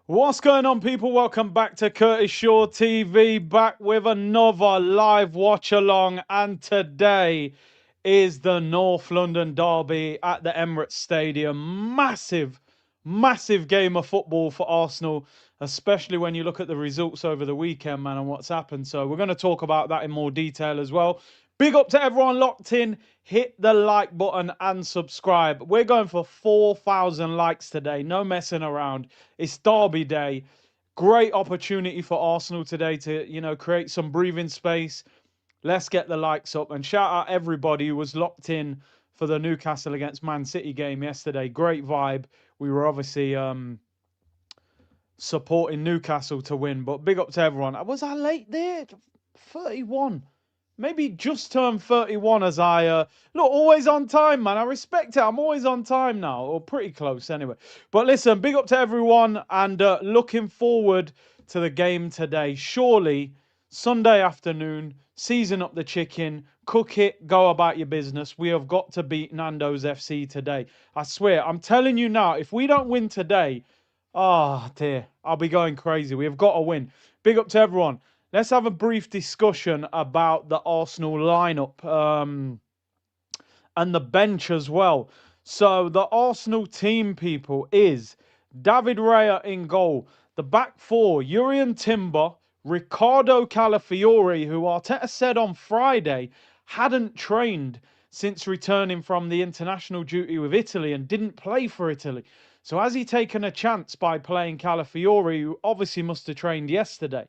What's going on, people? Welcome back to Curtis Shaw TV, back with another live watch along. And today is the North London derby at the Emirates Stadium. Massive game of football for Arsenal, especially when you look at the results over the weekend, man, and what's happened. So we're going to talk about that in more detail as well. Big up to everyone locked in. Hit the like button and subscribe. We're going for 4,000 likes today. No messing around. It's Derby Day. Great opportunity for Arsenal today to, create some breathing space. Let's get the likes up and shout out everybody who was locked in for the Newcastle against Man City game yesterday. Great vibe. We were obviously supporting Newcastle to win, but big up to everyone. Was I late there? 31. Maybe just turned 31 as I look, always on time, man. I respect it. I'm always on time now, or pretty close anyway. But listen, big up to everyone and looking forward to the game today. Surely Sunday afternoon, season up the chicken, cook it, go about your business. We have got to beat Nando's FC today. I swear, I'm telling you now, if we don't win today, oh dear, I'll be going crazy. We have got to win. Big up to everyone. Let's have a brief discussion about the Arsenal lineup and the bench as well. So the Arsenal team, people, is David Raya in goal. The back four, Jurriën Timber, Ricardo Calafiori, who Arteta said on Friday hadn't trained since returning from the international duty with Italy and didn't play for Italy. So has he taken a chance by playing Calafiori, who obviously must have trained yesterday?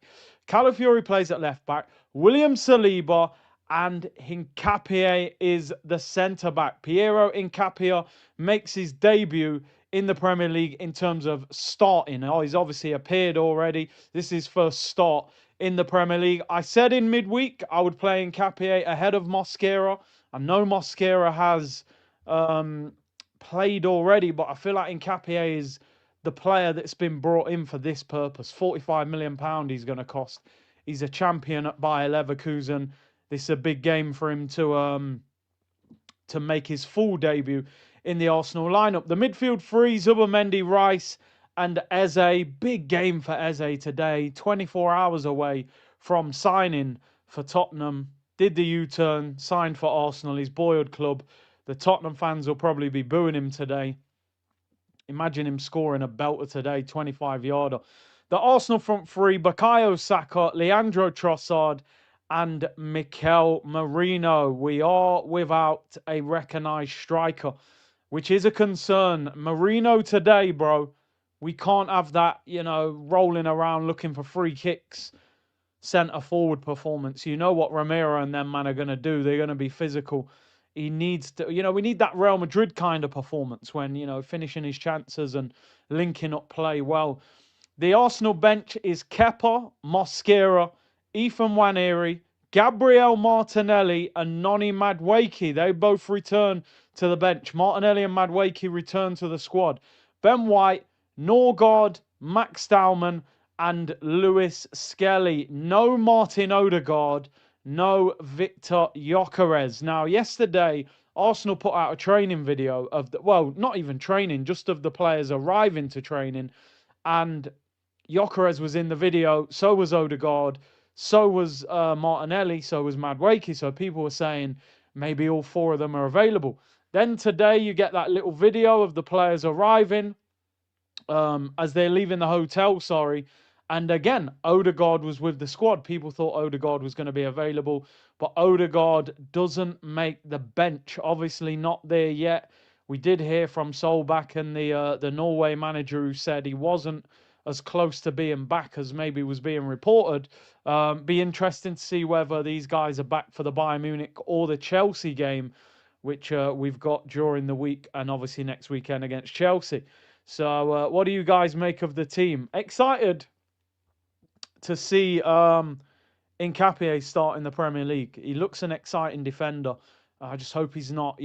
Calafiori plays at left back. William Saliba and Hincapié is the centre back. Piero Hincapié makes his debut in the Premier League in terms of starting. Oh, he's obviously appeared already. This is his first start in the Premier League. I said in midweek I would play Hincapié ahead of Mosquera. I know Mosquera has played already, but I feel like Hincapié is the player that's been brought in for this purpose. £45 million he's going to cost. He's a champion at Bayer Leverkusen. This is a big game for him to make his full debut in the Arsenal lineup. The midfield three, Zubimendi, Rice, and Eze. Big game for Eze today. 24 hours away from signing for Tottenham. Did the U-turn, signed for Arsenal, his boyhood club. The Tottenham fans will probably be booing him today. Imagine him scoring a belter today, 25-yarder. The Arsenal front three, Bukayo Saka, Leandro Trossard, and Mikel Merino. We are without a recognised striker, which is a concern. Merino today, bro, we can't have that, rolling around looking for free kicks, centre forward performance. You know what Romero and them man are going to do. They're going to be physical. He needs to, we need that Real Madrid kind of performance when, finishing his chances and linking up play well. The Arsenal bench is Kepa, Mosquera, Ethan Nwaneri, Gabriel Martinelli, and Noni Madueke. They both return to the bench. Martinelli and Madueke return to the squad. Ben White, Norgard, Max Staumann, and Lewis Skelly. No Martin Odegaard, no Victor Gyökeres. Now, yesterday, Arsenal put out a training video of not even training, just of the players arriving to training. And Gyökeres was in the video, so was Odegaard, so was Martinelli, so was Madueke. So people were saying maybe all four of them are available. Then today you get that little video of the players arriving as they're leaving the hotel, And again, Odegaard was with the squad. People thought Odegaard was going to be available, but Odegaard doesn't make the bench. Obviously not there yet. We did hear from Solback and the Norway manager who said he wasn't as close to being back as maybe was being reported. Be interesting to see whether these guys are back for the Bayern Munich or the Chelsea game, which we've got during the week and obviously next weekend against Chelsea. So what do you guys make of the team? Excited to see Hincapié start in the Premier League. He looks an exciting defender. I just hope he's not,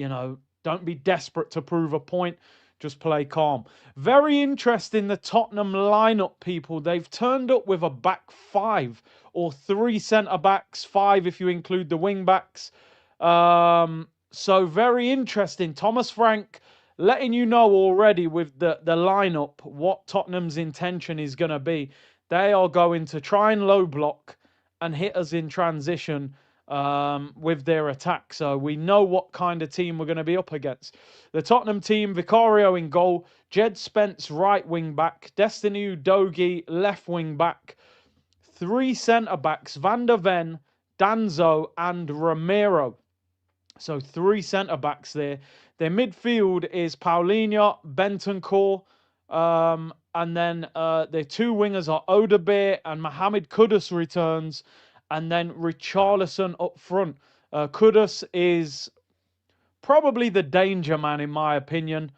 don't be desperate to prove a point. Just play calm. Very interesting, the Tottenham lineup, people. They've turned up with a back five or three centre-backs, five if you include the wing-backs. So very interesting. Thomas Frank letting you know already with the lineup what Tottenham's intention is going to be. They are going to try and low block and hit us in transition with their attack. So we know what kind of team we're going to be up against. The Tottenham team, Vicario in goal, Jed Spence right wing back, Destiny Udogie left wing back, three centre backs, Van der Ven, Danzo, and Romero. So three centre backs there. Their midfield is Paulinho, Bentancur, and then their two wingers are Odebeer and Mohamed Kudus returns, and then Richarlison up front. Kudus is probably the danger man, in my opinion.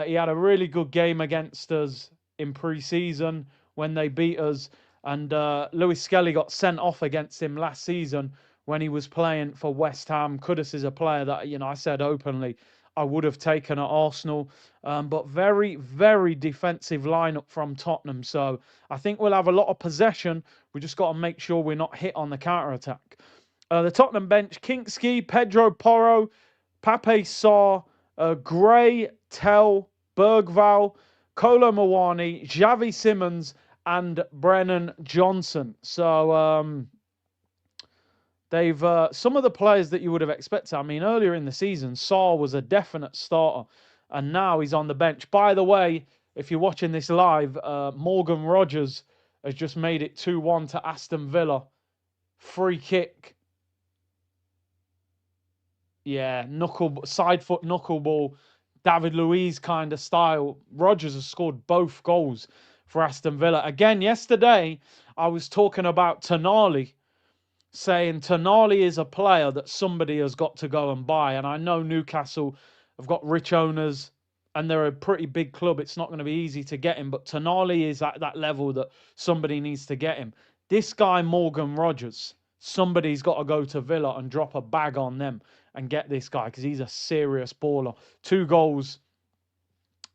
He had a really good game against us in pre-season when they beat us, and Lewis Skelly got sent off against him last season when he was playing for West Ham. Kudus is a player that, I said openly I would have taken at Arsenal, but very, very defensive lineup from Tottenham. So I think we'll have a lot of possession. We just got to make sure we're not hit on the counter-attack. The Tottenham bench, Kinksky, Pedro Porro, Pape Sarr, Gray, Tell, Bergval, Kolo Muani, Xavi Simons, and Brennan Johnson. So they've some of the players that you would have expected. I mean, earlier in the season, Sarr was a definite starter, and now he's on the bench. By the way, if you're watching this live, Morgan Rogers has just made it 2-1 to Aston Villa. Free kick. Yeah, side foot knuckleball, David Luiz kind of style. Rogers has scored both goals for Aston Villa. Again, yesterday, I was talking about Tonali, saying Tonali is a player that somebody has got to go and buy. And I know Newcastle have got rich owners and they're a pretty big club. It's not going to be easy to get him, but Tonali is at that level that somebody needs to get him. This guy, Morgan Rogers, somebody's got to go to Villa and drop a bag on them and get this guy because he's a serious baller. 2 goals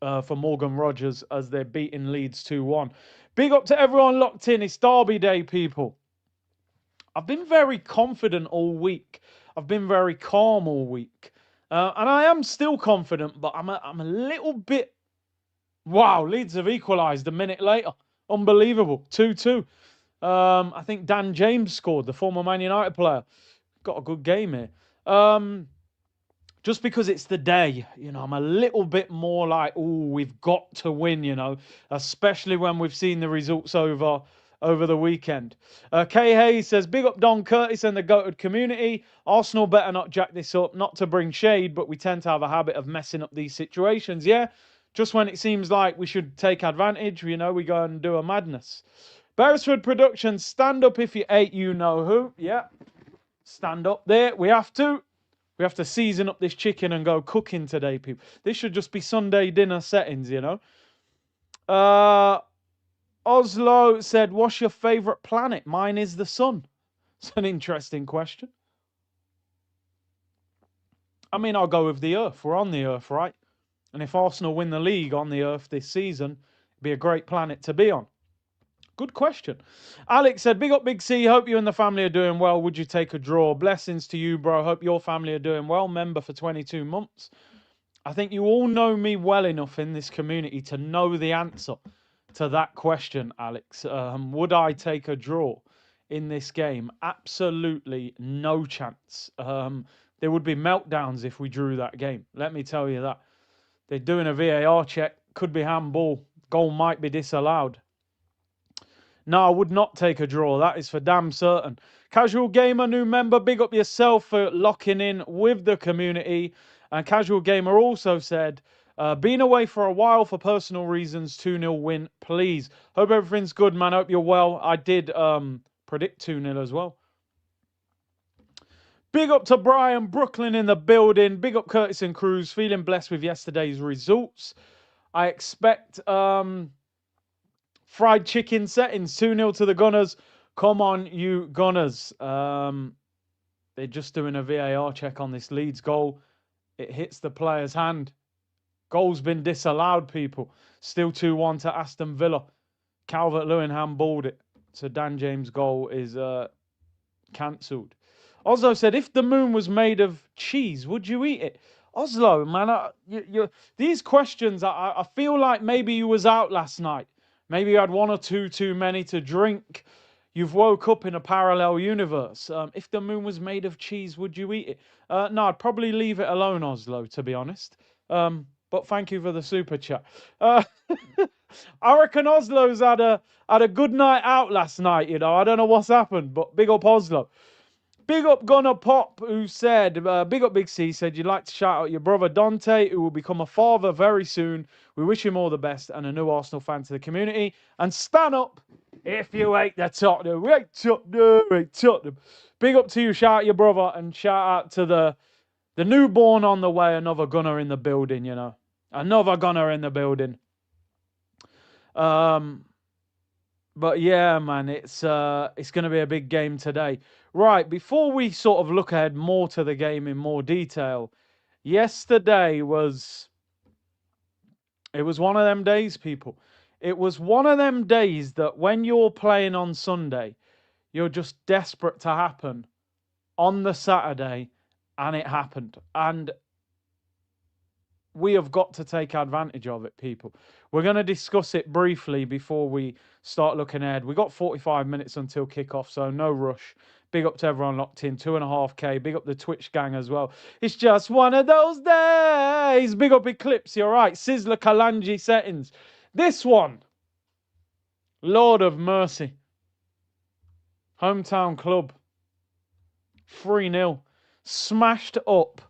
for Morgan Rogers as they're beating Leeds 2-1. Big up to everyone locked in. It's Derby Day, people. I've been very confident all week. I've been very calm all week. And I am still confident, but I'm a little bit... Wow, Leeds have equalised a minute later. Unbelievable. 2-2. I think Dan James scored, the former Man United player. Got a good game here. Just because it's the day, I'm a little bit more like, oh, we've got to win, especially when we've seen the results over the weekend. Kay Hayes says, big up Don Curtis and the goated community. Arsenal better not jack this up, not to bring shade, but we tend to have a habit of messing up these situations. Yeah, just when it seems like we should take advantage, we go and do a madness. Beresford Productions, stand up if you hate you-know-who. Yeah, stand up there. We have to season up this chicken and go cooking today, people. This should just be Sunday dinner settings, Oslo said, what's your favourite planet? Mine is the sun. It's an interesting question. I mean, I'll go with the Earth. We're on the Earth, right? And if Arsenal win the league on the Earth this season, it'd be a great planet to be on. Good question. Alex said, big up, Big C. Hope you and the family are doing well. Would you take a draw? Blessings to you, bro. Hope your family are doing well. Member for 22 months. I think you all know me well enough in this community to know the answer to that question, Alex. Would I take a draw in this game? Absolutely no chance. There would be meltdowns if we drew that game. Let me tell you that. They're doing a VAR check. Could be handball. Goal might be disallowed. No, I would not take a draw. That is for damn certain. Casual Gamer, new member, big up yourself for locking in with the community. And Casual Gamer also said, been away for a while for personal reasons, 2-0 win, please. Hope everything's good, man. Hope you're well. I did predict 2-0 as well. Big up to Brian, Brooklyn in the building. Big up Curtis and Cruz. Feeling blessed with yesterday's results. I expect... fried chicken settings, 2-0 to the Gunners. Come on, you Gunners. They're just doing a VAR check on this Leeds goal. It hits the player's hand. Goal's been disallowed, people. Still 2-1 to Aston Villa. Calvert-Lewin handballed it. So Dan James' goal is cancelled. Also said, if the moon was made of cheese, would you eat it? Oslo, man, these questions, I feel like maybe you was out last night. Maybe you had one or two too many to drink. You've woke up in a parallel universe. If the moon was made of cheese, would you eat it? No, I'd probably leave it alone, Oslo, to be honest. But thank you for the super chat. Uh, I reckon Oslo's had a good night out last night. You know, I don't know what's happened, but big up Oslo. Big up Gunner Pop, who said, big up Big C, said you'd like to shout out your brother Dante, who will become a father very soon. We wish him all the best and a new Arsenal fan to the community. And stand up if you hate the Tottenham. We hate Tottenham, we hate Tottenham. Big up to you, shout out your brother, and shout out to the newborn on the way, another Gunner in the building, you know. Another Gunner in the building. But yeah, man, it's going to be a big game today. Right, before we sort of look ahead more to the game in more detail, yesterday was one of them days, people. It was one of them days that when you're playing on Sunday, you're just desperate to happen on the Saturday, and it happened. And we have got to take advantage of it, people. We're going to discuss it briefly before we start looking ahead. We got 45 minutes until kickoff, so no rush. Big up to everyone locked in, 2.5K. Big up the Twitch gang as well. It's just one of those days. Big up Eclipse, you're right. Sizzler Kalanji settings. This one, Lord of Mercy. Hometown club. 3-0. Smashed up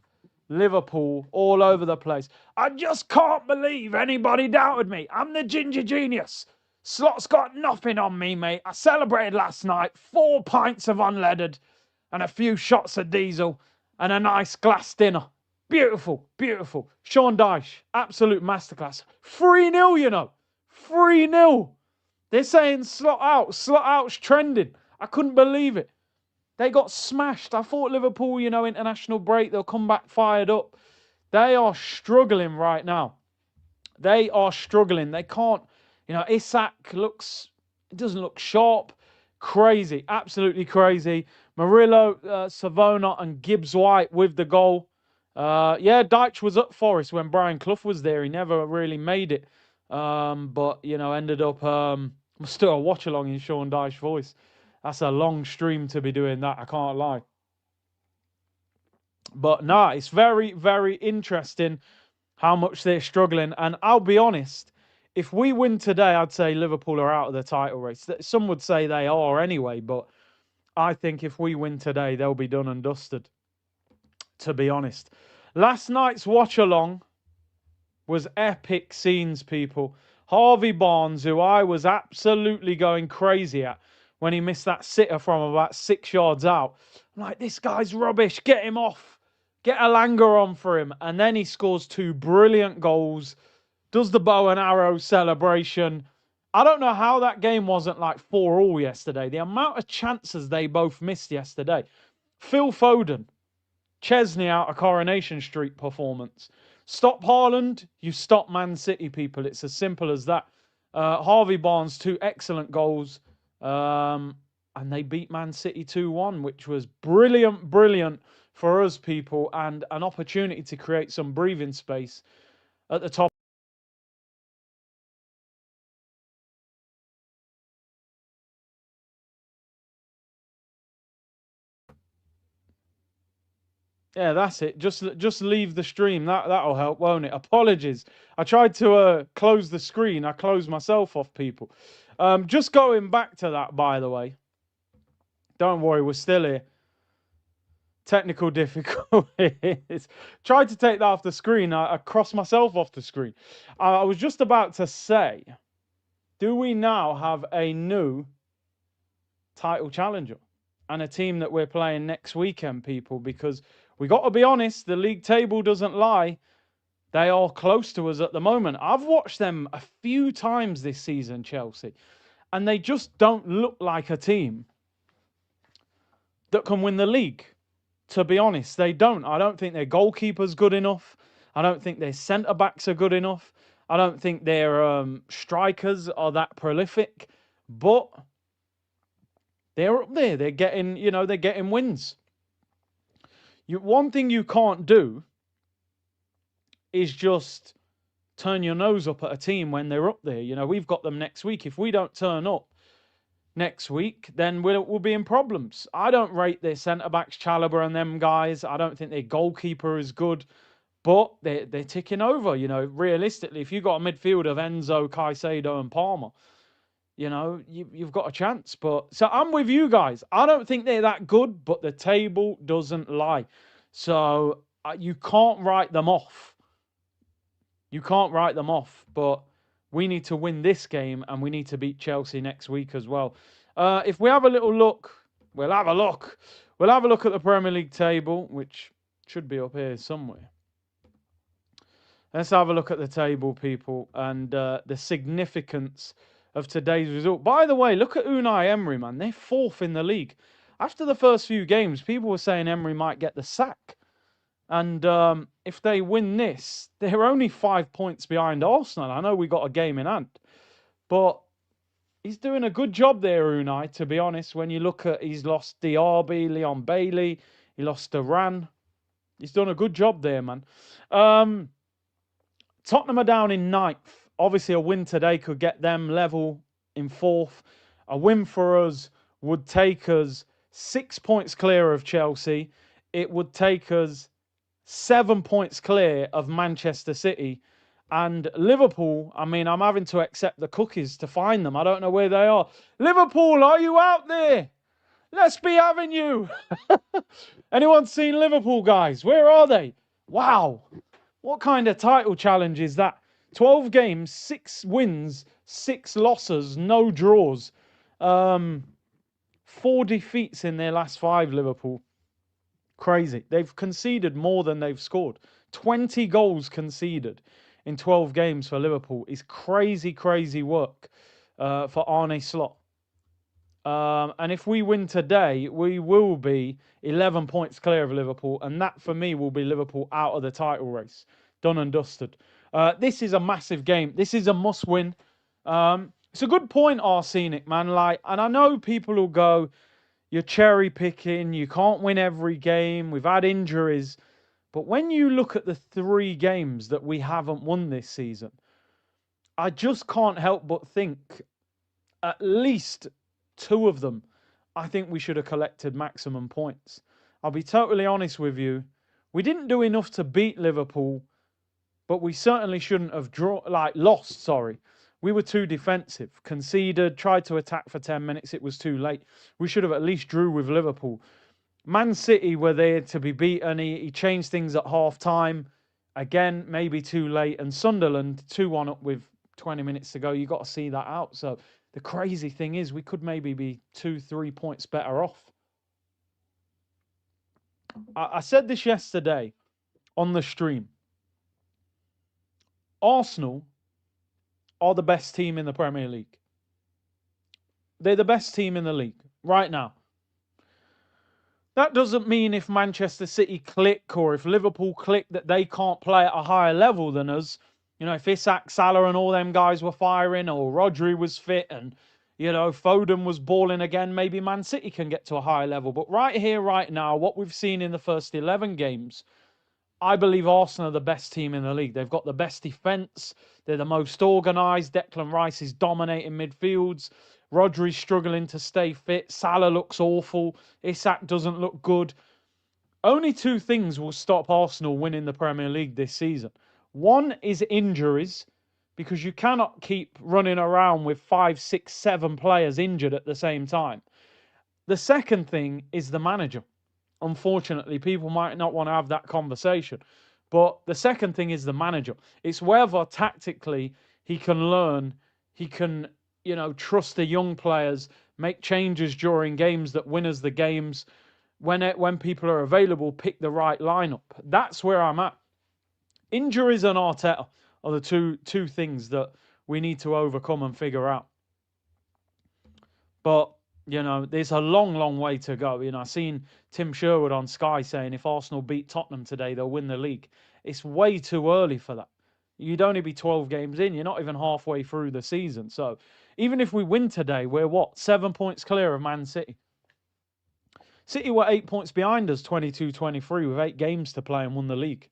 Liverpool all over the place. I just can't believe anybody doubted me. I'm the ginger genius. Slot's got nothing on me, mate. I celebrated last night. 4 pints of unleaded and a few shots of diesel and a nice glass dinner. Beautiful, beautiful. Sean Dyche, absolute masterclass. 3-0, you know. 3-0. They're saying slot out. Slot out's trending. I couldn't believe it. They got smashed. I thought Liverpool, you know, international break, they'll come back fired up. They are struggling right now. They are struggling. They can't, you know, Isak doesn't look sharp. Crazy, absolutely crazy. Murillo, Savona and Gibbs-White with the goal. Yeah, Dyche was at Forest when Brian Clough was there. He never really made it. But, you know, ended up still a watch-along in Sean Dyche voice. That's a long stream to be doing that, I can't lie. But nah, it's very, very interesting how much they're struggling. And I'll be honest, if we win today, I'd say Liverpool are out of the title race. Some would say they are anyway, but I think if we win today, they'll be done and dusted, to be honest. Last night's watch-along was epic scenes, people. Harvey Barnes, who I was absolutely going crazy at, when he missed that sitter from about 6 yards out. I'm like, this guy's rubbish. Get him off. Get Elanga on for him. And then he scores 2 brilliant goals. Does the bow and arrow celebration. I don't know how that game wasn't like 4-4 yesterday. The amount of chances they both missed yesterday. Phil Foden. Chesney out of Coronation Street performance. Stop Haaland, you stop Man City, people. It's as simple as that. Harvey Barnes, 2 excellent goals. And they beat Man City 2-1, which was brilliant for us, people, and an opportunity to create some breathing space at the top. Yeah, that's it. Just leave the stream. That'll help, won't it? Apologies. I tried to close the screen. I closed myself off, people. Just going back to that, by the way. Don't worry, we're still here. Technical difficulties. Tried to take that off the screen. I crossed myself off the screen. I was just about to say, do we now have a new title challenger and a team that we're playing next weekend, people? Because we got to be honest, the league table doesn't lie. They are close to us at the moment. I've watched them a few times this season, Chelsea, and they just don't look like a team that can win the league. To be honest, they don't. I don't think their goalkeeper's good enough. I don't think their centre-backs are good enough. I don't think their strikers are that prolific. But they're up there. They're getting, they're getting wins. One thing you can't do is just turn your nose up at a team when they're up there. You know, we've got them next week. If we don't turn up next week, then we'll be in problems. I don't rate their centre-backs, Chalobah and them guys. I don't think their goalkeeper is good, but they're ticking over. You know, realistically, if you've got a midfield of Enzo, Caicedo and Palmer, you know, you've got a chance. But so I'm with you guys. I don't think they're that good, but the table doesn't lie. So you can't write them off. You can't write them off, but we need to win this game and we need to beat Chelsea next week as well. If we have a little look, we'll have a look. We'll have a look at the Premier League table, which should be up here somewhere. Let's have a look at the table, people, and the significance of today's result. By the way, look at Unai Emery, man. They're fourth in the league. After the first few games, people were saying Emery might get the sack. And if they win this, they're only 5 points behind Arsenal. I know we got a game in hand, but he's doing a good job there, Unai, to be honest. When you look at, he's lost Diaby, Leon Bailey, he lost Duran. He's done a good job there, man. Tottenham are down in ninth. Obviously, a win today could get them level in fourth. A win for us would take us 6 points clear of Chelsea. It would take us 7 points clear of Manchester City. And Liverpool, I mean, I'm having to accept the cookies to find them. I don't know where they are. Liverpool, are you out there? Let's be having you. Anyone seen Liverpool, guys? Where are they? Wow. What kind of title challenge is that? 12 games, 6 wins, 6 losses, no draws. 4 defeats in their last 5, Liverpool. Crazy. They've conceded more than they've scored. 20 goals conceded in 12 games for Liverpool is crazy, crazy work for Arne Slot. And if we win today, we will be 11 points clear of Liverpool. And that, for me, will be Liverpool out of the title race. Done and dusted. This is a massive game. This is a must-win. It's a good point, Arsenic, man. And I know people will go, you're cherry picking, you can't win every game, we've had injuries. But when you look at the 3 games that we haven't won this season, I just can't help but think at least 2 of them, I think we should have collected maximum points. I'll be totally honest with you. We didn't do enough to beat Liverpool, but we certainly shouldn't have lost, sorry. We were too defensive, conceded, tried to attack for 10 minutes. It was too late. We should have at least drew with Liverpool. Man City were there to be beaten. He changed things at half-time. Again, maybe too late. And Sunderland, 2-1 up with 20 minutes to go. You got to see that out. So the crazy thing is we could maybe be 2-3 points better off. I said this yesterday on the stream. Arsenal are the best team in the Premier League. They're the best team in the league right now. That doesn't mean if Manchester City click or if Liverpool click that they can't play at a higher level than us. You know, if Isak, Salah and all them guys were firing or Rodri was fit and, you know, Foden was balling again, maybe Man City can get to a higher level. But right here, right now, what we've seen in the first 11 games, I believe Arsenal are the best team in the league. They've got the best defence. They're the most organised. Declan Rice is dominating midfields. Rodri's struggling to stay fit. Salah looks awful. Isak doesn't look good. Only 2 things will stop Arsenal winning the Premier League this season. One is injuries, because you cannot keep running around with 5, 6, 7 players injured at the same time. The second thing is the manager. Unfortunately, people might not want to have that conversation. But the second thing is the manager. It's whether tactically he can learn, he can, you know, trust the young players, make changes during games that win us the games. When people are available, pick the right lineup. That's where I'm at. Injuries and Arteta are the two things that we need to overcome and figure out. But you know, there's a long, long way to go. You know, I've seen Tim Sherwood on Sky saying if Arsenal beat Tottenham today, they'll win the league. It's way too early for that. You'd only be 12 games in. You're not even halfway through the season. So even if we win today, we're what? 7 points clear of Man City. City were 8 points behind us, 22-23, with 8 games to play and won the league.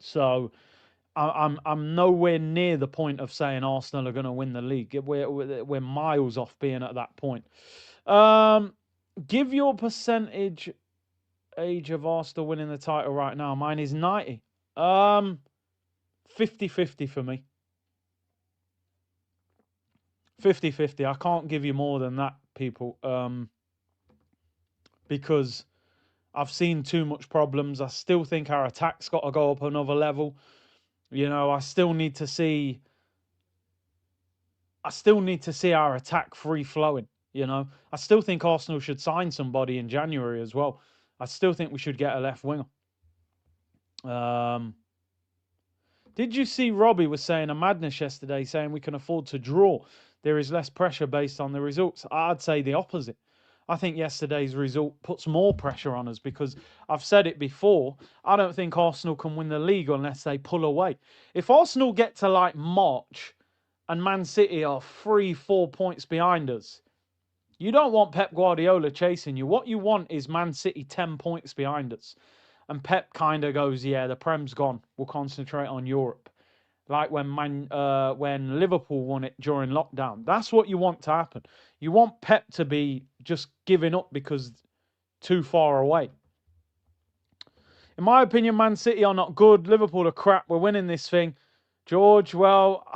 So I'm nowhere near the point of saying Arsenal are going to win the league. We're miles off being at that point. Give your percentage age of Arsenal winning the title right now. Mine is 90. 50-50 for me. 50-50. I can't give you more than that, people. Because I've seen too much problems. I still think our attack's got to go up another level. You know, I still need to see our attack free flowing. You know, I still think Arsenal should sign somebody in January as well. I still think we should get a left winger. Did you see Robbie was saying a madness yesterday, saying we can afford to draw? There is less pressure based on the results. I'd say the opposite. I think yesterday's result puts more pressure on us because I've said it before. I don't think Arsenal can win the league unless they pull away. If Arsenal get to like March and Man City are 3-4 points behind us, you don't want Pep Guardiola chasing you. What you want is Man City 10 points behind us. And Pep kind of goes, yeah, the Prem's gone. We'll concentrate on Europe. Like when Liverpool won it during lockdown. That's what you want to happen. You want Pep to be just giving up because too far away. In my opinion, Man City are not good. Liverpool are crap. We're winning this thing. George, well,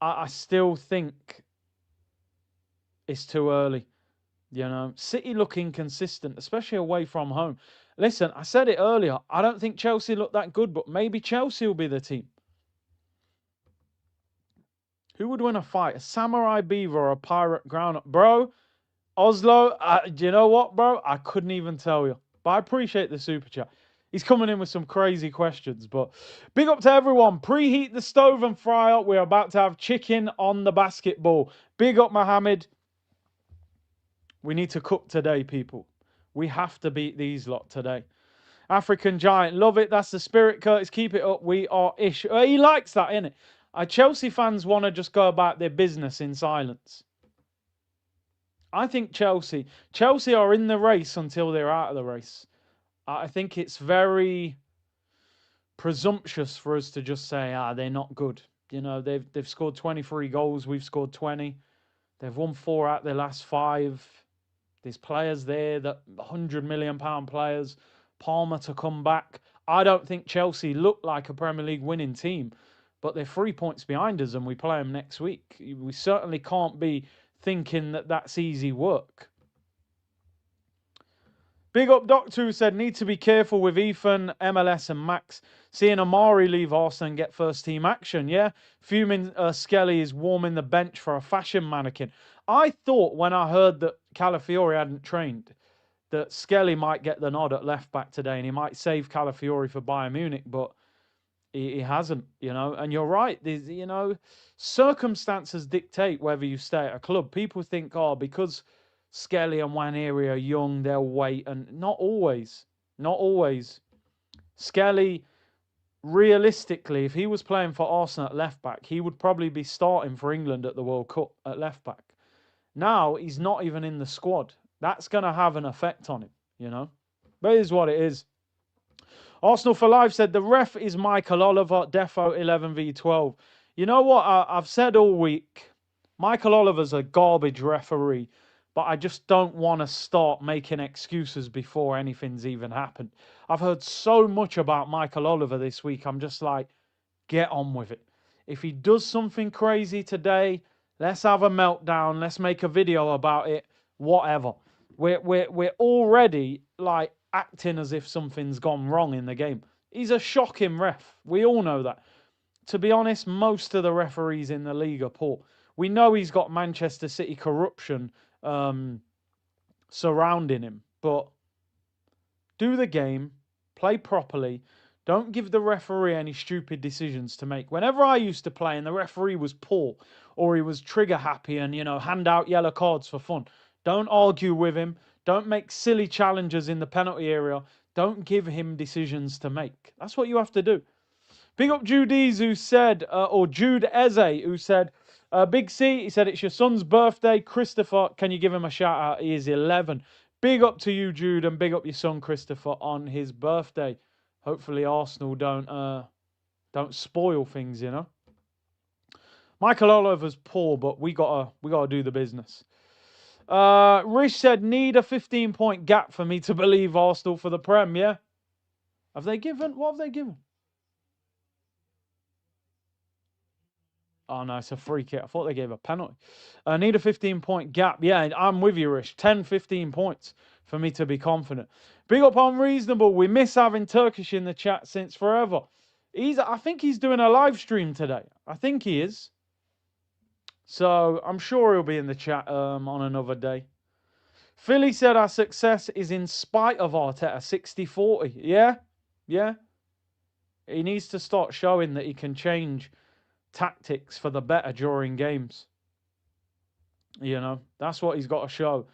I still think it's too early. You know, City look inconsistent, especially away from home. Listen, I said it earlier. I don't think Chelsea look that good, but maybe Chelsea will be the team. Who would win a fight? A samurai beaver or a pirate ground-up? Bro, Oslo, do you know what, bro? I couldn't even tell you. But I appreciate the super chat. He's coming in with some crazy questions. But big up to everyone. Preheat the stove and fry up. We're about to have chicken on the basketball. Big up, Mohammed. We need to cook today, people. We have to beat these lot today. African Giant, love it. That's the spirit, Curtis. Keep it up. We are ish. He likes that, innit? Chelsea fans want to just go about their business in silence. I think Chelsea are in the race until they're out of the race. I think it's very presumptuous for us to just say, they're not good. You know, they've scored 23 goals. We've scored 20. They've won 4 out of their last 5. There's players there, that £100 million players. Palmer to come back. I don't think Chelsea look like a Premier League winning team, but they're 3 points behind us and we play them next week. We certainly can't be thinking that that's easy work. Big up Doctor, who said, need to be careful with Ethan, MLS and Max. Seeing Amari leave Arsenal and get first team action, yeah? Fuming Skelly is warming the bench for a fashion mannequin. I thought when I heard that Calafiori hadn't trained, that Skelly might get the nod at left back today and he might save Calafiori for Bayern Munich, but he hasn't, you know. And you're right, there's, you know, circumstances dictate whether you stay at a club. People think, because Skelly and Nwaneri are young, they'll wait, and not always. Not always. Skelly, realistically, if he was playing for Arsenal at left back, he would probably be starting for England at the World Cup at left back. Now he's not even in the squad. That's going to have an effect on him, you know. But it is what it is. Arsenal for Life said, the ref is Michael Oliver, Defo 11v12. You know what? I've said all week, Michael Oliver's a garbage referee, but I just don't want to start making excuses before anything's even happened. I've heard so much about Michael Oliver this week. I'm just like, get on with it. If he does something crazy today, let's have a meltdown. Let's make a video about it. Whatever. We're already like acting as if something's gone wrong in the game. He's a shocking ref. We all know that. To be honest, most of the referees in the league are poor. We know he's got Manchester City corruption surrounding him, but do the game, play properly. Don't give the referee any stupid decisions to make. Whenever I used to play and the referee was poor or he was trigger happy and, you know, hand out yellow cards for fun, don't argue with him. Don't make silly challenges in the penalty area. Don't give him decisions to make. That's what you have to do. Big up Judy's who said, or Jude Eze who said, Big C, he said, it's your son's birthday. Christopher, can you give him a shout out? He is 11. Big up to you, Jude, and big up your son, Christopher, on his birthday. Hopefully Arsenal don't spoil things, you know. Michael Oliver's poor, but we gotta do the business. Rish said need a 15-point gap for me to believe Arsenal for the Prem. Yeah, have they given? What have they given? Oh no, it's a free kick. I thought they gave a penalty. Need a 15-point gap. Yeah, I'm with you, Rish. 10, 15 points for me to be confident. Big up Unreasonable. We miss having Turkish in the chat since forever. I think he's doing a live stream today. I think he is. So I'm sure he'll be in the chat on another day. Philly said our success is in spite of Arteta, 60-40. Yeah, yeah. He needs to start showing that he can change tactics for the better during games. You know, that's what he's got to show.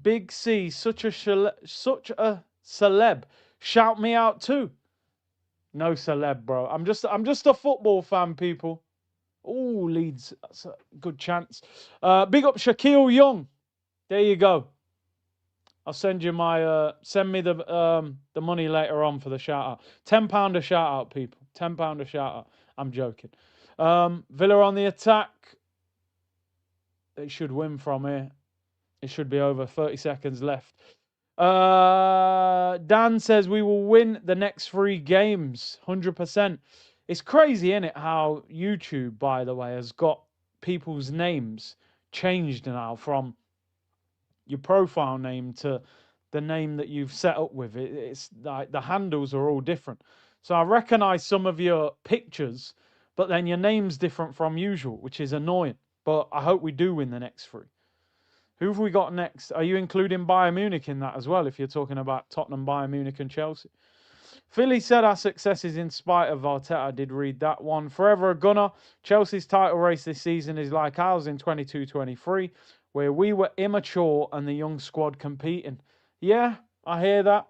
Big C, such a celeb. Shout me out too. No celeb, bro. I'm just a football fan, people. Oh, Leeds, that's a good chance. Big up Shaquille Young. There you go. I'll send you my send me the money later on for the shout out. £10 a shout out, people. £10 a shout out. I'm joking. Villa on the attack. They should win from here. It should be over. 30 seconds left. Dan says we will win the next 3 games. 100%. It's crazy, isn't it, how YouTube, by the way, has got people's names changed now from your profile name to the name that you've set up with. It's like the handles are all different. So I recognize some of your pictures, but then your name's different from usual, which is annoying. But I hope we do win the next 3. Who have we got next? Are you including Bayern Munich in that as well, if you're talking about Tottenham, Bayern Munich and Chelsea? Philly said our success is in spite of Arteta. I did read that one. Forever a gunner. Chelsea's title race this season is like ours in 22-23, where we were immature and the young squad competing. Yeah, I hear that.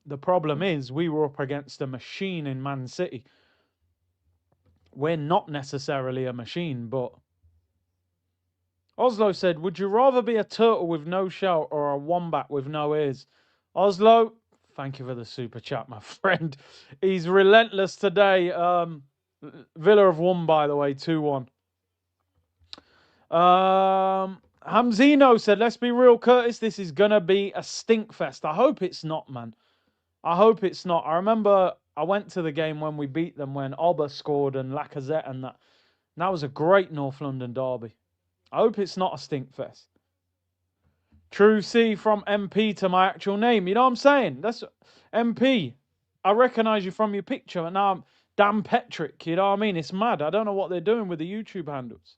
The problem is we were up against a machine in Man City. We're not necessarily a machine, but... Oslo said, would you rather be a turtle with no shell or a wombat with no ears? Oslo, thank you for the super chat, my friend. He's relentless today. Villa have won, by the way, 2-1. Hamzino said, let's be real, Curtis. This is going to be a stink fest. I hope it's not, man. I hope it's not. I remember I went to the game when we beat them when Oba scored and Lacazette and that. And that was a great North London derby. I hope it's not a stink fest. True C from MP to my actual name. You know what I'm saying? That's MP. I recognise you from your picture, and now I'm Dan Petrick. You know what I mean? It's mad. I don't know what they're doing with the YouTube handles.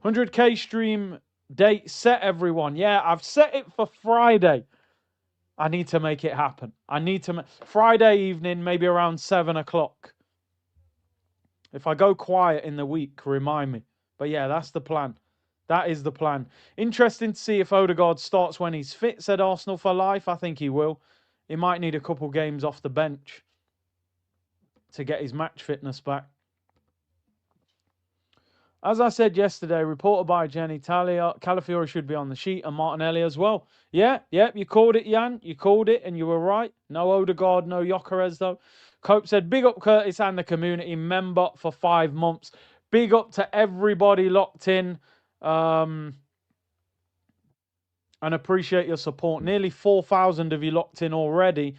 100k stream date set, everyone. Yeah, I've set it for Friday. I need to make it happen. I need to... Friday evening, maybe around 7 o'clock. If I go quiet in the week, remind me. But yeah, that's the plan. That is the plan. Interesting to see if Odegaard starts when he's fit, said Arsenal for life. I think he will. He might need a couple games off the bench to get his match fitness back. As I said yesterday, reported by Jenny Talia, Calafiori should be on the sheet and Martinelli as well. Yeah, you called it, Jan. You called it and you were right. No Odegaard, no Gyökeres though. Cope said, big up Curtis and the community member for 5 months. Big up to everybody locked in. And appreciate your support. Nearly 4,000 of you locked in already.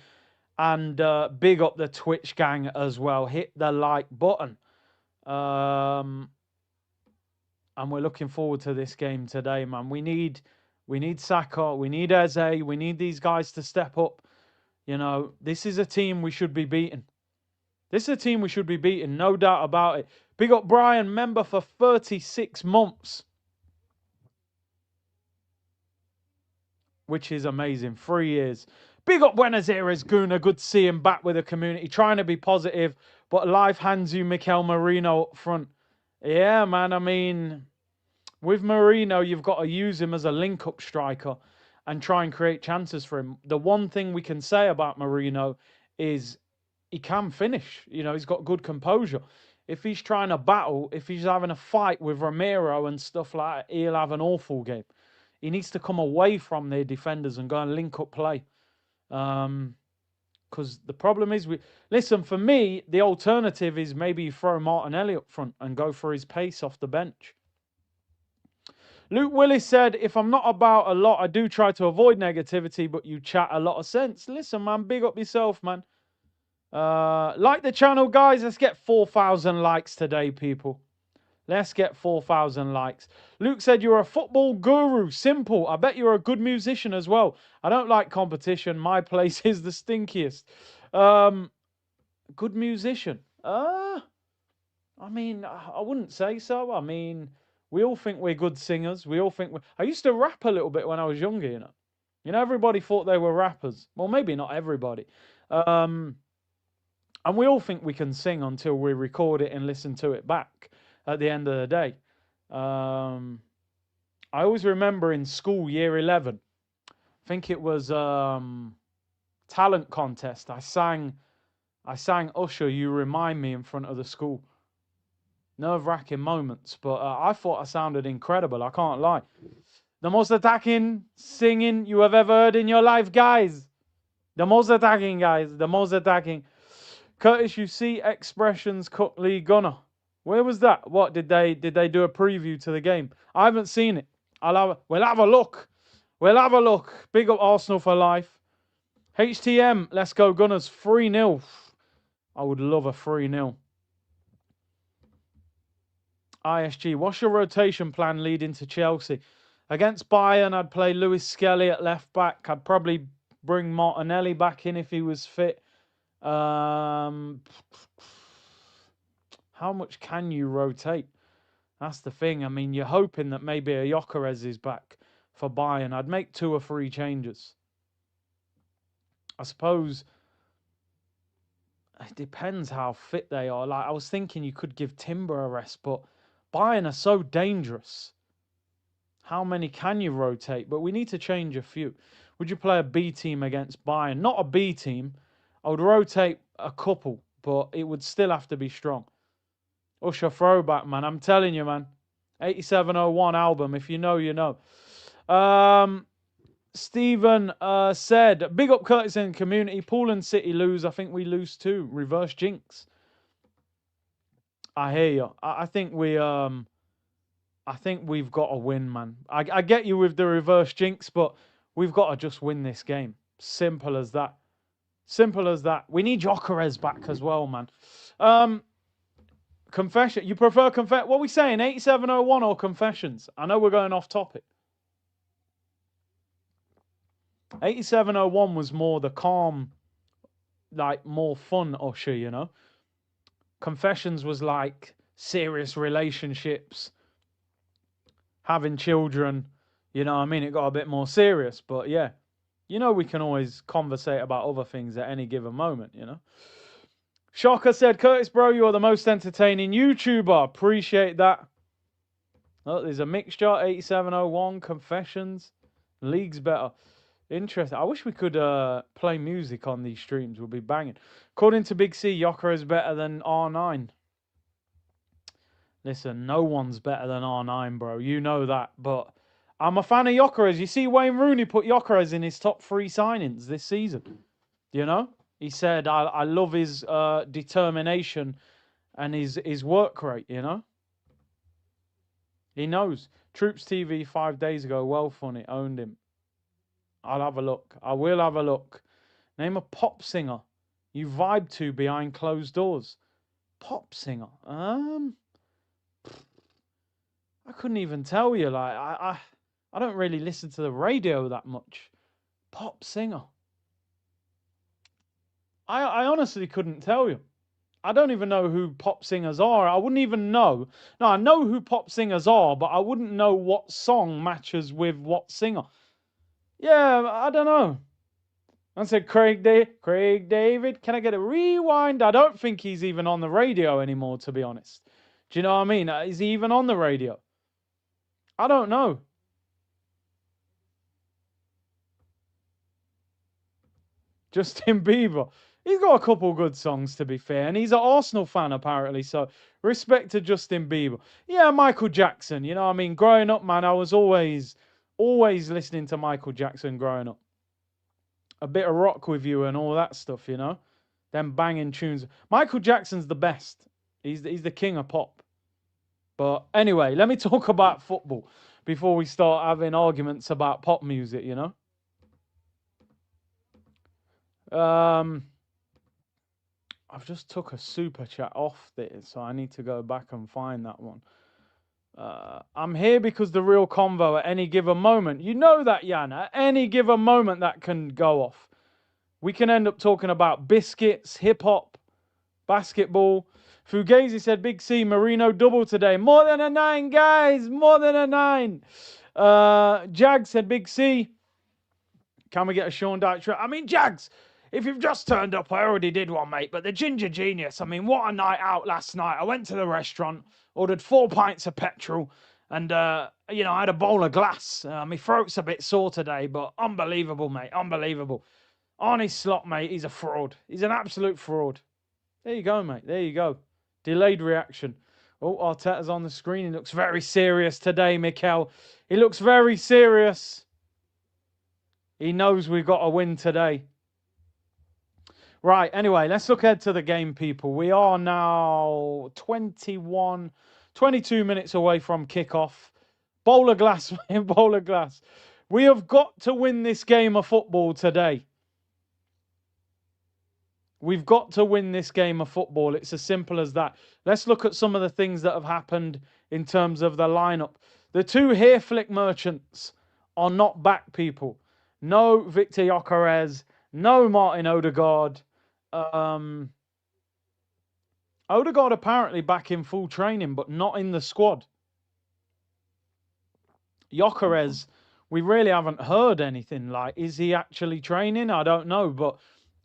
And big up the Twitch gang as well. Hit the like button. And we're looking forward to this game today, man. We need Saka. We need Eze. We need these guys to step up. You know, this is a team we should be beating. This is a team we should be beating, no doubt about it. Big up Brian, member for 36 months. Which is amazing. 3 years. Big up Buenos Aires, Guna. Good to see him back with the community. Trying to be positive, but life hands you Mikel Merino up front. Yeah, man. I mean, with Merino, you've got to use him as a link-up striker and try and create chances for him. The one thing we can say about Merino is he can finish. You know, he's got good composure. If he's trying to battle, if he's having a fight with Romero and stuff like that, he'll have an awful game. He needs to come away from their defenders and go and link up play. Because the problem is, listen, for me, the alternative is maybe you throw Martinelli up front and go for his pace off the bench. Luke Willis said, if I'm not about a lot, I do try to avoid negativity, but you chat a lot of sense. Listen, man, big up yourself, man. Like the channel, guys. Let's get 4,000 likes today, people. Let's get 4,000 likes. Luke said, you're a football guru. Simple. I bet you're a good musician as well. I don't like competition. My place is the stinkiest. Good musician. I mean, I wouldn't say so. I mean, we all think we're good singers. We all think I used to rap a little bit when I was younger, you know. You know, everybody thought they were rappers. Well, maybe not everybody. And we all think we can sing until we record it and listen to it back at the end of the day. I always remember in school, year 11, I think it was talent contest. I sang Usher, You Remind Me in front of the school. Nerve-wracking moments, but I thought I sounded incredible. I can't lie. The most attacking singing you have ever heard in your life, guys. The most attacking, guys. The most attacking. Curtis, you see Expressions Cup League Gunner. Where was that? What did they do a preview to the game? I haven't seen it. We'll have a look. We'll have a look. Big up Arsenal for life. HTM, let's go Gunners. 3-0. I would love a 3-0. ISG, what's your rotation plan leading to Chelsea? Against Bayern, I'd play Lewis Skelly at left back. I'd probably bring Martinelli back in if he was fit. How much can you rotate? That's the thing. I mean, you're hoping that maybe a Gyökeres is back for Bayern. I'd make 2 or 3 changes. I suppose it depends how fit they are. Like, I was thinking you could give Timber a rest, but Bayern are so dangerous. How many can you rotate? But we need to change a few. Would you play a B team against Bayern? Not a B team. I would rotate a couple, but it would still have to be strong. Usher throwback, man. I'm telling you, man. 8701 album. If you know, you know. Stephen said, big up Curtis and community. Pool and City lose. I think we lose too. Reverse jinx. I hear you. I think we've got to win, man. I get you with the reverse jinx, but we've got to just win this game. Simple as that. Simple as that. We need Gyökeres back as well, man. Confession. You prefer what are we saying? 8701 or confessions? I know we're going off topic. 8701 was more the calm, like more fun Usher, you know. Confessions was like serious relationships, having children, you know what I mean? It got a bit more serious, but yeah. You know we can always conversate about other things at any given moment, you know. Shocker said, Curtis, bro, you're the most entertaining YouTuber. Appreciate that. Oh, there's a mixture, 8701, confessions. League's better. Interesting. I wish we could play music on these streams. We'll be banging. According to Big C, Gyökeres is better than R9. Listen, no one's better than R9, bro. You know that. But I'm a fan of Gyökeres. You see, Wayne Rooney put Gyökeres in his top 3 signings this season. You know? He said, I love his determination and his work rate, you know? He knows. Troops TV 5 days ago, well funny, owned him. I'll have a look. I will have a look. Name a pop singer you vibe to behind closed doors. Pop singer? I couldn't even tell you. Like I don't really listen to the radio that much. Pop singer. I honestly couldn't tell you. I don't even know who pop singers are. I wouldn't even know. No, I know who pop singers are, but I wouldn't know what song matches with what singer. Yeah, I don't know. I said Craig David. Can I get a rewind? I don't think he's even on the radio anymore, to be honest. Do you know what I mean? Is he even on the radio? I don't know. Justin Bieber. He's got a couple good songs, to be fair. And he's an Arsenal fan, apparently. So, respect to Justin Bieber. Yeah, Michael Jackson. You know what I mean? Growing up, man, I was always listening to Michael Jackson growing up. a bit of rock with you and all that stuff, Them banging tunes. Michael Jackson's the best. He's the king of pop. But anyway, let me talk about football before we start having arguments about pop music. Um, I've just took a super chat off this, so I need to go back and find that one. I'm here because the real convo at any given moment. You know that, Jan. At any given moment, that can go off. We can end up talking about biscuits, hip hop, basketball. Fugazi said, Big C, Marino double today. More than a 9, guys. More than a 9. Jag said, Big C, can we get a Sean Dyche? I mean, Jags, if you've just turned up, I already did one, mate. But the Ginger Genius, I mean, what a night out last night. I went to the restaurant, ordered 4 pints of petrol, and, I had a bowl of glass. My throat's a bit sore today, but unbelievable, mate. Unbelievable. Arnie Slot, mate, he's a fraud. He's an absolute fraud. There you go, mate. There you go. Delayed reaction. Oh, Arteta's on the screen. He looks very serious today, Mikel. He looks very serious. He knows we've got to win today. Right, anyway, let's look ahead to the game, people. We are now 22 minutes away from kickoff. Bowl of glass, bowl of glass. We have got to win this game of football today. We've got to win this game of football. It's as simple as that. Let's look at some of the things that have happened in terms of the lineup. The 2 hair flick merchants are not back, people. No Victor Gyökeres, no Martin Odegaard. Odegaard apparently back in full training, but not in the squad. Gyökeres, we really haven't heard anything. Like, is he actually training? I don't know, but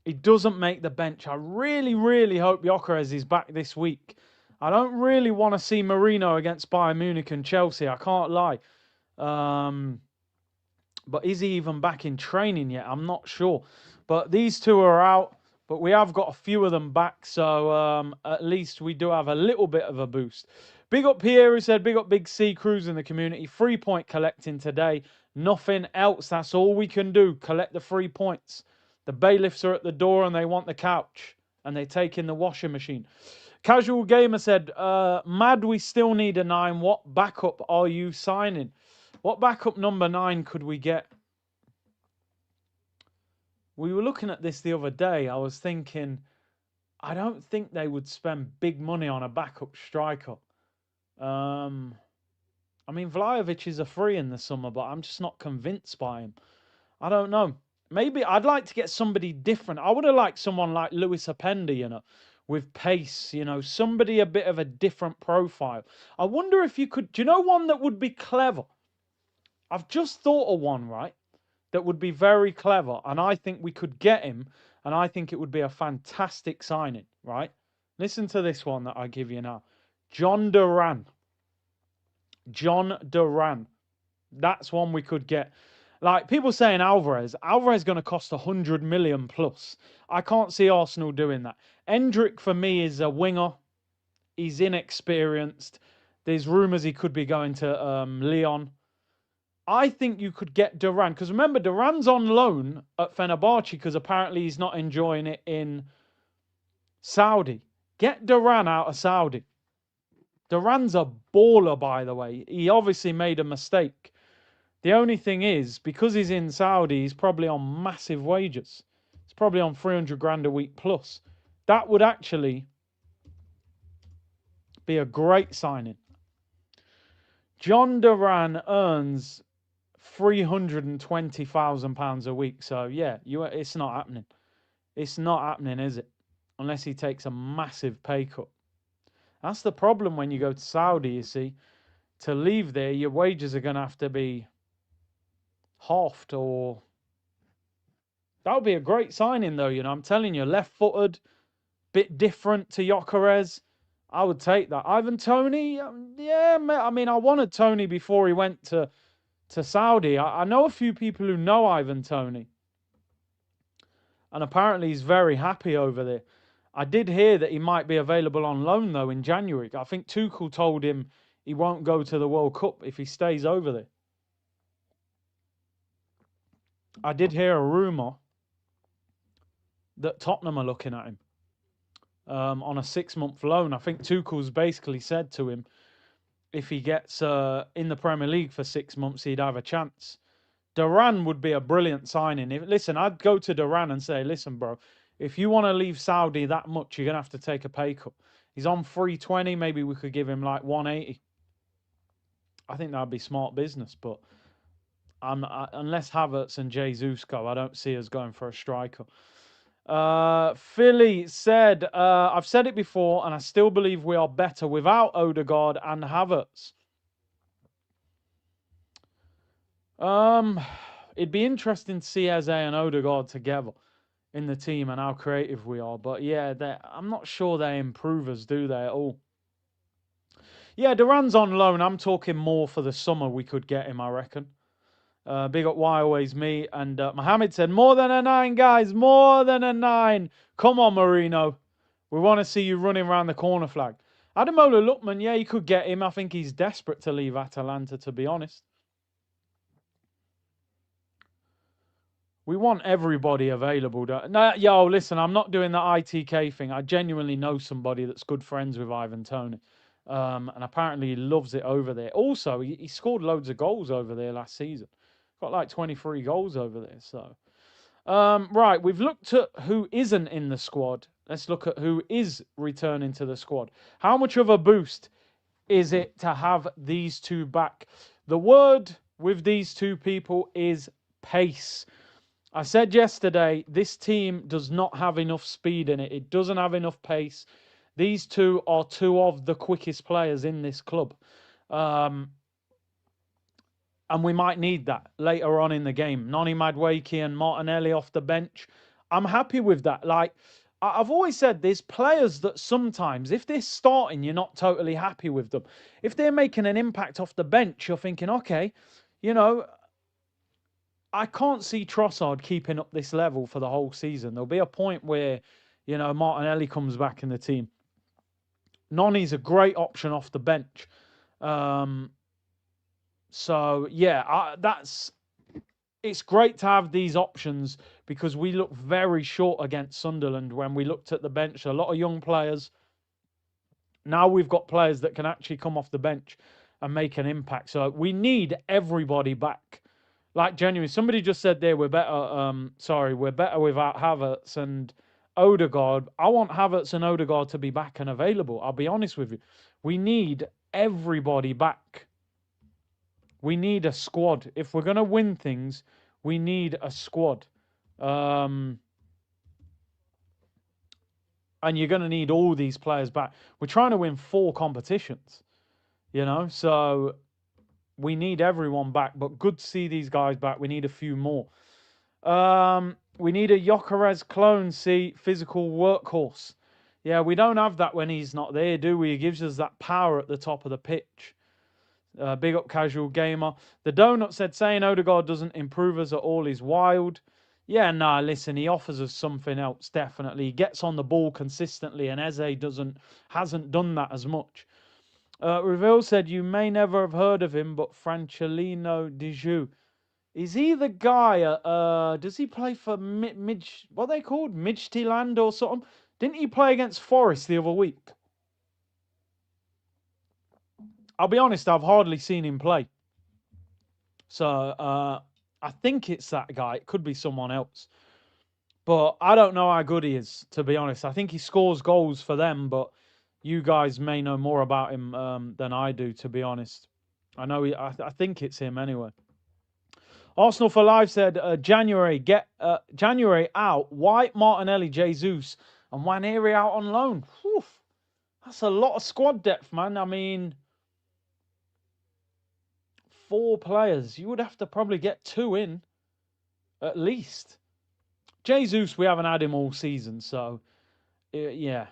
he doesn't make the bench. I really, really hope Gyökeres is back this week. I don't really want to see Marino against Bayern Munich and Chelsea. I can't lie. But is he even back in training yet? I'm not sure. But these 2 are out. But we have got a few of them back. So at least we do have a little bit of a boost. Big up Pierre, who said, big up Big C Cruz in the community. 3-point collecting today. Nothing else. That's all we can do. Collect the 3 points. The bailiffs are at the door and they want the couch. And they take in the washing machine. Casual Gamer said, mad we still need a 9. What backup are you signing? What backup number 9 could we get? We were looking at this the other day. I was thinking, I don't think they would spend big money on a backup striker. I mean, Vlahovic is a free in the summer, but I'm just not convinced by him. I don't know. Maybe I'd like to get somebody different. I would have liked someone like Luis Openda, with pace, somebody a bit of a different profile. I wonder if you could, do you know one that would be clever? I've just thought of one, right, that would be very clever, and I think we could get him, and I think it would be a fantastic signing, right? Listen to this one that I give you now. John Duran. John Duran. That's one we could get. Like, people saying Alvarez. Alvarez is going to cost 100 million plus. I can't see Arsenal doing that. Endrick, for me, is a winger. He's inexperienced. There's rumours he could be going to Lyon. I think you could get Duran. Because remember, Duran's on loan at Fenerbahce because apparently he's not enjoying it in Saudi. Get Duran out of Saudi. Duran's a baller, by the way. He obviously made a mistake. The only thing is, because he's in Saudi, he's probably on massive wages. He's probably on 300 grand a week plus. That would actually be a great signing. John Duran earns £320,000 a week. So, yeah, it's not happening. It's not happening, is it? Unless he takes a massive pay cut. That's the problem when you go to Saudi, you see. To leave there, your wages are going to have to be halved, or that would be a great signing, though. I'm telling you, left-footed, bit different to Gyökeres. I would take that. Ivan Toney, yeah, I mean, I wanted Toney before he went to Saudi. I know a few people who know Ivan Toney, and apparently he's very happy over there. I did hear that he might be available on loan, though, in January. I think Tuchel told him he won't go to the World Cup if he stays over there. I did hear a rumour that Tottenham are looking at him on a 6-month loan. I think Tuchel's basically said to him, if he gets in the Premier League for 6 months, he'd have a chance. Duran would be a brilliant signing. Listen, I'd go to Duran and say, listen, bro, if you want to leave Saudi that much, you're going to have to take a pay cut. He's on 320. Maybe we could give him like 180. I think that'd be smart business, but unless Havertz and Jesus go, I don't see us going for a striker. Philly said, I've said it before, and I still believe we are better without Odegaard and Havertz. It'd be interesting to see Eze and Odegaard together in the team and how creative we are. But yeah, I'm not sure they improve us, do they, at all? Yeah, Duran's on loan. I'm talking more for the summer we could get him, I reckon. Big up Why Always Me. And Mohammed said, more than a 9, guys. More than a 9. Come on, Marino. We want to see you running around the corner flag. Ademola Lookman, yeah, you could get him. I think he's desperate to leave Atalanta, to be honest. We want everybody available. No, yo, listen, I'm not doing the ITK thing. I genuinely know somebody that's good friends with Ivan Toney. And apparently he loves it over there. Also, he scored loads of goals over there last season. Got like 23 goals over there. So, right, we've looked at who isn't in the squad. Let's look at who is returning to the squad. How much of a boost is it to have these two back? The word with these two people is pace. I said yesterday, this team does not have enough speed in it. It doesn't have enough pace. These two are two of the quickest players in this club. And we might need that later on in the game. Noni Madueke and Martinelli off the bench. I'm happy with that. Like, I've always said, there's players that sometimes, if they're starting, you're not totally happy with them. If they're making an impact off the bench, you're thinking, okay, you know, I can't see Trossard keeping up this level for the whole season. There'll be a point where, you know, Martinelli comes back in the team. Noni's a great option off the bench. So, yeah, it's great to have these options because we look very short against Sunderland when we looked at the bench. A lot of young players. Now we've got players that can actually come off the bench and make an impact. So we need everybody back. Like, genuinely, somebody just said there, we're better, we're better without Havertz and Odegaard. I want Havertz and Odegaard to be back and available. I'll be honest with you. We need everybody back. We need a squad. If we're going to win things, we need a squad. And you're going to need all these players back. We're trying to win 4 competitions, you know, so we need everyone back, but good to see these guys back. We need a few more. We need a Gyökeres clone, physical workhorse. Yeah, we don't have that when he's not there, do we? He gives us that power at the top of the pitch. Big up Casual Gamer. The Donut said, saying Odegaard doesn't improve us at all is wild. Yeah, nah, listen, he offers us something else, definitely. He gets on the ball consistently, and Eze hasn't done that as much. Reveal said, you may never have heard of him, but Franchelino Dijou. Is he the guy, does he play for what are they called? Midtjylland or something? Didn't he play against Forest the other week? I'll be honest, I've hardly seen him play. So, I think it's that guy. It could be someone else. But I don't know how good he is, to be honest. I think he scores goals for them, but you guys may know more about him than I do, to be honest. I know I think it's him anyway. Arsenal for Life said, January out, White, Martinelli, Jesus, and Nwaneri out on loan. Whew. That's a lot of squad depth, man. I mean, 4 players. You would have to probably get 2 in, at least. Jesus, we haven't had him all season, so, yeah.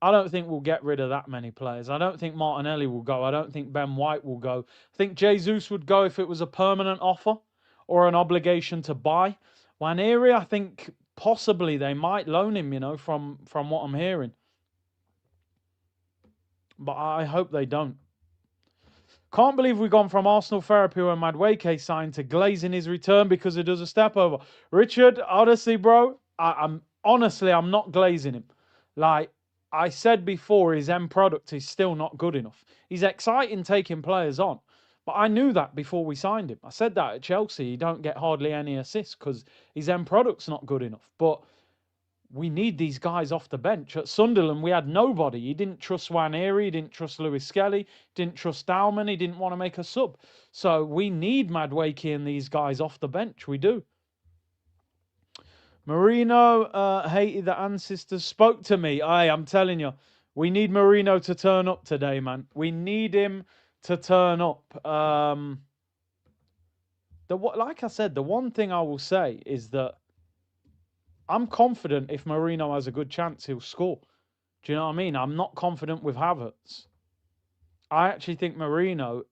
I don't think we'll get rid of that many players. I don't think Martinelli will go. I don't think Ben White will go. I think Jesus would go if it was a permanent offer or an obligation to buy. Nwaneri, I think possibly they might loan him, you know, from what I'm hearing. But I hope they don't. Can't believe we've gone from Arsenal therapy when Madueke signed to glazing his return because he does a step over. Richard, honestly, bro, I'm honestly, I'm not glazing him. Like I said before, his end product is still not good enough. He's exciting taking players on, but I knew that before we signed him. I said that at Chelsea, he don't get hardly any assists because his end product's not good enough. But we need these guys off the bench. At Sunderland, we had nobody. He didn't trust Waneri, he didn't trust Lewis Skelly, didn't trust Dowman, he didn't want to make a sub. So we need Madueke and these guys off the bench. We do. Marino hated that ancestors spoke to me. I'm telling you, we need Marino to turn up today, man. We need him to turn up. Like I said, the one thing I will say is that I'm confident if Marino has a good chance, he'll score. Do you know what I mean? I'm not confident with Havertz. I actually think Marino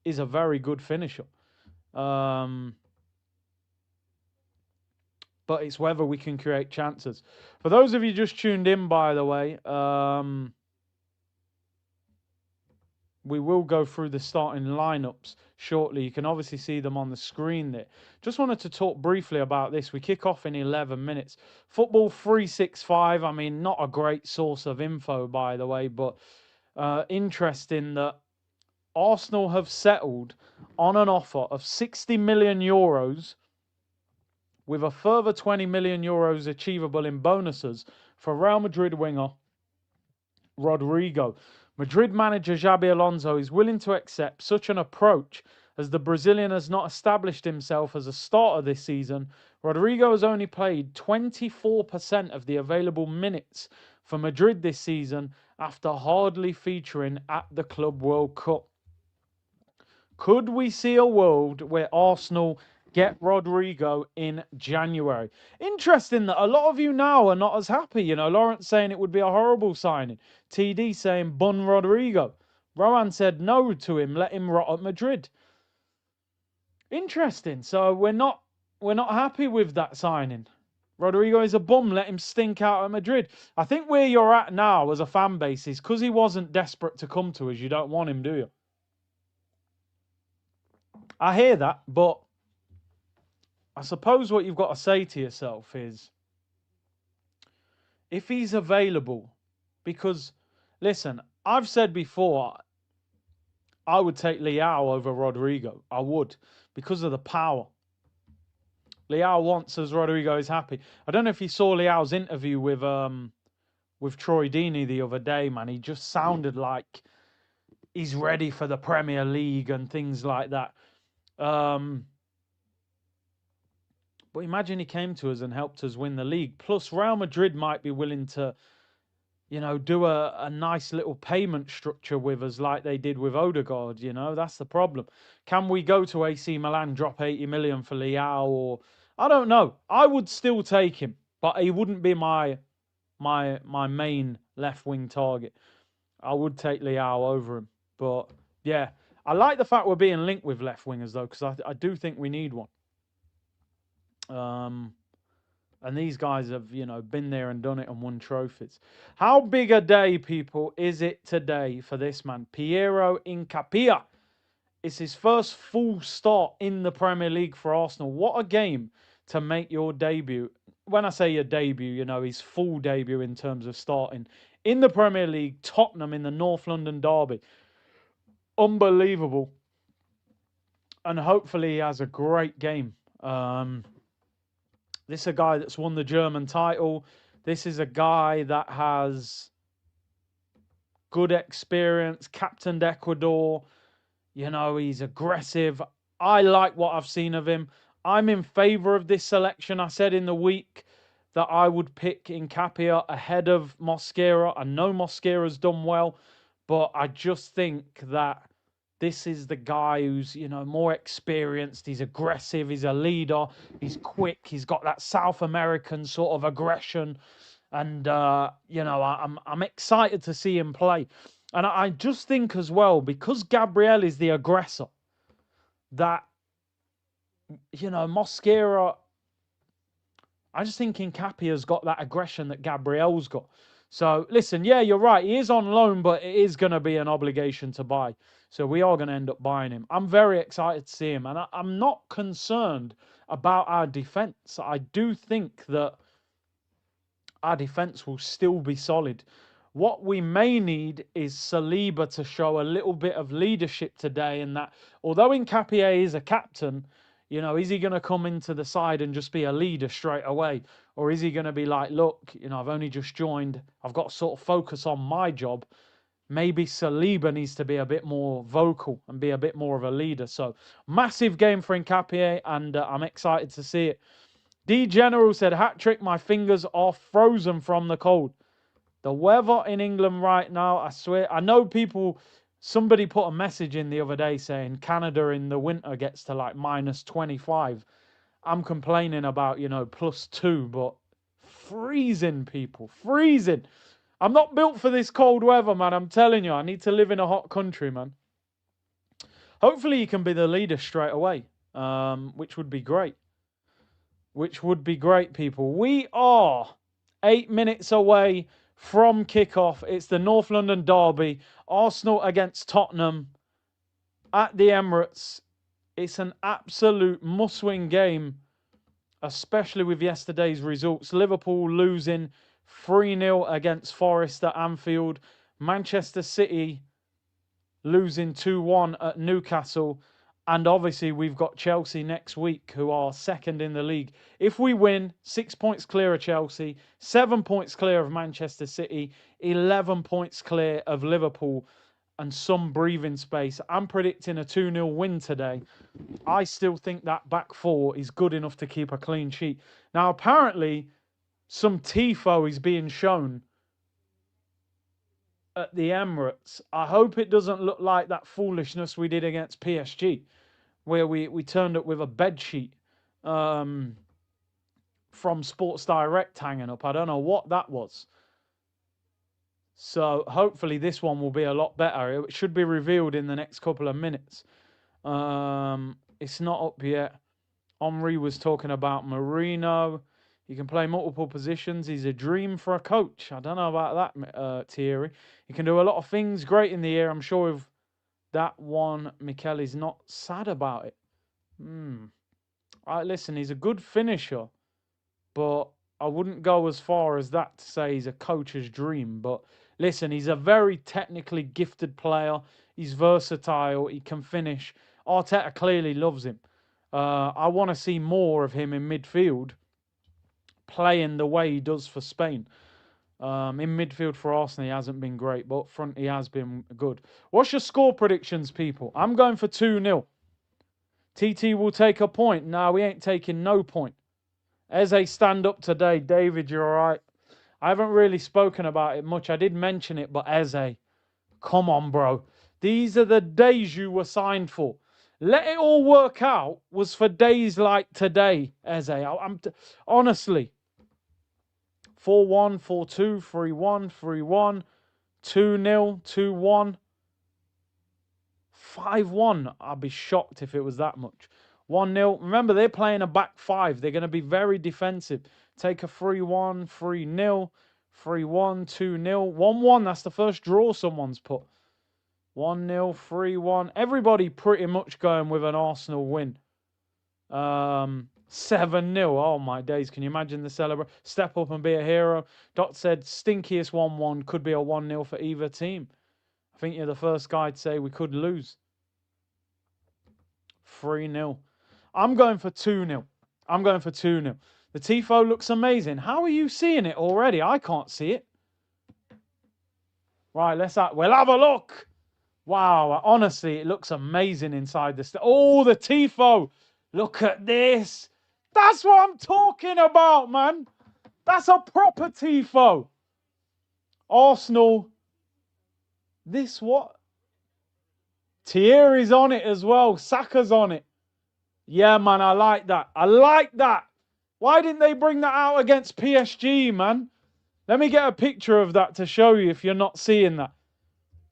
is a very good finisher. But it's whether we can create chances. For those of you just tuned in, by the way, we will go through the starting lineups shortly. You can obviously see them on the screen there. Just wanted to talk briefly about this. We kick off in 11 minutes. Football 365, I mean, not a great source of info, by the way, but interesting that Arsenal have settled on an offer of 60 million euros with a further 20 million euros achievable in bonuses for Real Madrid winger Rodrigo. Madrid manager Xabi Alonso is willing to accept such an approach as the Brazilian has not established himself as a starter this season. Rodrigo has only played 24% of the available minutes for Madrid this season after hardly featuring at the Club World Cup. Could we see a world where Arsenal get Rodrigo in January? Interesting that a lot of you now are not as happy. You know, Lawrence saying it would be a horrible signing. TD saying bun Rodrigo. Rowan said no to him, let him rot at Madrid. Interesting. So we're not happy with that signing. Rodrigo is a bum, let him stink out at Madrid. I think where you're at now as a fan base is because he wasn't desperate to come to us, you don't want him, do you? I hear that, but I suppose what you've got to say to yourself is if he's available, because listen, I've said before, I would take Leao over Rodrigo. I would, because of the power. Leao wants as Rodrigo is happy. I don't know if you saw Leao's interview with Troy Deeney the other day, man. He just sounded like he's ready for the Premier League and things like that. But imagine he came to us and helped us win the league. Plus, Real Madrid might be willing to, you know, do a nice little payment structure with us like they did with Odegaard, you know. That's the problem. Can we go to AC Milan, drop 80 million for Leao? Or I don't know. I would still take him, but he wouldn't be my main left-wing target. I would take Leao over him. But, yeah, I like the fact we're being linked with left-wingers, though, because I do think we need one. And these guys have, you know, been there and done it and won trophies. How big a day, people, is it today for this man? Piero Hincapié. It's his first full start in the Premier League for Arsenal. What a game to make your debut. When I say your debut, you know, his full debut in terms of starting in the Premier League, Tottenham in the North London derby. Unbelievable. And hopefully he has a great game. This is a guy that's won the German title. This is a guy that has good experience, captained Ecuador. You know, he's aggressive. I like what I've seen of him. I'm in favour of this selection. I said in the week that I would pick Hincapié ahead of Mosquera. I know Mosquera's done well, but I just think that this is the guy who's, you know, more experienced. He's aggressive. He's a leader. He's quick. He's got that South American sort of aggression. And, you know, I'm excited to see him play. And I just think as well, because Gabriel is the aggressor, that, you know, Mosquera, I just think Hincapié's got that aggression that Gabriel's got. So, listen, yeah, you're right. He is on loan, but it is going to be an obligation to buy. So we are going to end up buying him. I'm very excited to see him. And I'm not concerned about our defence. I do think that our defence will still be solid. What we may need is Saliba to show a little bit of leadership today, and that although Nketiah is a captain, you know, is he going to come into the side and just be a leader straight away? Or is he going to be like, look, you know, I've only just joined, I've got to sort of focus on my job. Maybe Saliba needs to be a bit more vocal and be a bit more of a leader. So massive game for Nketiah, and I'm excited to see it. D General said, hat trick, my fingers are frozen from the cold. The weather in England right now, I swear, I know people, somebody put a message in the other day saying Canada in the winter gets to like -25. I'm complaining about, you know, +2, but freezing, people, freezing. I'm not built for this cold weather, man. I'm telling you, I need to live in a hot country, man. Hopefully he can be the leader straight away, which would be great. Which would be great, people. We are 8 minutes away from kickoff. It's the North London derby. Arsenal against Tottenham at the Emirates. It's an absolute must-win game, especially with yesterday's results. Liverpool losing 3-0 against Forest at Anfield. Manchester City losing 2-1 at Newcastle. And obviously, we've got Chelsea next week, who are second in the league. If we win, 6 points clear of Chelsea, 7 points clear of Manchester City, 11 points clear of Liverpool, and some breathing space. I'm predicting a 2-0 win today. I still think that back four is good enough to keep a clean sheet. Now, apparently, some tifo is being shown at the Emirates. I hope it doesn't look like that foolishness we did against PSG, where we turned up with a bed sheet from Sports Direct hanging up. I don't know what that was. So hopefully this one will be a lot better. It should be revealed in the next couple of minutes. It's not up yet. Omri was talking about Marino. He can play multiple positions. He's a dream for a coach. I don't know about that, Thierry. He can do a lot of things. Great in the air. I'm sure with that one, Mikel is not sad about it. Listen, he's a good finisher, but I wouldn't go as far as that to say he's a coach's dream. But listen, he's a very technically gifted player. He's versatile. He can finish. Arteta clearly loves him. I want to see more of him in midfield, playing the way he does for Spain. In midfield for Arsenal, he hasn't been great, but up front, he has been good. What's your score predictions, people? I'm going for 2-0. TT will take a point. No, we ain't taking no point. Eze, stand up today. David, you're all right. I haven't really spoken about it much. I did mention it, but Eze, come on, bro. These are the days you were signed for. Let it all work out was for days like today, Eze. Honestly. 4-1, 4-2, 3-1, 3-1, 2-0, 2-1, 5-1. I'd be shocked if it was that much. 1-0. Remember, they're playing a back five. They're going to be very defensive. Take a 3-1, 3-0, 3-1, 2-0, 1-1. That's the first draw someone's put. 1-0, 3-1. Everybody pretty much going with an Arsenal win. 7-0. Oh my days. Can you imagine the celebration? Step up and be a hero. Dot said stinkiest 1-1 could be a 1-0 for either team. I think you're the first guy to say we could lose. 3-0. I'm going for 2-0. I'm going for 2-0. The tifo looks amazing. How are you seeing it already? I can't see it. Right, we'll have a look. Wow, honestly, it looks amazing inside the oh, the tifo. Look at this. That's what I'm talking about, man. That's a proper tifo. Arsenal. This what? Thierry's on it as well. Saka's on it. Yeah, man, I like that. I like that. Why didn't they bring that out against PSG, man? Let me get a picture of that to show you if you're not seeing that.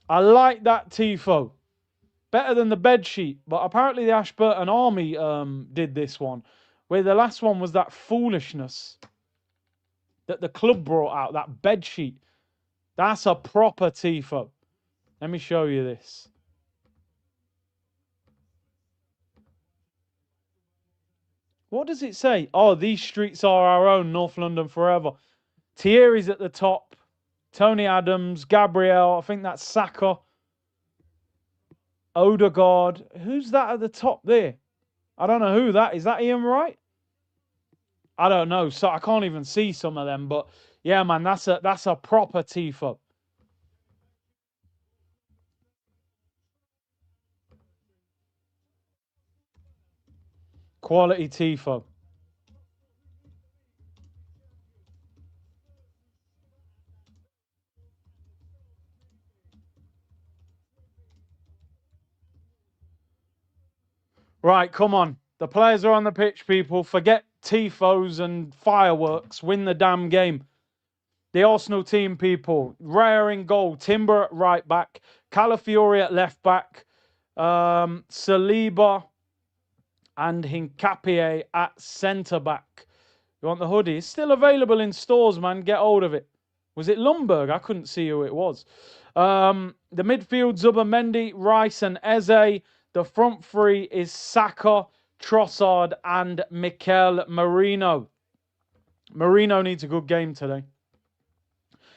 I like that tifo. Better than the bed sheet. But apparently the Ashburton Army did this one. Where the last one was that foolishness that the club brought out. That bed sheet. That's a proper tifo. Let me show you this. What does it say? Oh, these streets are our own. North London forever. Thierry's at the top. Tony Adams, Gabriel. I think that's Saka. Odegaard. Who's that at the top there? I don't know who that is. That Ian Wright? I don't know. So I can't even see some of them. But yeah, man, that's a proper tifo. Quality tifo. Right, come on. The players are on the pitch, people. Forget tifos and fireworks. Win the damn game. The Arsenal team, people. Raya in goal. Timber at right back. Calafiori at left back. Saliba and Hincapié at centre back. You want the hoodie? It's still available in stores, man. Get hold of it. Was it Lundberg? I couldn't see who it was. The midfield, Zubimendi, Rice and Eze. The front three is Saka, Trossard and Mikel Merino. Merino needs a good game today.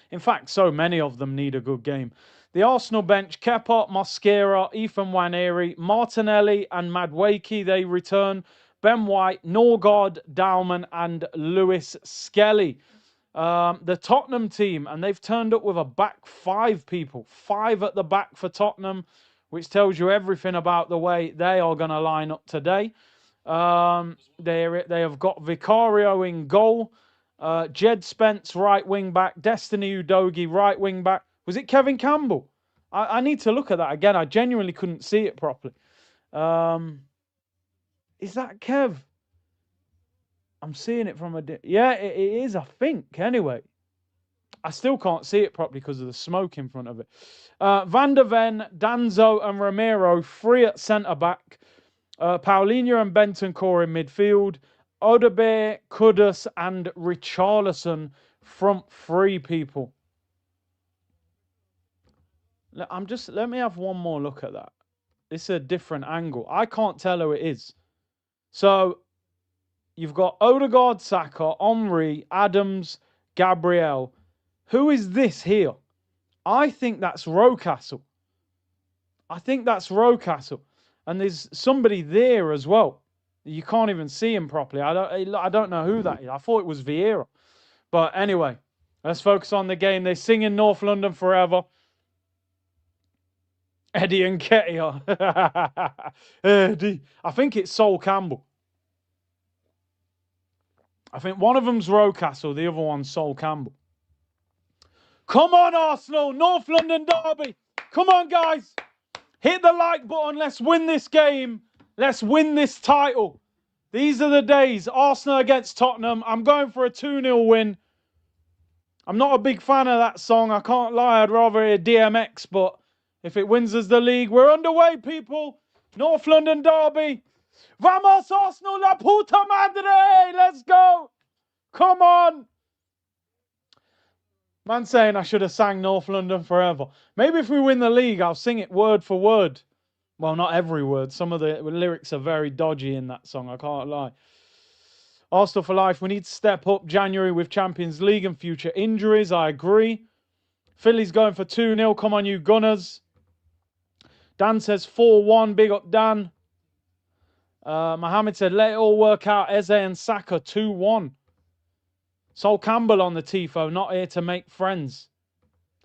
In fact, so many of them need a good game. The Arsenal bench, Kepa, Mosquera, Ethan Nwaneri, Martinelli and Madueke, they return. Ben White, Norgard, Dalman and Lewis Skelly. The Tottenham team, and they've turned up with a back five, people. Five at the back for Tottenham, which tells you everything about the way they are going to line up today. They have got Vicario in goal. Jed Spence, right wing back. Destiny Udogie, right wing back. Was it Kevin Campbell? I need to look at that again. I genuinely couldn't see it properly. Is that Kev? I'm seeing it from a... Yeah, it is, I think, anyway. I still can't see it properly because of the smoke in front of it. Van der Ven, Danzo and Romero, three at centre-back. Paulinho and Bentancur in midfield. Odegaard, Kudus and Richarlison front three, people. Let me have one more look at that. It's a different angle. I can't tell who it is. So you've got Odegaard, Saka, Henry, Adams, Gabriel. Who is this here? I think that's Rocastle. And there's somebody there as well. You can't even see him properly. I don't know who that is. I thought it was Vieira. But anyway, let's focus on the game. They sing in North London forever. Eddie and Ketia. Eddie. I think it's Sol Campbell. I think one of them's Rocastle, the other one's Sol Campbell. Come on, Arsenal. North London derby. Come on, guys. Hit the like button. Let's win this game. Let's win this title. These are the days. Arsenal against Tottenham. I'm going for a 2-0 win. I'm not a big fan of that song. I can't lie. I'd rather hear DMX. But if it wins us the league, we're underway, people. North London derby. Vamos, Arsenal, la puta madre. Let's go. Come on. Man saying I should have sang North London forever. Maybe if we win the league, I'll sing it word for word. Well, not every word. Some of the lyrics are very dodgy in that song. I can't lie. Arsenal for life. We need to step up January with Champions League and future injuries. I agree. Philly's going for 2-0. Come on, you Gunners. Dan says 4-1. Big up, Dan. Mohammed said, let it all work out. Eze and Saka 2-1. Sol Campbell on the tifo. Not here to make friends.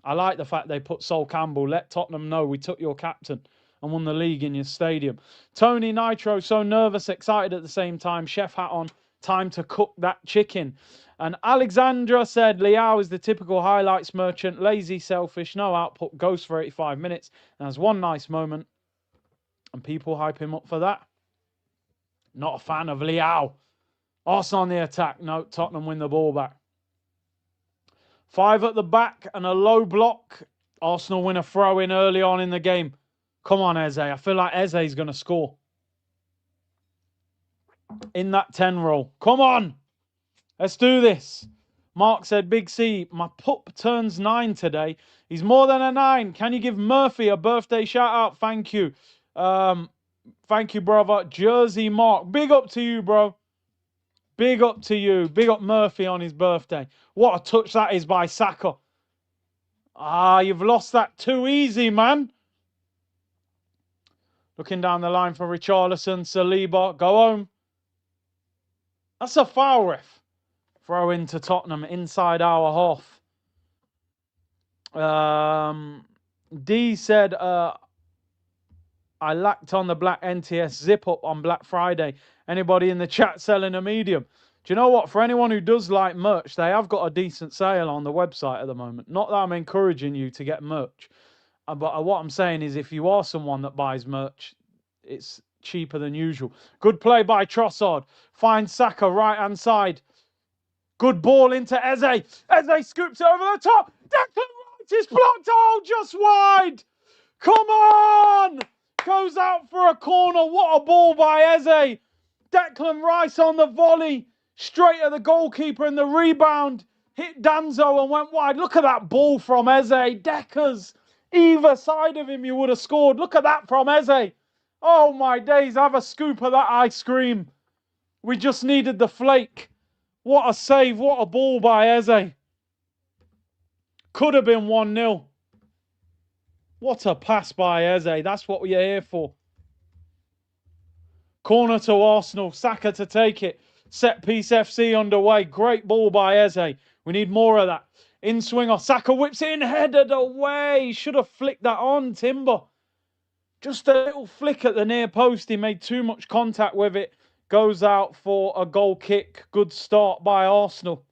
I like the fact they put Sol Campbell. Let Tottenham know we took your captain and won the league in your stadium. Tony Nitro, so nervous, excited at the same time. Chef hat on, time to cook that chicken. And Alexandra said, Leao is the typical highlights merchant, lazy, selfish, no output, goes for 85 minutes. And has one nice moment. And people hype him up for that. Not a fan of Leao. Arsenal on the attack. No, Tottenham win the ball back. 5 at the back and a low block. Arsenal win a throw in early on in the game. Come on, Eze. I feel like Eze's going to score. In that 10 role. Come on. Let's do this. Mark said, Big C, my pup turns 9 today. He's more than a 9. Can you give Murphy a birthday shout out? Thank you. Thank you, brother. Jersey Mark. Big up to you, bro. Big up to you. Big up Murphy on his birthday. What a touch that is by Saka. Ah, you've lost that too easy, man. Looking down the line for Richarlison. Saliba, go home. That's a foul, ref. Throw into Tottenham inside our half. D said, I lacked on the black NTS zip up on Black Friday. Anybody in the chat selling a medium? Do you know what? For anyone who does like merch, they have got a decent sale on the website at the moment. Not that I'm encouraging you to get merch. But what I'm saying is if you are someone that buys merch, it's cheaper than usual. Good play by Trossard. Finds Saka right-hand side. Good ball into Eze. Eze scoops it over the top. Declan Rice is blocked. Oh, just wide. Come on! Goes out for a corner. What a ball by Eze. Declan Rice on the volley. Straight at the goalkeeper, and the rebound hit Danzo and went wide. Look at that ball from Eze. Deckers. Either side of him, you would have scored. Look at that from Eze. Oh, my days. Have a scoop of that ice cream. We just needed the flake. What a save. What a ball by Eze. Could have been 1-0. What a pass by Eze. That's what we're here for. Corner to Arsenal. Saka to take it. Set piece FC underway. Great ball by Eze. We need more of that. In swinger. Saka whips it in. Headed away. Should have flicked that on, Timber. Just a little flick at the near post. He made too much contact with it. Goes out for a goal kick. Good start by Arsenal.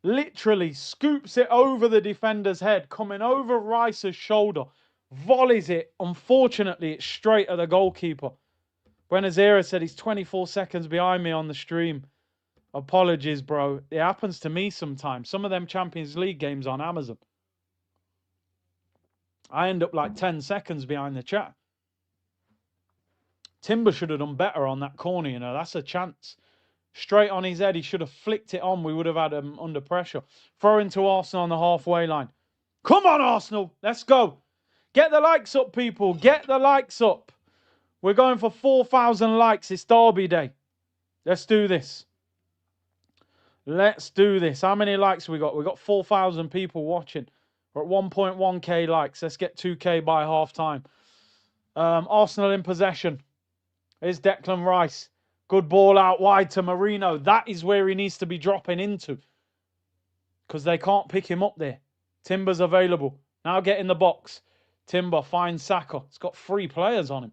Literally scoops it over the defender's head, coming over Rice's shoulder, volleys it. Unfortunately, it's straight at the goalkeeper. Buenazera said he's 24 seconds behind me on the stream. Apologies, bro. It happens to me sometimes. Some of them Champions League games on Amazon, I end up like 10 seconds behind the chat. Timber should have done better on that corner, you know. That's a chance. Straight on his head. He should have flicked it on. We would have had him under pressure. Throw into Arsenal on the halfway line. Come on, Arsenal. Let's go. Get the likes up, people. Get the likes up. We're going for 4,000 likes. It's Derby Day. Let's do this. Let's do this. How many likes we got? We got 4,000 people watching. We're at 1.1k likes. Let's get 2k by half time. Arsenal in possession. Here's Declan Rice. Good ball out wide to Marino. That is where he needs to be dropping into, because they can't pick him up there. Timber's available. Now get in the box. Timber finds Saka. It's got 3 players on him.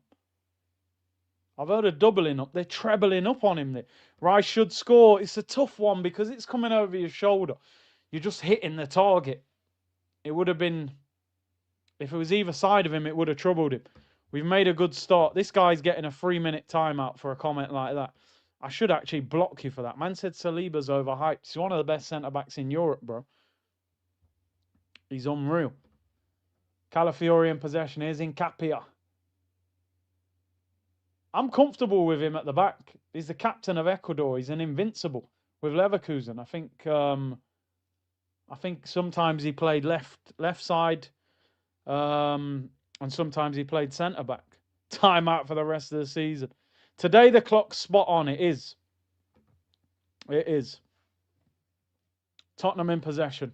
I've heard of doubling up. They're trebling up on him there. Rice should score. It's a tough one because it's coming over your shoulder. You're just hitting the target. It would have been, if it was either side of him, it would have troubled him. We've made a good start. This guy's getting a 3-minute timeout for a comment like that. I should actually block you for that. Man said Saliba's overhyped. He's one of the best centre-backs in Europe, bro. He's unreal. Calafiori in possession. Here's Nkapia. I'm comfortable with him at the back. He's the captain of Ecuador. He's an invincible with Leverkusen. I think sometimes he played left side. And sometimes he played centre-back. Time out for the rest of the season. Today, the clock's spot on. It is. It is. Tottenham in possession.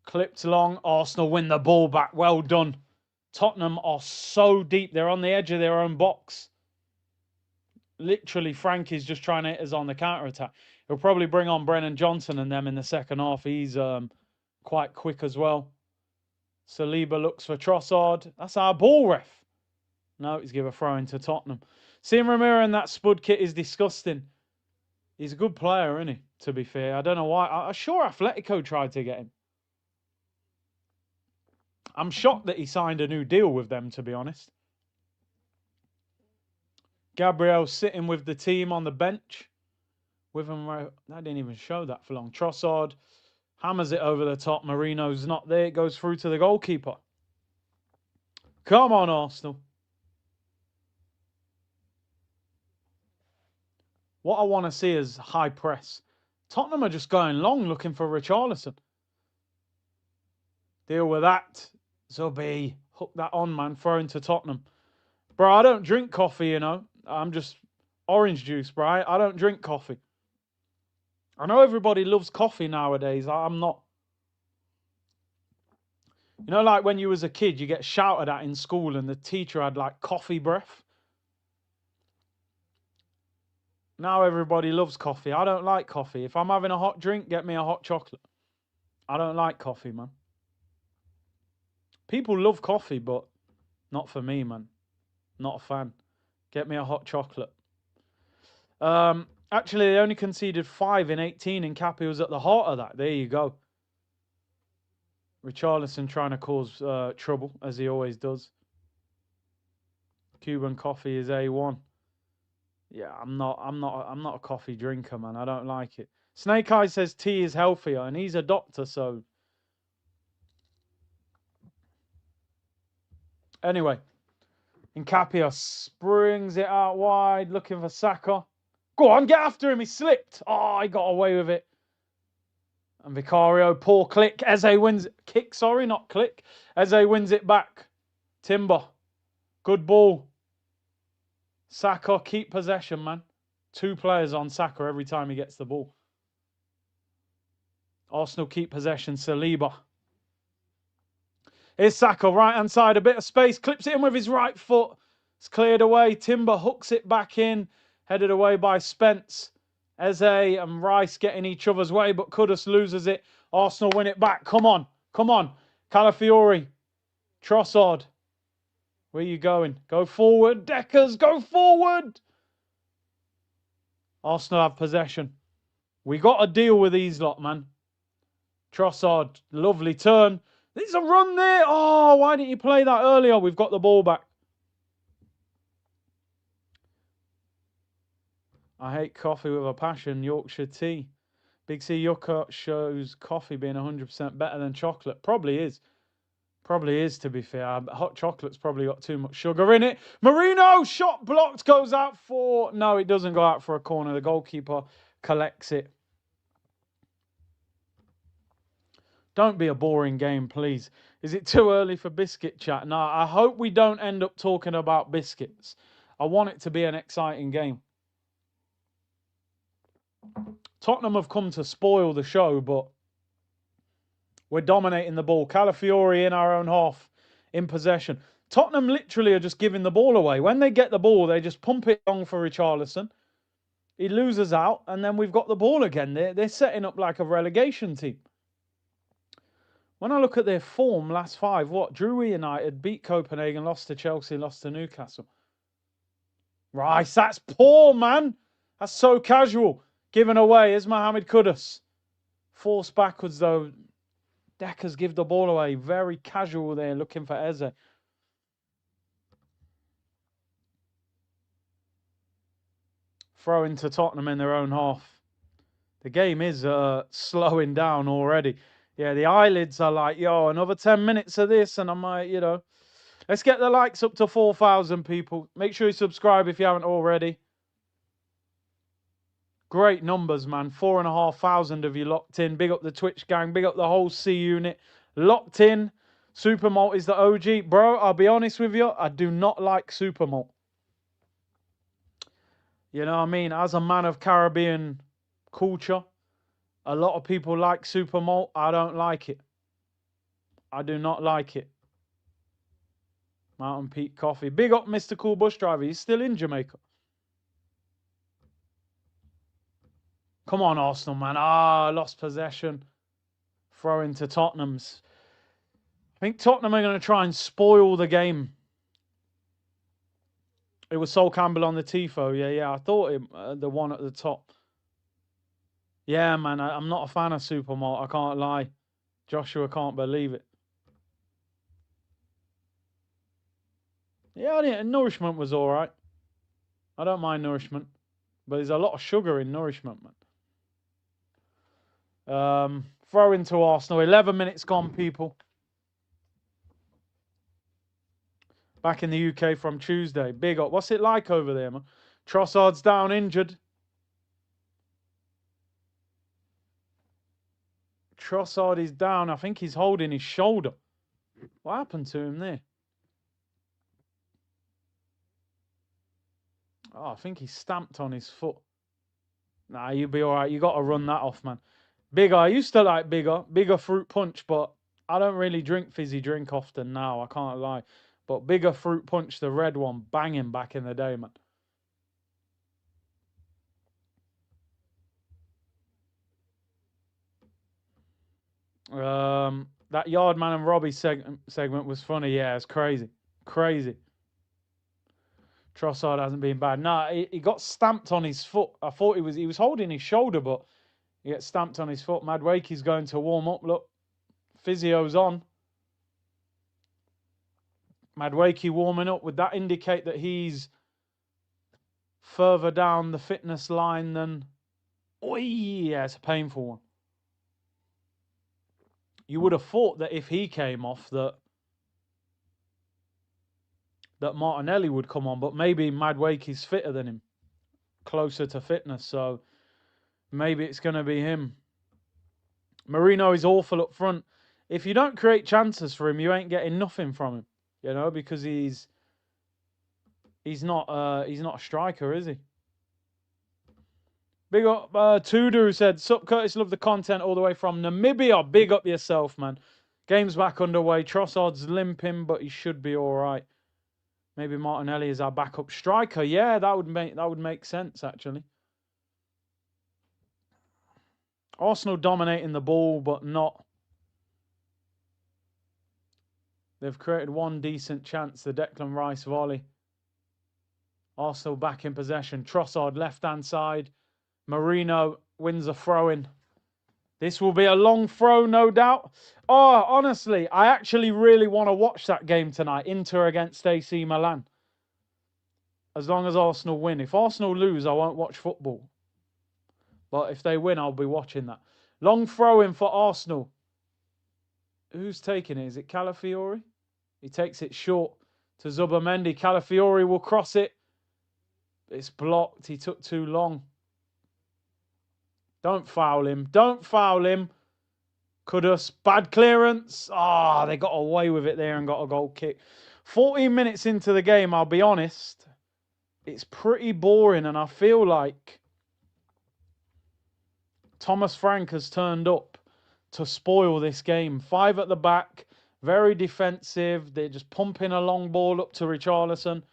Clipped long. Arsenal win the ball back. Well done. Tottenham are so deep. They're on the edge of their own box. Literally, Frankie's just trying to hit us on the counter-attack. He'll probably bring on Brennan Johnson and them in the second half. He's quite quick as well. Saliba looks for Trossard. That's our ball, ref. No, he's given a throw into Tottenham. Seeing Ramiro in that Spud kit is disgusting. He's a good player, isn't he? To be fair. I don't know why. I'm sure Atletico tried to get him. I'm shocked that he signed a new deal with them, to be honest. Gabriel sitting with the team on the bench. With him, I didn't even show that for long. Trossard hammers it over the top. Marino's not there. It goes through to the goalkeeper. Come on, Arsenal. What I want to see is high press. Tottenham are just going long looking for Richarlison. Deal with that. Hook that on, man. Throw into Tottenham. Bro, I don't drink coffee, you know. I'm just Orange juice, right? I don't drink coffee. I know everybody loves coffee nowadays. I'm not. You know, like when you was a kid, you get shouted at in school and the teacher had like coffee breath. Now everybody loves coffee. I don't like coffee. If I'm having a hot drink, get me a hot chocolate. I don't like coffee, man. People love coffee, but not for me, man. Not a fan. Get me a hot chocolate. Actually, they only conceded 5 in 18, and Cappy was at the heart of that. There you go. Richarlison trying to cause trouble, as he always does. Cuban coffee is A1. Yeah, I'm not a coffee drinker, man. I don't like it. Snake Eye says tea is healthier, and he's a doctor, so. Anyway, Incapia springs it out wide, looking for Saka. Go on, get after him. He slipped. Oh, he got away with it. And Vicario, poor click. Eze wins. Kick, sorry, not click. Eze wins it back. Timber. Good ball. Saka, keep possession, man. 2 players on Saka every time he gets the ball. Arsenal keep possession. Saliba. Here's Saka, right-hand side. A bit of space. Clips it in with his right foot. It's cleared away. Timber hooks it back in. Headed away by Spence. Eze and Rice getting each other's way, but Kudus loses it. Arsenal win it back. Come on. Come on. Calafiori. Trossard. Where are you going? Go forward. Deckers, go forward. Arsenal have possession. We got to deal with these lot, man. Trossard, lovely turn. There's a run there. Oh, why didn't you play that earlier? We've got the ball back. I hate coffee with a passion. Yorkshire tea. Big C Yucca shows coffee being 100% better than chocolate. Probably is. Probably is, to be fair. Hot chocolate's probably got too much sugar in it. Marino, shot blocked, goes out for... No, it doesn't go out for a corner. The goalkeeper collects it. Don't be a boring game, please. Is it too early for biscuit chat? No, I hope we don't end up talking about biscuits. I want it to be an exciting game. Tottenham have come to spoil the show, but we're dominating the ball. Calafiori in our own half, in possession. Tottenham literally are just giving the ball away. When they get the ball, they just pump it long for Richarlison. He loses out, and then we've got the ball again. They're setting up like a relegation team. When I look at their form, last 5, what? Drew United, beat Copenhagen, lost to Chelsea, lost to Newcastle. Rice, that's poor, man. That's so casual. Given away is Mohamed Kudus. Forced backwards, though. Deckers give the ball away. Very casual there, looking for Eze. Throw into Tottenham in their own half. The game is slowing down already. Yeah, the eyelids are like, yo, another 10 minutes of this, and I'm like, you know. Let's get the likes up to 4,000 people. Make sure you subscribe if you haven't already. Great numbers, man. 4,500 of you locked in. Big up the Twitch gang. Big up the whole C unit. Locked in. Super Malt is the OG. Bro, I'll be honest with you. I do not like Super Malt. You know what I mean? As a man of Caribbean culture, a lot of people like Super Malt. I don't like it. I do not like it. Mountain Peak Coffee. Big up Mr. Cool Bus Driver. He's still in Jamaica. Come on, Arsenal, man. Lost possession. Throw into Tottenham's. I think Tottenham are going to try and spoil the game. It was Sol Campbell on the Tifo. Yeah. I thought it, the one at the top. Yeah, man. I'm not a fan of Super Malt. I can't lie. Joshua can't believe it. Yeah, nourishment was all right. I don't mind nourishment. But there's a lot of sugar in nourishment, man. Throw into Arsenal. 11 minutes gone, people. Back in the UK from Tuesday. Big up. What's it like over there, man? Trossard's down, injured. Trossard is down. I think he's holding his shoulder. What happened to him there? Oh, I think he stamped on his foot. Nah, you'll be all right. You got to run that off, man. Bigger. I used to like bigger fruit punch, but I don't really drink fizzy drink often now. I can't lie. But bigger fruit punch, the red one, banging back in the day, man. That Yardman and Robbie segment was funny. Yeah, it's crazy, crazy. Trossard hasn't been bad. Nah, he got stamped on his foot. I thought he was holding his shoulder, but he gets stamped on his foot. Madwake's going to warm up. Look, physio's on. Madwake warming up. Would that indicate that he's further down the fitness line than? Oh yeah, it's a painful one. You would have thought that if he came off, that Martinelli would come on, but maybe Madwake is fitter than him, closer to fitness. So maybe it's going to be him. Marino is awful up front. If you don't create chances for him, you ain't getting nothing from him. You know, because he's not a striker, is he? Big up Tudor, who said, "Sup Curtis, love the content all the way from Namibia. Big up yourself, man. Game's back underway. Trossard's limping, but he should be all right. Maybe Martinelli is our backup striker. Yeah, that would make sense actually. Arsenal dominating the ball, but not. They've created one decent chance, the Declan Rice volley. Arsenal back in possession. Trossard left-hand side. Marino wins a throw-in. This will be a long throw, no doubt. Oh, honestly, I actually really want to watch that game tonight. Inter against AC Milan. As long as Arsenal win. If Arsenal lose, I won't watch football. But if they win, I'll be watching that. Long throw-in for Arsenal. Who's taking it? Is it Calafiori? He takes it short to Zubamendi. Calafiori will cross it. It's blocked. He took too long. Don't foul him. Don't foul him. Kudus. Bad clearance. Ah, they got away with it there and got a goal kick. 14 minutes into the game, I'll be honest. It's pretty boring and I feel like Thomas Frank has turned up to spoil this game. 5 at the back. Very defensive. They're just pumping a long ball up to Richarlison.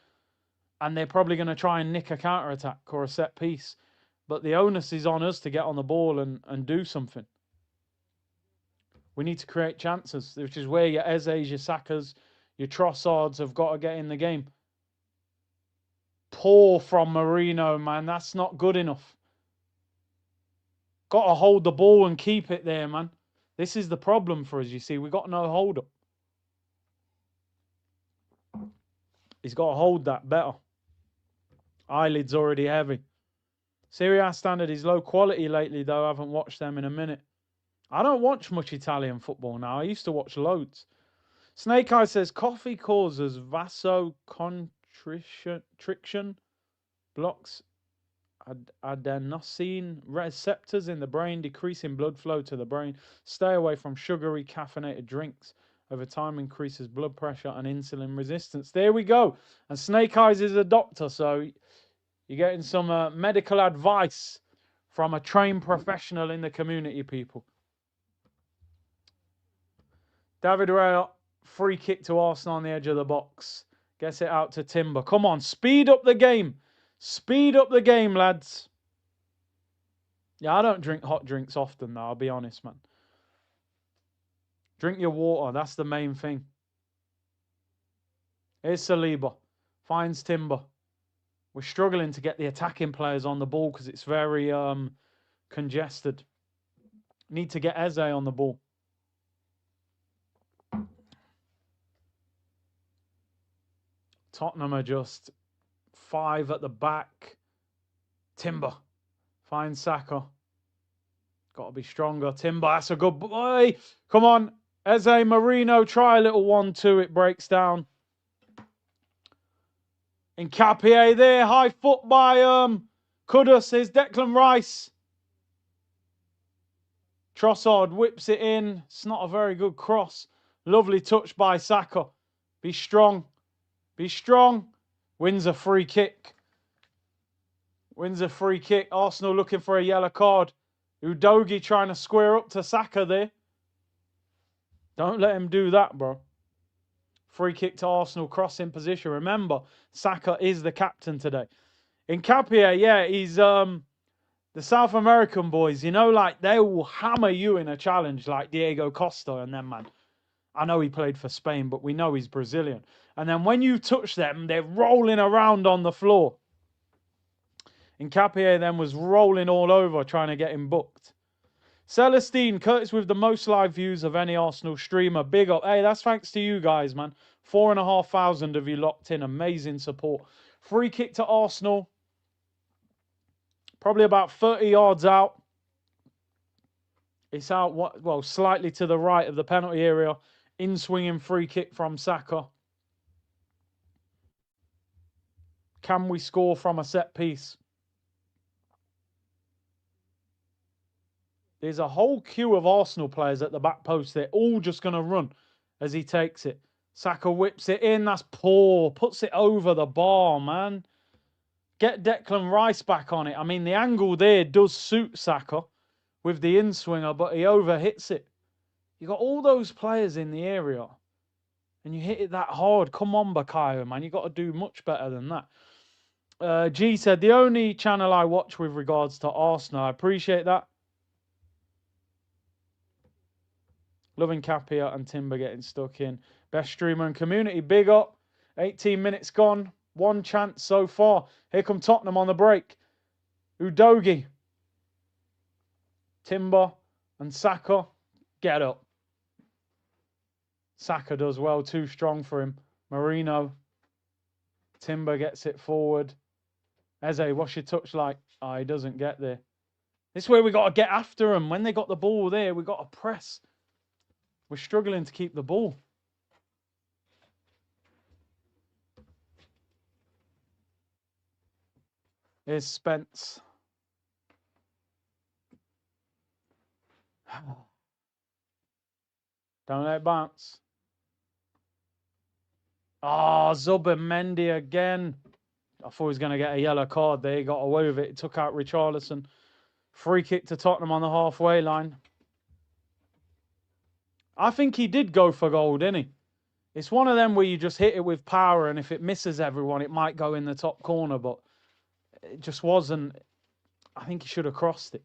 And they're probably going to try and nick a counter-attack or a set piece. But the onus is on us to get on the ball and do something. We need to create chances, which is where your Eze's, your Sakas, your Trossards have got to get in the game. Poor from Marino, man. That's not good enough. Got to hold the ball and keep it there, man. This is the problem for us, you see. We got no hold up. He's got to hold that better. Eyelids already heavy. Serie A standard is low quality lately, though. I haven't watched them in a minute. I don't watch much Italian football now. I used to watch loads. Snake Eye says, coffee causes vasoconstriction, blocks adenosine receptors in the brain, decreasing blood flow to the brain. Stay away from sugary caffeinated drinks. Over time, increases blood pressure and insulin resistance. There we go. And Snake Eyes is a doctor, so you're getting some medical advice from a trained professional in the community, people. David Raya, free kick to Arsenal on the edge of the box. Gets it out to Timber. Come on, speed up the game. Speed up the game, lads. Yeah, I don't drink hot drinks often, though, I'll be honest, man. Drink your water. That's the main thing. Here's Saliba. Finds Timber. We're struggling to get the attacking players on the ball because it's very congested. Need to get Eze on the ball. Tottenham are just 5 at the back. Timber finds Saka. Got to be stronger. Timber, that's a good boy. Come on. Eze Marino, try a little 1-2. It breaks down. Nkapie there. High foot by Kudus. Is Declan Rice. Trossard whips it in. It's not a very good cross. Lovely touch by Saka. Be strong. Be strong. Wins a free kick. Wins a free kick. Arsenal looking for a yellow card. Udogie trying to square up to Saka there. Don't let him do that, bro. Free kick to Arsenal, crossing position. Remember, Saka is the captain today. Nkapie, yeah, he's the South American boys, you know, like they will hammer you in a challenge like Diego Costa and them, man. I know he played for Spain, but we know he's Brazilian. And then when you touch them, they're rolling around on the floor. Nkapie then was rolling all over trying to get him booked. Celestine, Curtis with the most live views of any Arsenal streamer. Big up. Hey, that's thanks to you guys, man. 4,500 of you locked in. Amazing support. Free kick to Arsenal. Probably about 30 yards out. It's out, well, slightly to the right of the penalty area. In-swinging free kick from Saka. Can we score from a set piece? There's a whole queue of Arsenal players at the back post. They're all just going to run as he takes it. Saka whips it in. That's poor. Puts it over the bar, man. Get Declan Rice back on it. I mean, the angle there does suit Saka with the in-swinger, but he overhits it. You got all those players in the area, and you hit it that hard. Come on, Bakayo, man. You got to do much better than that. G said, the only channel I watch with regards to Arsenal. I appreciate that. Loving Capia and Timber getting stuck in. Best streamer and community. Big up. 18 minutes gone. One chance so far. Here come Tottenham on the break. Udogie. Timber and Saka. Get up. Saka does well. Too strong for him. Marino. Timber gets it forward. Eze, what's your touch like? Oh, he doesn't get there. This is where we got to get after them. When they got the ball there, we got to press. We're struggling to keep the ball. Here's Spence. Don't let it bounce. Oh, Zubimendi again. I thought he was going to get a yellow card there. He got away with it. He took out Richarlison. Free kick to Tottenham on the halfway line. I think he did go for goal, didn't he? It's one of them where you just hit it with power, and if it misses everyone, it might go in the top corner, but it just wasn't. I think he should have crossed it.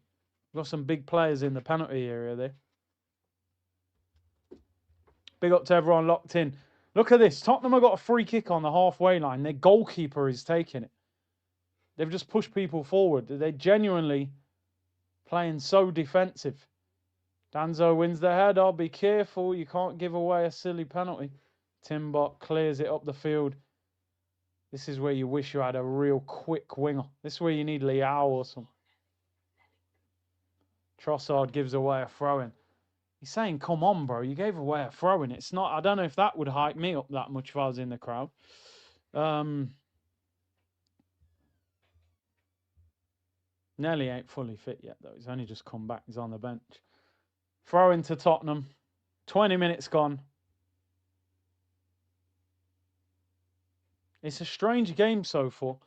We've got some big players in the penalty area there. Big up to everyone locked in. Look at this. Tottenham have got a free kick on the halfway line. Their goalkeeper is taking it. They've just pushed people forward. They're genuinely playing so defensive. Danzo wins the header. Be careful. You can't give away a silly penalty. Timbot clears it up the field. This is where you wish you had a real quick winger. This is where you need Leao or something. Trossard gives away a throw-in. He's saying, come on, bro. You gave away a throw-in. It's not... I don't know if that would hype me up that much if I was in the crowd. Nelly ain't fully fit yet, though. He's only just come back. He's on the bench. Throw into Tottenham. 20 minutes gone. It's a strange game so far.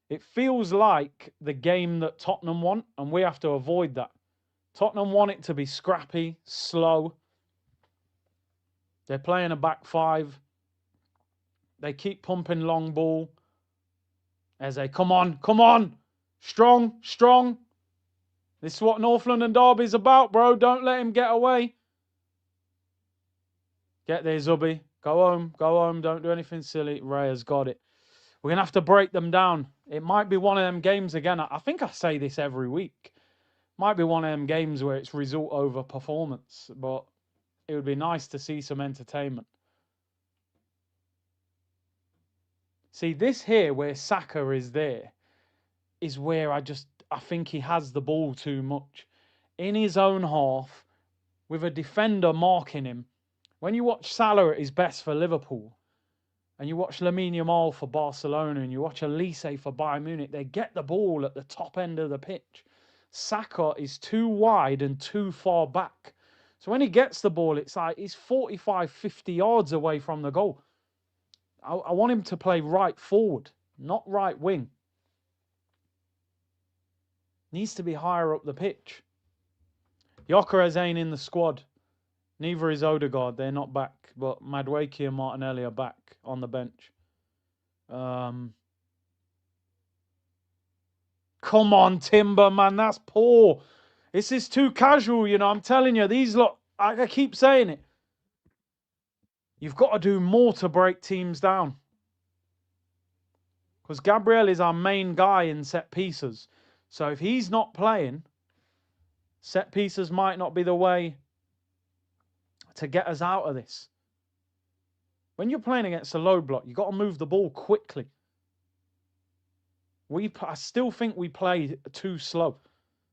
It feels like the game that Tottenham want, and we have to avoid that. Tottenham want it to be scrappy, slow. They're playing a back five. They keep pumping long ball. Eze, come on, come on. Strong, strong. This is what North London Derby's about, bro. Don't let him get away. Get there, Zubby. Go home, go home. Don't do anything silly. Raya's got it. We're going to have to break them down. It might be one of them games again. I think I say this every week. Might be one of them games where it's result over performance, but it would be nice to see some entertainment. See, this here where Saka is there is where I think he has the ball too much. In his own half, with a defender marking him. When you watch Salah at his best for Liverpool, and you watch Lamine Yamal for Barcelona, and you watch Elise for Bayern Munich, they get the ball at the top end of the pitch. Saka is too wide and too far back. So when he gets the ball, it's like he's 45, 50 yards away from the goal. I want him to play right forward, not right wing. Needs to be higher up the pitch. Gyökeres ain't in the squad. Neither is Odegaard. They're not back. But Madueke and Martinelli are back on the bench. Come on, Timber, man. That's poor. This is too casual, you know. I'm telling you, these lot, I keep saying it. You've got to do more to break teams down. Because Gabriel is our main guy in set pieces. So if he's not playing, set pieces might not be the way to get us out of this. When you're playing against a low block, you've got to move the ball quickly. I still think we play too slow.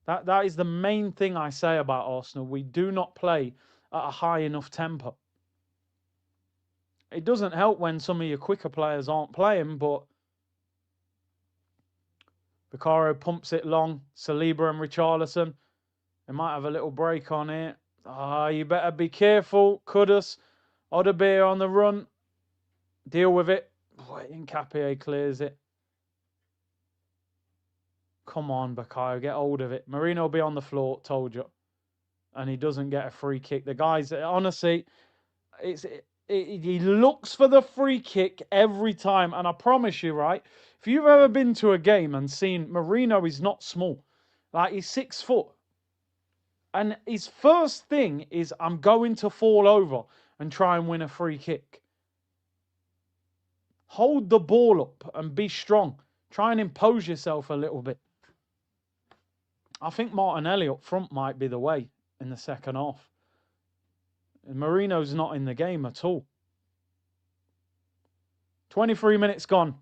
That is the main thing I say about Arsenal. We do not play at a high enough tempo. It doesn't help when some of your quicker players aren't playing, but Vicario pumps it long. Saliba and Richarlison, they might have a little break on it. You better be careful. Kudus, Odebeer on the run. Deal with it. Nkapie clears it. Come on, Bakayo, get hold of it. Marino will be on the floor, told you. And he doesn't get a free kick. The guys, honestly, he looks for the free kick every time. And I promise you, right, if you've ever been to a game and seen Marino is not small. Like, he's 6 foot. And his first thing is, I'm going to fall over and try and win a free kick. Hold the ball up and be strong. Try and impose yourself a little bit. I think Martinelli up front might be the way in the second half. Marino's not in the game at all. 23 minutes gone.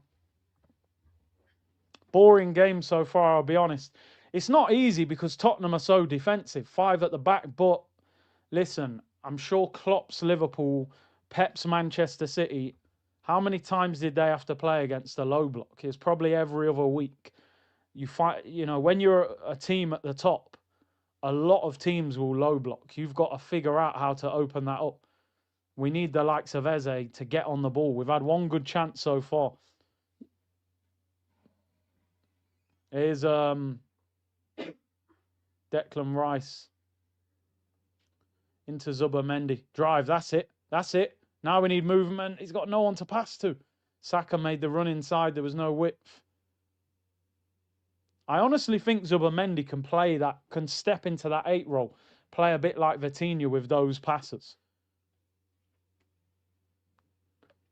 Boring game so far, I'll be honest. It's not easy because Tottenham are so defensive. 5 at the back, but listen, I'm sure Klopp's Liverpool, Pep's Manchester City, how many times did they have to play against a low block? It's probably every other week. When you're a team at the top, a lot of teams will low block. You've got to figure out how to open that up. We need the likes of Eze to get on the ball. We've had one good chance so far. Here's Declan Rice into Zubomendi. Drive, that's it. That's it. Now we need movement. He's got no one to pass to. Saka made the run inside. There was no width. I honestly think Zubomendi can step into that 8 role, play a bit like Vitinha with those passes.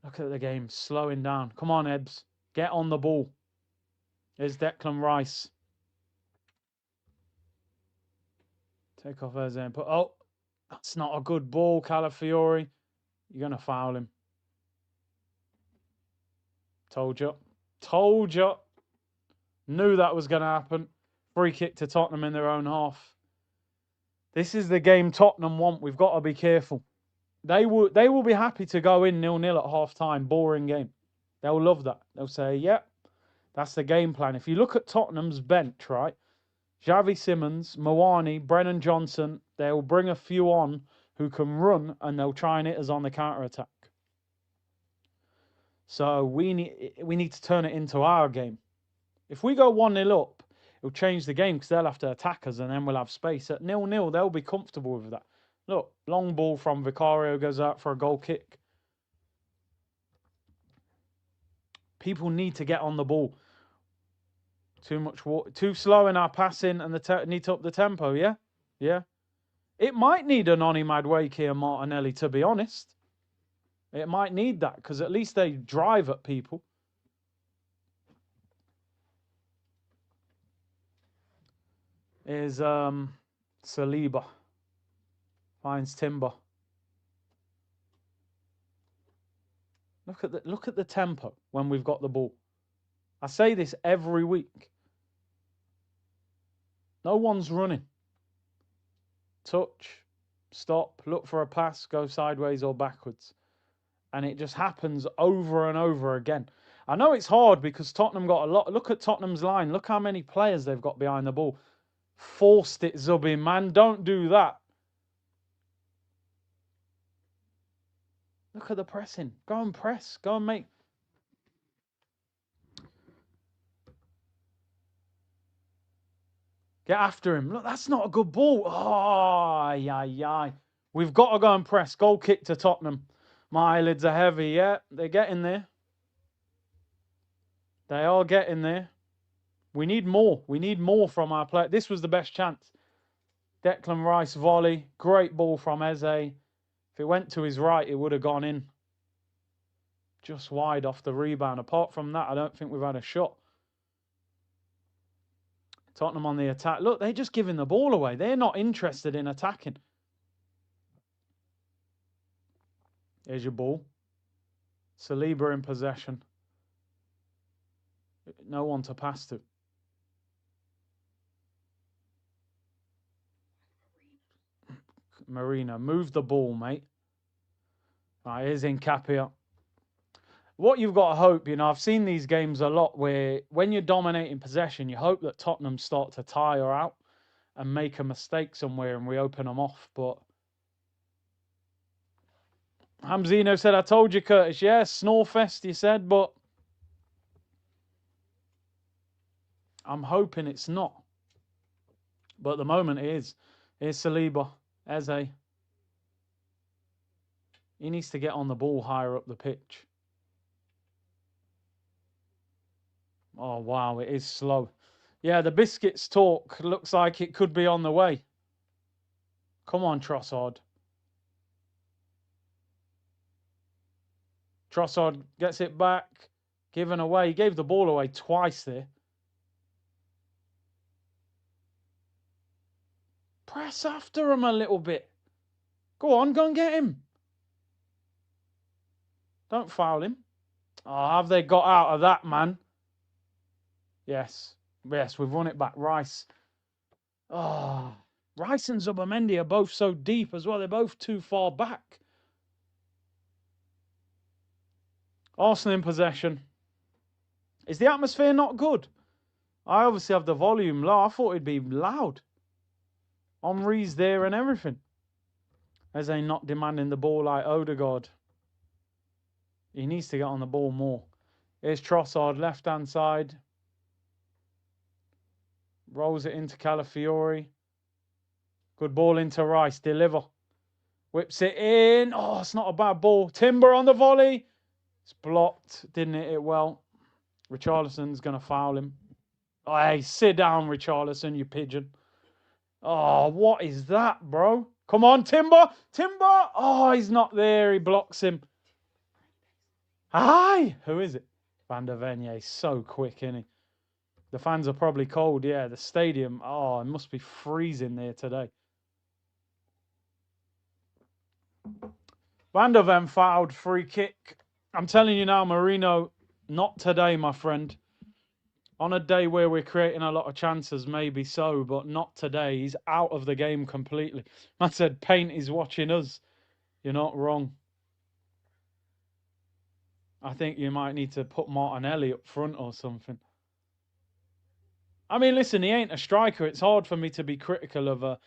Look at the game, slowing down. Come on, Ebbs. Get on the ball. There's Declan Rice. Take off Eze and put... Oh, that's not a good ball, Calafiori. You're going to foul him. Told you. Told you. Knew that was going to happen. Free kick to Tottenham in their own half. This is the game Tottenham want. We've got to be careful. They will be happy to go in 0-0 at half-time. Boring game. They'll love that. They'll say, yep, that's the game plan. If you look at Tottenham's bench, right, Xavi Simons, Mawani, Brennan Johnson, they'll bring a few on who can run and they'll try and hit us on the counter-attack. So we need to turn it into our game. If we go 1-0 up, it'll change the game because they'll have to attack us and then we'll have space. At 0-0, they'll be comfortable with that. Look, long ball from Vicario goes out for a goal kick. People need to get on the ball. Too slow in our passing and need to up the tempo, yeah? Yeah. It might need an Oni Madueke and Martinelli, to be honest. It might need that because at least they drive at people. Is Saliba. Finds Timber. Look at the tempo when we've got the ball. I say this every week. No one's running. Touch, stop, look for a pass, go sideways or backwards. And it just happens over and over again. I know it's hard because Tottenham got a lot. Look at Tottenham's line. Look how many players they've got behind the ball. Forced it, Zubin, man. Don't do that. Look at the pressing. Go and press. Go and make... Get after him. Look, that's not a good ball. Oh, yeah. We've got to go and press. Goal kick to Tottenham. My eyelids are heavy. Yeah, they're getting there. They are getting there. We need more. We need more from our player. This was the best chance. Declan Rice volley. Great ball from Eze. If it went to his right, it would have gone in. Just wide off the rebound. Apart from that, I don't think we've had a shot. Tottenham on the attack. Look, they're just giving the ball away. They're not interested in attacking. Here's your ball. Saliba in possession. No one to pass to. Marina, move the ball, mate. Right, here's Nkapia. What you've got to hope, I've seen these games a lot where when you're dominating possession, you hope that Tottenham start to tire out and make a mistake somewhere and we open them off. But Hamzino said, I told you, Curtis. Yeah, Snorefest, you said, but I'm hoping it's not. But at the moment it is. Here's Saliba. Eze. He needs to get on the ball higher up the pitch. Oh, wow, it is slow. Yeah, the biscuits talk. Looks like it could be on the way. Come on, Trossard. Trossard gets it back. Given away. He gave the ball away twice there. Press after him a little bit. Go on, go and get him. Don't foul him. Oh, have they got out of that, man? Yes. Yes, we've won it back. Rice. Oh, Rice and Zubamendi are both so deep as well. They're both too far back. Arsenal in possession. Is the atmosphere not good? I obviously have the volume low. I thought it'd be loud. Henri's there and everything. As they not demanding the ball like Odegaard. He needs to get on the ball more. Here's Trossard, left-hand side. Rolls it into Calafiori. Good ball into Rice. Deliver. Whips it in. Oh, it's not a bad ball. Timber on the volley. It's blocked. Didn't hit it well. Richarlison's going to foul him. Oh, hey, sit down, Richarlison, you pigeon. Oh, what is that, bro? Come on, Timber. Timber. Oh, he's not there. He blocks him. Hi. Who is it? Van der Ven. Yeah, he's so quick, isn't he? The fans are probably cold. Yeah, the stadium. Oh, it must be freezing there today. Van der Ven fouled, free kick. I'm telling you now, Marino, not today, my friend. On a day where we're creating a lot of chances, maybe so, but not today. He's out of the game completely. Man said, Paint is watching us. You're not wrong. I think you might need to put Martinelli up front or something. I mean, listen, he ain't a striker. It's hard for me to be critical of a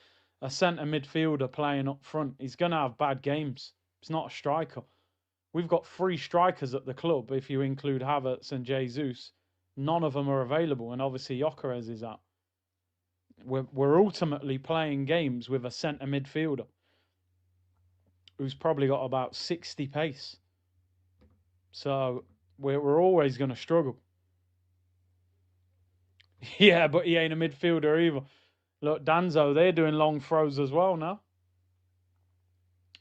centre midfielder playing up front. He's going to have bad games. He's not a striker. We've got 3 strikers at the club, if you include Havertz and Jesus. None of them are available, and obviously Gyökeres is out. We're ultimately playing games with a centre midfielder who's probably got about 60 pace. So we're always going to struggle. Yeah, but he ain't a midfielder either. Look, Danzo, they're doing long throws as well now.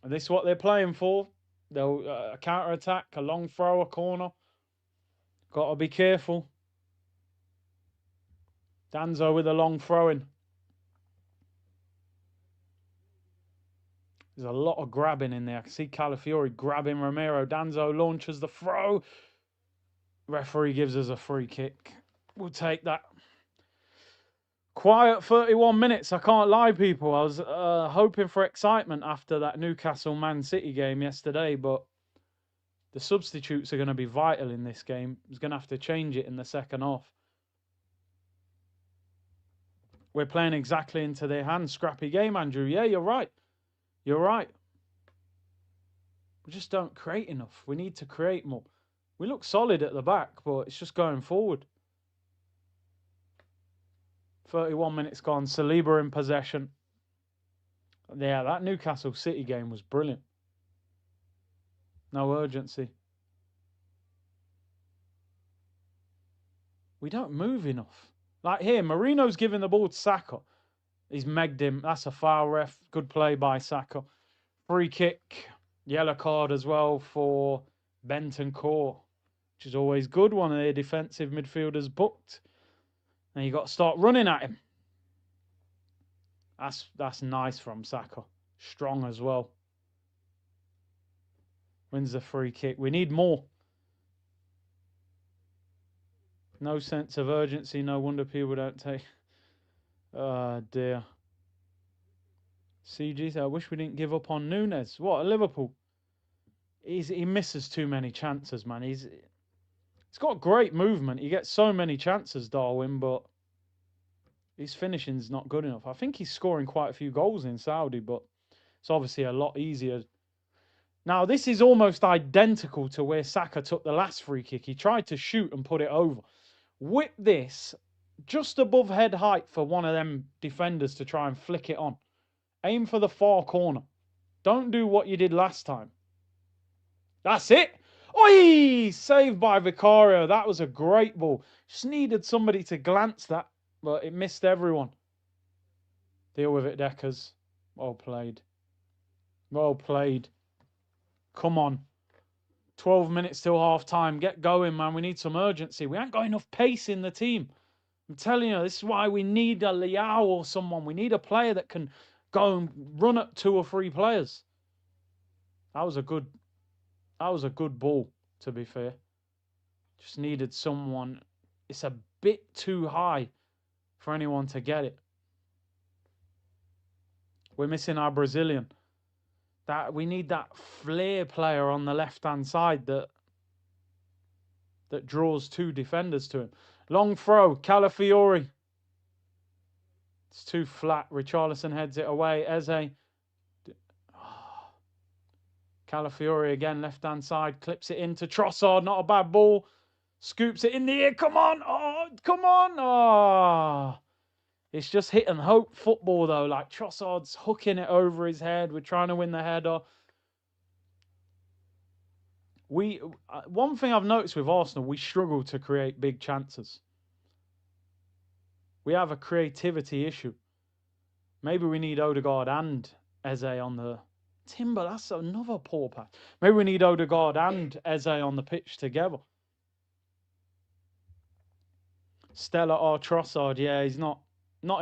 And this is what they're playing for. They'll a counter-attack, a long throw, a corner. Got to be careful. Danzo with a long throw-in. There's a lot of grabbing in there. I can see Calafiori grabbing Romero. Danzo launches the throw. Referee gives us a free kick. We'll take that. Quiet 31 minutes. I can't lie, people. I was hoping for excitement after that Newcastle-Man City game yesterday, but the substitutes are going to be vital in this game. He's going to have to change it in the second half. We're playing exactly into their hands. Scrappy game, Andrew. Yeah, you're right. You're right. We just don't create enough. We need to create more. We look solid at the back, but it's just going forward. 31 minutes gone. Saliba in possession. Yeah, that Newcastle City game was brilliant. No urgency. We don't move enough. Like here, Marino's giving the ball to Saka. He's megged him. That's a foul, ref. Good play by Saka. Free kick. Yellow card as well for Bentancur, which is always good. One of their defensive midfielders booked. And you got to start running at him. That's nice from Saka. Strong as well. Wins the free kick. We need more. No sense of urgency. No wonder people don't take. Oh, dear. CG, I wish we didn't give up on Nunes. What, Liverpool? He misses too many chances, man. He's got great movement. He gets so many chances, Darwin, but his finishing's not good enough. I think he's scoring quite a few goals in Saudi, but it's obviously a lot easier. Now, this is almost identical to where Saka took the last free kick. He tried to shoot and put it over. Whip this just above head height for one of them defenders to try and flick it on. Aim for the far corner. Don't do what you did last time. That's it. Oi! Saved by Vicario. That was a great ball. Just needed somebody to glance that, but it missed everyone. Deal with it, Deckers. Well played. Well played. Come on. 12 minutes till half time. Get going, man. We need some urgency. We ain't got enough pace in the team. I'm telling you, this is why we need a Liao or someone. We need a player that can go and run at 2 or 3 players. That was a good ball, to be fair. Just needed someone. It's a bit too high for anyone to get it. We're missing our Brazilian. We need that flair player on the left-hand side that draws 2 defenders to him. Long throw, Calafiori. It's too flat. Richarlison heads it away. Eze. Calafiori again, left-hand side, clips it into Trossard. Not a bad ball. Scoops it in the air. Come on. Oh, come on. Oh. It's just hit and hope football, though. Like Trossard's hooking it over his head. We're trying to win the header. One thing I've noticed with Arsenal, we struggle to create big chances. We have a creativity issue. Maybe we need Odegaard and Eze on the... Timber, that's another poor pass. Maybe we need Odegaard and Eze on the pitch together. Stella or Trossard, yeah, he's not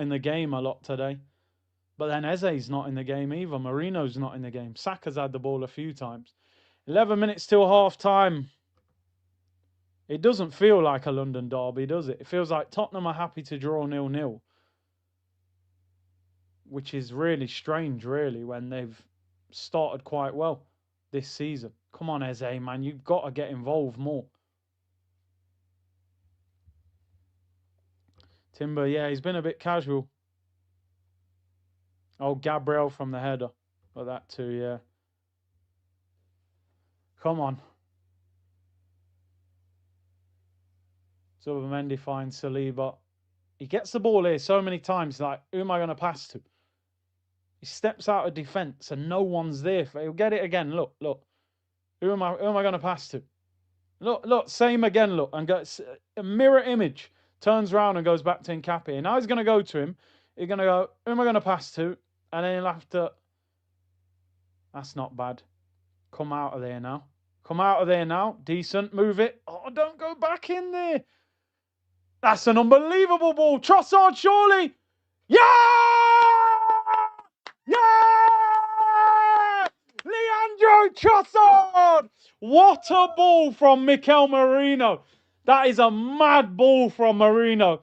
in the game a lot today. But then Eze's not in the game either. Marino's not in the game. Saka's had the ball a few times. 11 minutes till half time. It doesn't feel like a London derby, does it? It feels like Tottenham are happy to draw 0-0. Which is really strange, really, when they've started quite well this season. Come on, Eze, man. You've got to get involved more. Timber, yeah, he's been a bit casual. Oh, Gabriel from the header. But that too, yeah. Come on. Zubimendi finds Saliba. He gets the ball here so many times. Like, who am I going to pass to? He steps out of defence and no one's there. He'll get it again. Look. Who am I going to pass to? Look. Same again. Look, and goes a mirror image. Turns around and goes back to Nkappi. And now he's going to go to him. He's going to go, who am I going to pass to? And then he'll have to... That's not bad. Come out of there now. Come out of there now. Decent. Move it. Oh, don't go back in there. That's an unbelievable ball. Trossard, surely. Yeah! Yeah! Leandro Trossard! What a ball from Mikel Merino. That is a mad ball from Merino.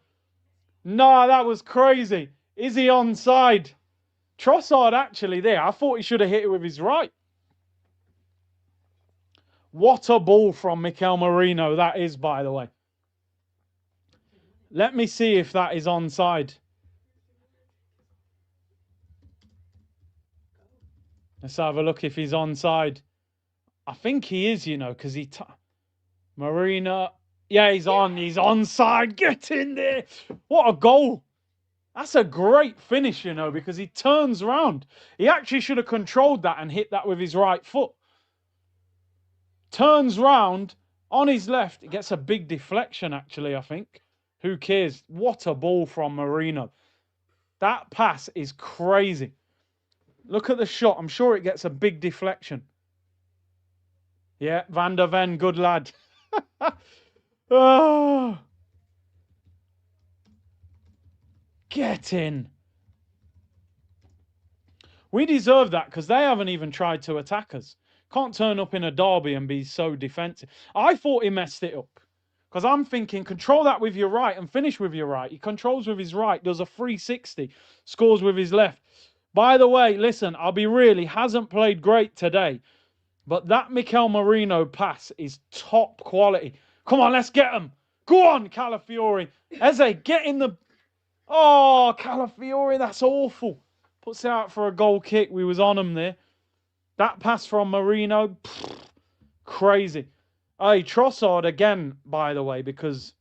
No, that was crazy. Is he onside? Trossard actually there. I thought he should have hit it with his right. What a ball from Mikel Merino that is, by the way. Let me see if that is onside. Let's have a look if he's onside. I think he is, you know, because Marina. Yeah, he's on. He's onside. Get in there. What a goal. That's a great finish, you know, because he turns round. He actually should have controlled that and hit that with his right foot. Turns round on his left. It gets a big deflection, actually, I think. Who cares? What a ball from Marino. That pass is crazy. Look at the shot. I'm sure it gets a big deflection. Yeah, Van der Ven, good lad. Oh, get in. We deserve that because they haven't even tried to attack us. Can't turn up in a derby and be so defensive. I thought he messed it up because I'm thinking control that with your right and finish with your right. He controls with his right, does a 360, scores with his left. By the way, listen, I'll be real, he hasn't played great today, but that Mikel Merino pass is top quality. Come on, let's get him. Go on, Calafiori. Eze, get in the... Oh, Calafiori, that's awful. Puts it out for a goal kick. We was on him there. That pass from Marino, pff, crazy. Hey, Trossard again, by the way, because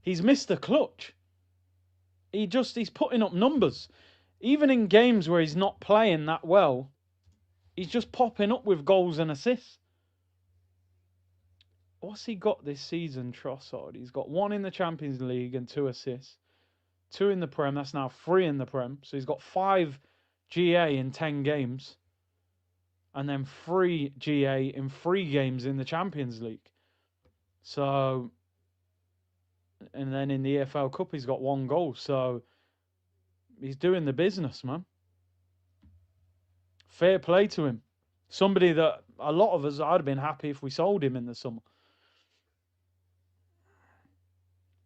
he's missed the clutch. He's putting up numbers. Even in games where he's not playing that well, he's just popping up with goals and assists. What's he got this season, Trossard? He's got 1 in the Champions League and 2 assists. 2 in the Prem. That's now 3 in the Prem. So he's got 5 GA in 10 games. And then 3 GA in 3 games in the Champions League. So, and then in the EFL Cup, he's got 1 goal. So, he's doing the business, man. Fair play to him. Somebody that a lot of us, I'd have been happy if we sold him in the summer.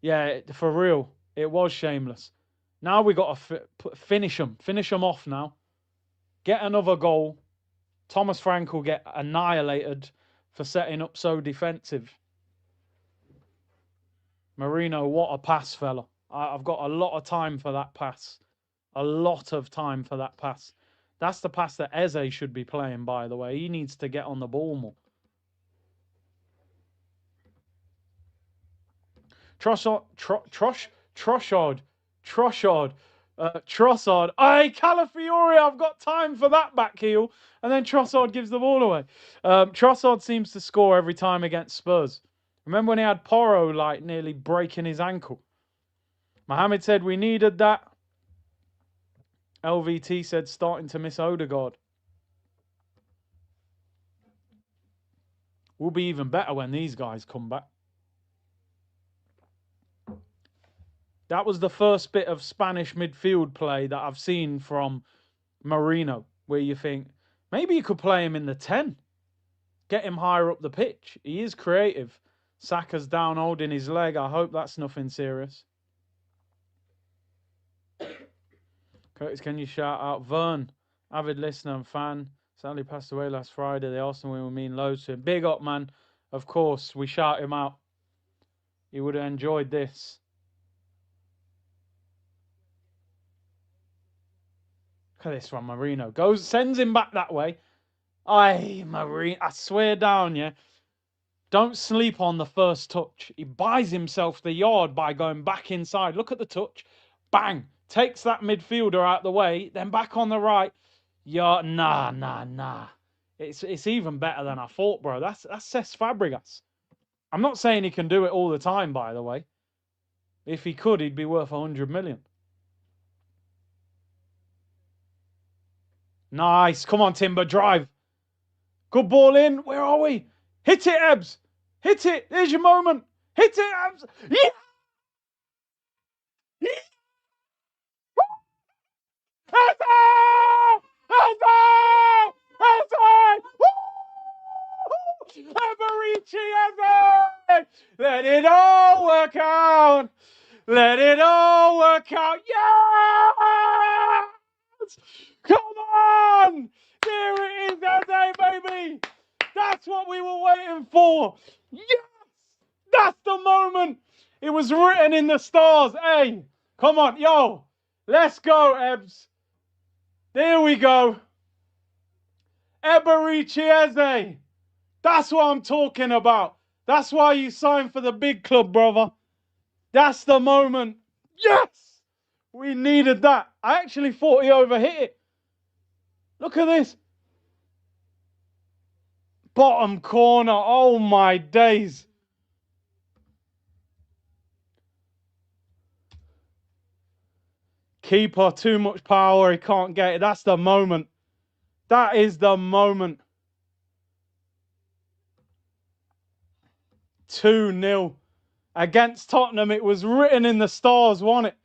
Yeah, for real. It was shameless. Now we got to finish him. Finish him off now. Get another goal. Thomas Frank will get annihilated for setting up so defensive. Marino, what a pass, fella. I've got a lot of time for that pass. A lot of time for that pass. That's the pass that Eze should be playing, by the way. He needs to get on the ball more. Trossard. Hey, Calafiori, I've got time for that back heel. And then Trossard gives the ball away. Trossard seems to score every time against Spurs. Remember when he had Porro like nearly breaking his ankle? Mohamed said we needed that. LVT said starting to miss Odegaard. We'll be even better when these guys come back. That was the first bit of Spanish midfield play that I've seen from Marino, where you think, maybe you could play him in the 10. Get him higher up the pitch. He is creative. Saka's down holding his leg. I hope that's nothing serious. Curtis, can you shout out Vern? Avid listener and fan. Sadly passed away last Friday. The Arsenal win will mean loads to him. Big up, man. Of course, we shout him out. He would have enjoyed this. Look at this one, Marino. Sends him back that way. Aye, Marino. I swear down, yeah. Don't sleep on the first touch. He buys himself the yard by going back inside. Look at the touch. Bang. Takes that midfielder out the way. Then back on the right. Yeah, nah. It's even better than I thought, bro. That's Cesc Fabregas. I'm not saying he can do it all the time, by the way. If he could, he'd be worth 100 million. Nice. Come on, Timber. Drive. Good ball in. Where are we? Hit it, Ebbs. Hit it. There's your moment. Hit it, Ebbs. Yeah. Let it all work out. Let it all work out. Yes! Come on! There it is, Eze, baby! That's what we were waiting for. Yes! That's the moment. It was written in the stars. Hey, come on, yo. Let's go, Ebbs. There we go. Eberici Eze. That's what I'm talking about. That's why you signed for the big club, brother. That's the moment. Yes! We needed that. I actually thought he overhit it. Look at this. Bottom corner. Oh my days. Keeper, too much power. He can't get it. That's the moment. That is the moment. 2-0. Against Tottenham, it was written in the stars, wasn't it?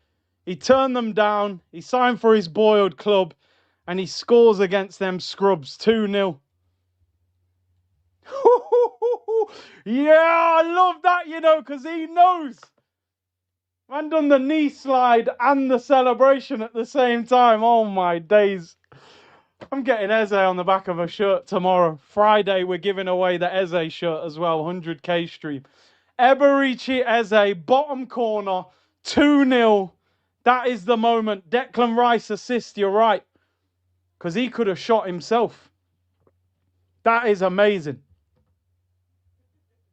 He turned them down. He signed for his boyhood club. And he scores against them scrubs. 2-0. Yeah, I love that, you know, because he knows. Man done the knee slide and the celebration at the same time. Oh, my days. I'm getting Eze on the back of a shirt tomorrow. Friday, we're giving away the Eze shirt as well. 100k stream. Eberici Eze, bottom corner, 2-0. That is the moment. Declan Rice assist, you're right. Because he could have shot himself. That is amazing.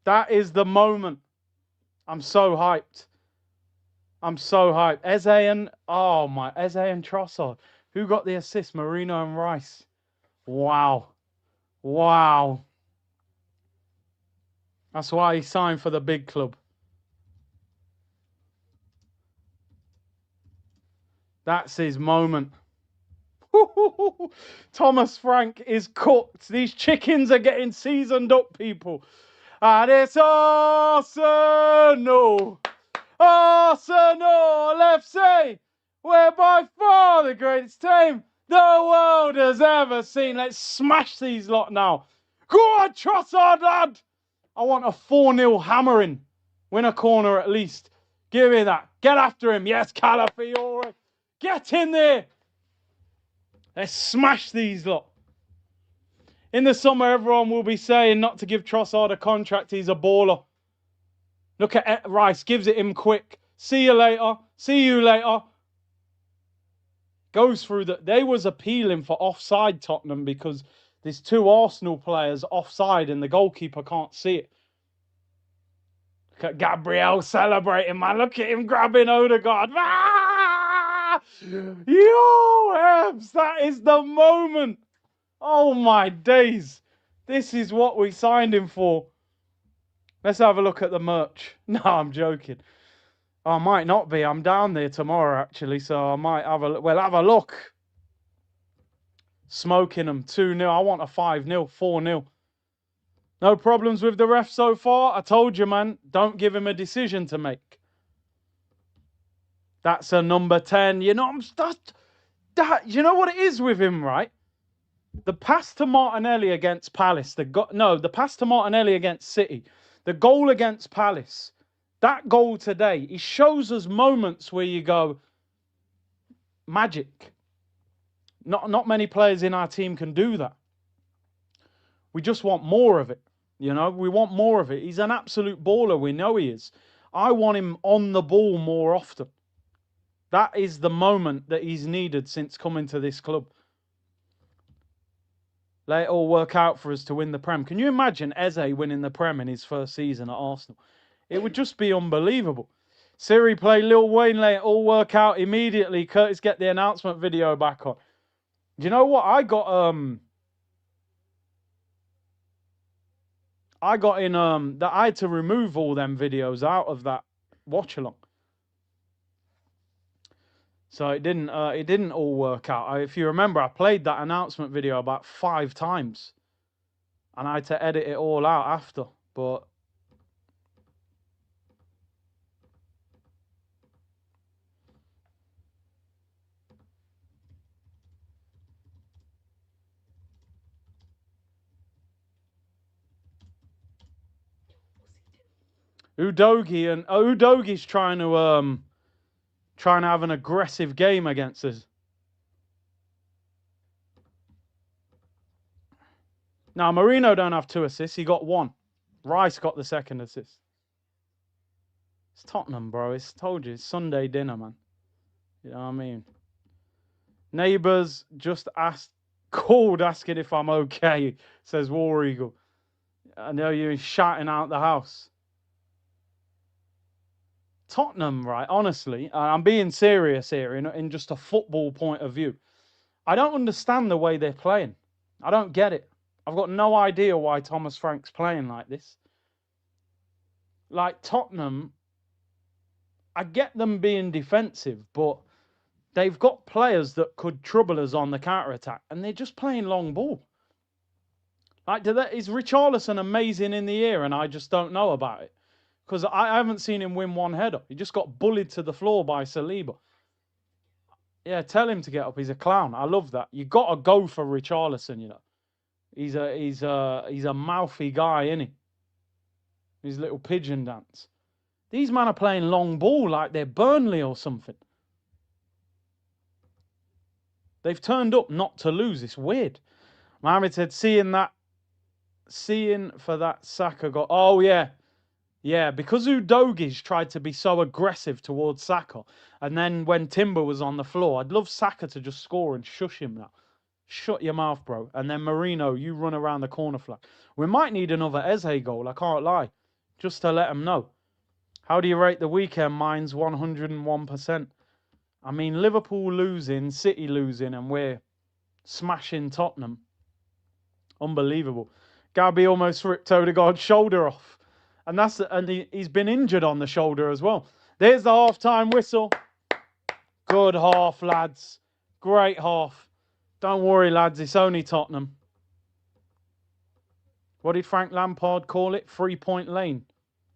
That is the moment. I'm so hyped. I'm so hyped. Eze and, oh my, Eze and Trossard. Who got the assist? Marino and Rice. Wow. Wow. That's why he signed for the big club. That's his moment. Thomas Frank is cooked. These chickens are getting seasoned up, people. And it's Arsenal. Arsenal FC. We're by far the greatest team the world has ever seen. Let's smash these lot now. Go on, Trossard, lad. I want a 4-0 hammering. Win a corner at least. Give me that. Get after him. Yes, Calafiore. Get in there. Let's smash these lot. In the summer, everyone will be saying not to give Trossard a contract. He's a baller. Look at Rice. Gives it him quick. See you later. See you later. Goes through that. They was appealing for offside, Tottenham, because there's 2 Arsenal players offside and the goalkeeper can't see it. Look at Gabriel celebrating, man. Look at him grabbing Odegaard. Ah! Yo, Ebs, that is the moment. Oh, my days. This is what we signed him for. Let's have a look at the merch. No, I'm joking. I might not be. I'm down there tomorrow, actually, so I might have a look. Well, have a look. Smoking them. 2-0. I want a 5-0, 4-0. No problems with the ref so far. I told you, man. Don't give him a decision to make. That's a number 10. You know, you know what it is with him, right? The pass to Martinelli against Palace. The pass to Martinelli against City. The goal against Palace. That goal today. He shows us moments where you go, magic. Not many players in our team can do that. We just want more of it. You know, we want more of it. He's an absolute baller. We know he is. I want him on the ball more often. That is the moment that he's needed since coming to this club. Let it all work out for us to win the Prem. Can you imagine Eze winning the Prem in his first season at Arsenal? It would just be unbelievable. Siri play Lil Wayne, let it all work out immediately. Curtis, get the announcement video back on. Do you know what? I got that I had to remove all them videos out of that watch-along. So it didn't all work out. If you remember, I played that announcement video about 5 times. And I had to edit it all out after. But Udogie's trying to have an aggressive game against us. Now Marino don't have 2 assists, he got 1. Rice got the 2nd assist. It's Tottenham, bro. It's told you, it's Sunday dinner, man. You know what I mean? Neighbours just called asking if I'm okay, says War Eagle. I know you're shouting out the house. Tottenham, right? Honestly, I'm being serious here in just a football point of view. I don't understand the way they're playing. I don't get it. I've got no idea why Thomas Frank's playing like this. Like Tottenham, I get them being defensive, but they've got players that could trouble us on the counter attack, and they're just playing long ball. Like, is Richarlison amazing in the air, and I just don't know about it? Because I haven't seen him win one header. He just got bullied to the floor by Saliba. Yeah, tell him to get up. He's a clown. I love that. You got to go for Richarlison, you know. He's a mouthy guy, isn't he? His little pigeon dance. These men are playing long ball like they're Burnley or something. They've turned up not to lose. It's weird. Mohamed said, seeing for that Saka got. Oh, yeah. Yeah, because Udogis tried to be so aggressive towards Saka. And then when Timber was on the floor, I'd love Saka to just score and shush him now. Shut your mouth, bro. And then Marino, you run around the corner flag. We might need another Eze goal, I can't lie. Just to let them know. How do you rate the weekend? Mine's 101%. I mean, Liverpool losing, City losing, and we're smashing Tottenham. Unbelievable. Gabby almost ripped Odegaard's shoulder off. And he's been injured on the shoulder as well. There's the half-time whistle. Good half, lads. Great half. Don't worry, lads. It's only Tottenham. What did Frank Lampard call it? 3-point lane.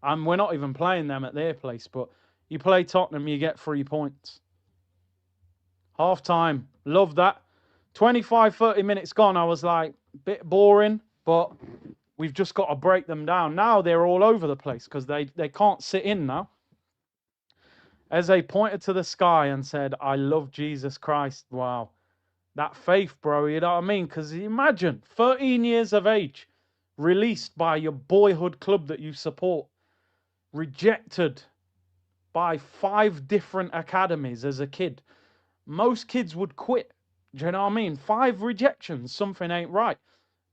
And we're not even playing them at their place, but you play Tottenham, you get 3 points. Half-time. Love that. 25, 30 minutes gone. I was like, bit boring, but we've just got to break them down. Now they're all over the place because they can't sit in now. Eze pointed to the sky and said, I love Jesus Christ. Wow. That faith, bro, you know what I mean? Because imagine, 13 years of age, released by your boyhood club that you support, rejected by 5 different academies as a kid. Most kids would quit. Do you know what I mean? 5 rejections, something ain't right.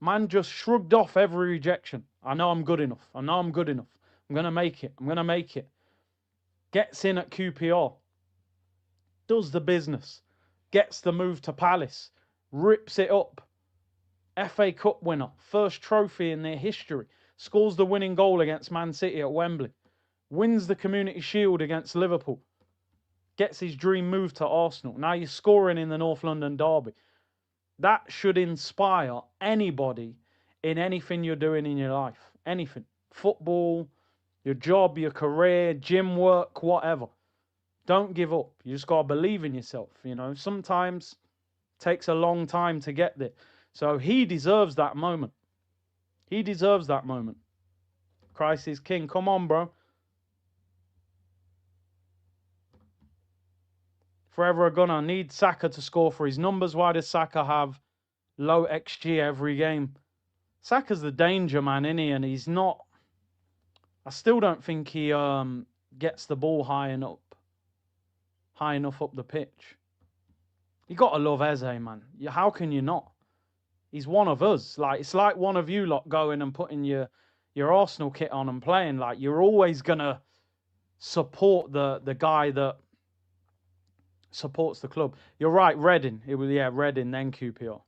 Man just shrugged off every rejection. I know I'm good enough. I know I'm good enough. I'm going to make it. I'm going to make it. Gets in at QPR. Does the business. Gets the move to Palace. Rips it up. FA Cup winner. First trophy in their history. Scores the winning goal against Man City at Wembley. Wins the Community Shield against Liverpool. Gets his dream move to Arsenal. Now you're scoring in the North London derby. That should inspire anybody in anything you're doing in your life. Anything. Football, your job, your career, gym work, whatever. Don't give up. You just got to believe in yourself. You know, sometimes it takes a long time to get there. So he deserves that moment. He deserves that moment. Christ is king. Come on, bro. Forever a gunner. Need Saka to score for his numbers. Why does Saka have low XG every game? Saka's the danger man, isn't he? And he's not. I still don't think he gets the ball high enough up the pitch. You got to love Eze, man. How can you not? He's one of us. Like, it's like one of you lot going and putting your Arsenal kit on and playing. Like, you're always gonna support the guy that supports the club. You're right, Reading. It was Reading, then QPR.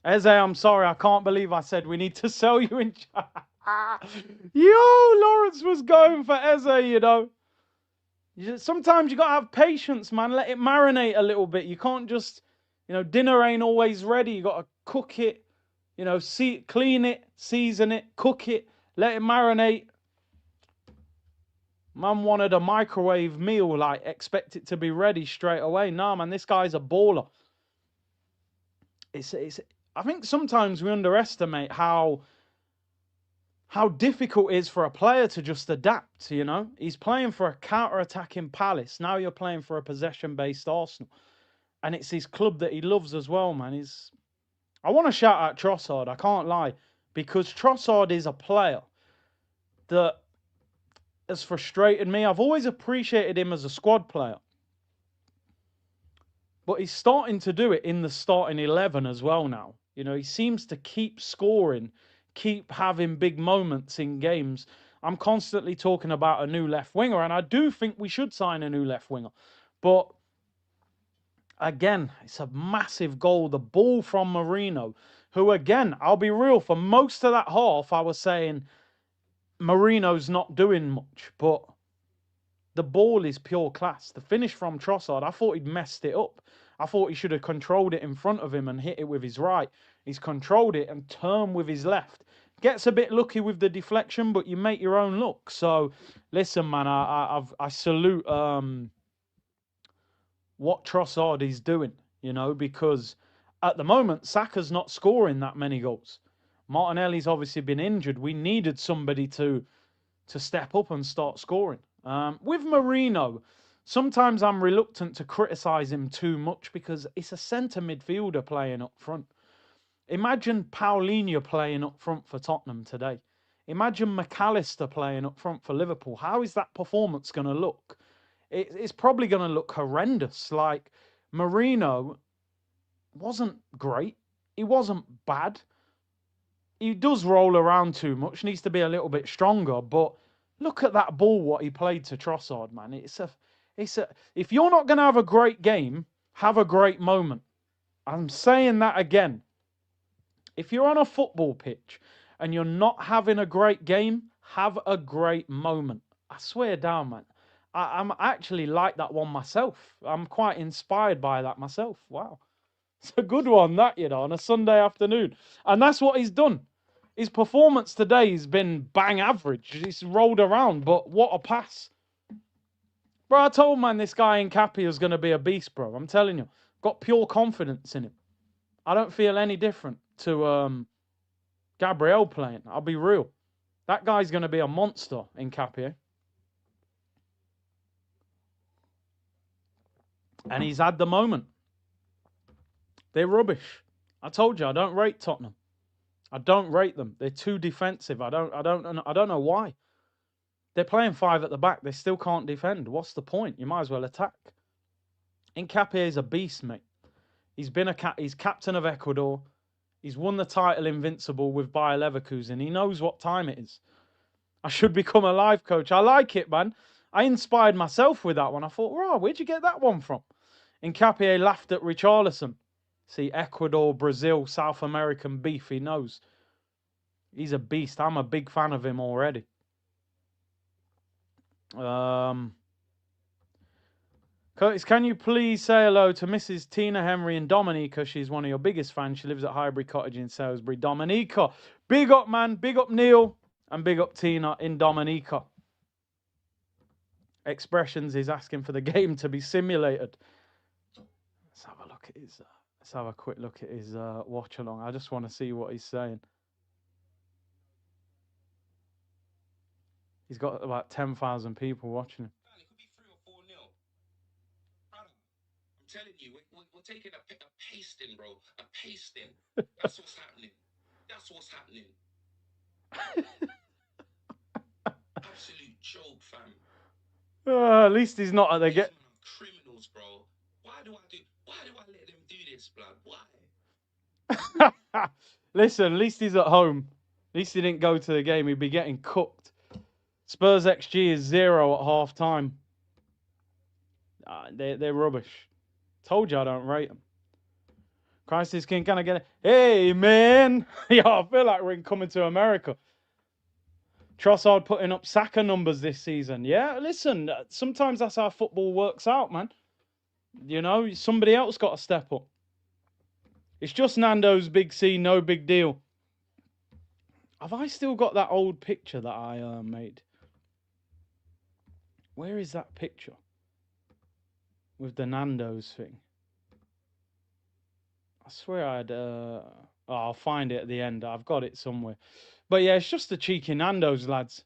Eze, I'm sorry, I can't believe I said we need to sell you in. Yo, Lawrence was going for Eze, you know. Sometimes you got to have patience, man. Let it marinate a little bit. You can't just, you know, dinner ain't always ready. You got to cook it, you know, clean it, season it, cook it, let it marinate. Man wanted a microwave meal, like, expect it to be ready straight away. Nah, man, this guy's a baller. I think sometimes we underestimate how difficult it is for a player to just adapt, you know? He's playing for a counter-attacking Palace. Now you're playing for a possession-based Arsenal. And it's his club that he loves as well, man. I want to shout out Trossard, I can't lie. Because Trossard is a player that has frustrated me. I've always appreciated him as a squad player. But he's starting to do it in the starting 11 as well now. You know, he seems to keep scoring, keep having big moments in games. I'm constantly talking about a new left winger, and I do think we should sign a new left winger. But again, it's a massive goal. The ball from Marino, who, again, I'll be real, for most of that half, I was saying Marino's not doing much, but the ball is pure class. The finish from Trossard, I thought he'd messed it up. I thought he should have controlled it in front of him and hit it with his right. He's controlled it and turned with his left. Gets a bit lucky with the deflection, but you make your own luck. So, listen, man, I salute what Trossard is doing, you know, because at the moment, Saka's not scoring that many goals. Martinelli's obviously been injured. We needed somebody to step up and start scoring. With Marino, sometimes I'm reluctant to criticise him too much because it's a centre midfielder playing up front. Imagine Paulinho playing up front for Tottenham today. Imagine McAllister playing up front for Liverpool. How is that performance going to look? It's probably going to look horrendous. Like, Marino wasn't great. He wasn't bad. He does roll around too much. Needs to be a little bit stronger. But look at that ball, what he played to Trossard, man. If you're not going to have a great game, have a great moment. I'm saying that again. If you're on a football pitch and you're not having a great game, have a great moment. I swear down, man. I'm actually like that one myself. I'm quite inspired by that myself. Wow. It's a good one, that, you know, on a Sunday afternoon. And that's what he's done. His performance today has been bang average. He's rolled around, but what a pass. Bro, I told man this guy Nkapie was going to be a beast, bro. I'm telling you. Got pure confidence in him. I don't feel any different to Gabriel playing. I'll be real. That guy's going to be a monster, Nkapie. And he's had the moment. They're rubbish. I told you, I don't rate Tottenham. I don't rate them. They're too defensive. I don't know why. They're playing 5 at the back. They still can't defend. What's the point? You might as well attack. Nkapie is a beast, mate. He's captain of Ecuador. He's won the title invincible with Bayer Leverkusen. He knows what time it is. I should become a life coach. I like it, man. I inspired myself with that one. I thought, wow, where'd you get that one from? Nkapie laughed at Richarlison. See, Ecuador, Brazil, South American beef. He knows. He's a beast. I'm a big fan of him already. Curtis, can you please say hello to Mrs. Tina Henry in Dominica? She's one of your biggest fans. She lives at Highbury Cottage in Salisbury, Dominica. Big up, man. Big up, Neil. And big up, Tina in Dominica. Expressions is asking for the game to be simulated. Let's have a look at his... Let's have a quick look at his watch along. I just want to see what he's saying. He's got about 10,000 people watching him. It could be 3 or 4-0. Brother, I'm telling you, we're taking a pasting, bro. A pasting. That's what's happening. That's what's happening. Absolute joke, fam. At least he's not at the get. Criminals, bro. Why do I let them do this, blood? Why? Listen, at least he's at home. At least he didn't go to the game. He'd be getting cooked. Spurs XG is 0 at half time. They're rubbish. Told you I don't rate them. Christ is King, can I get it? Hey, man. Yeah, I feel like we're coming to America. Trossard putting up Saka numbers this season. Yeah, listen, sometimes that's how football works out, man. You know, somebody else got to step up. It's just Nando's Big C, no big deal. Have I still got that old picture that I made? Where is that picture? With the Nando's thing. I swear I'd... Oh, I'll find it at the end. I've got it somewhere. But yeah, it's just the cheeky Nando's, lads.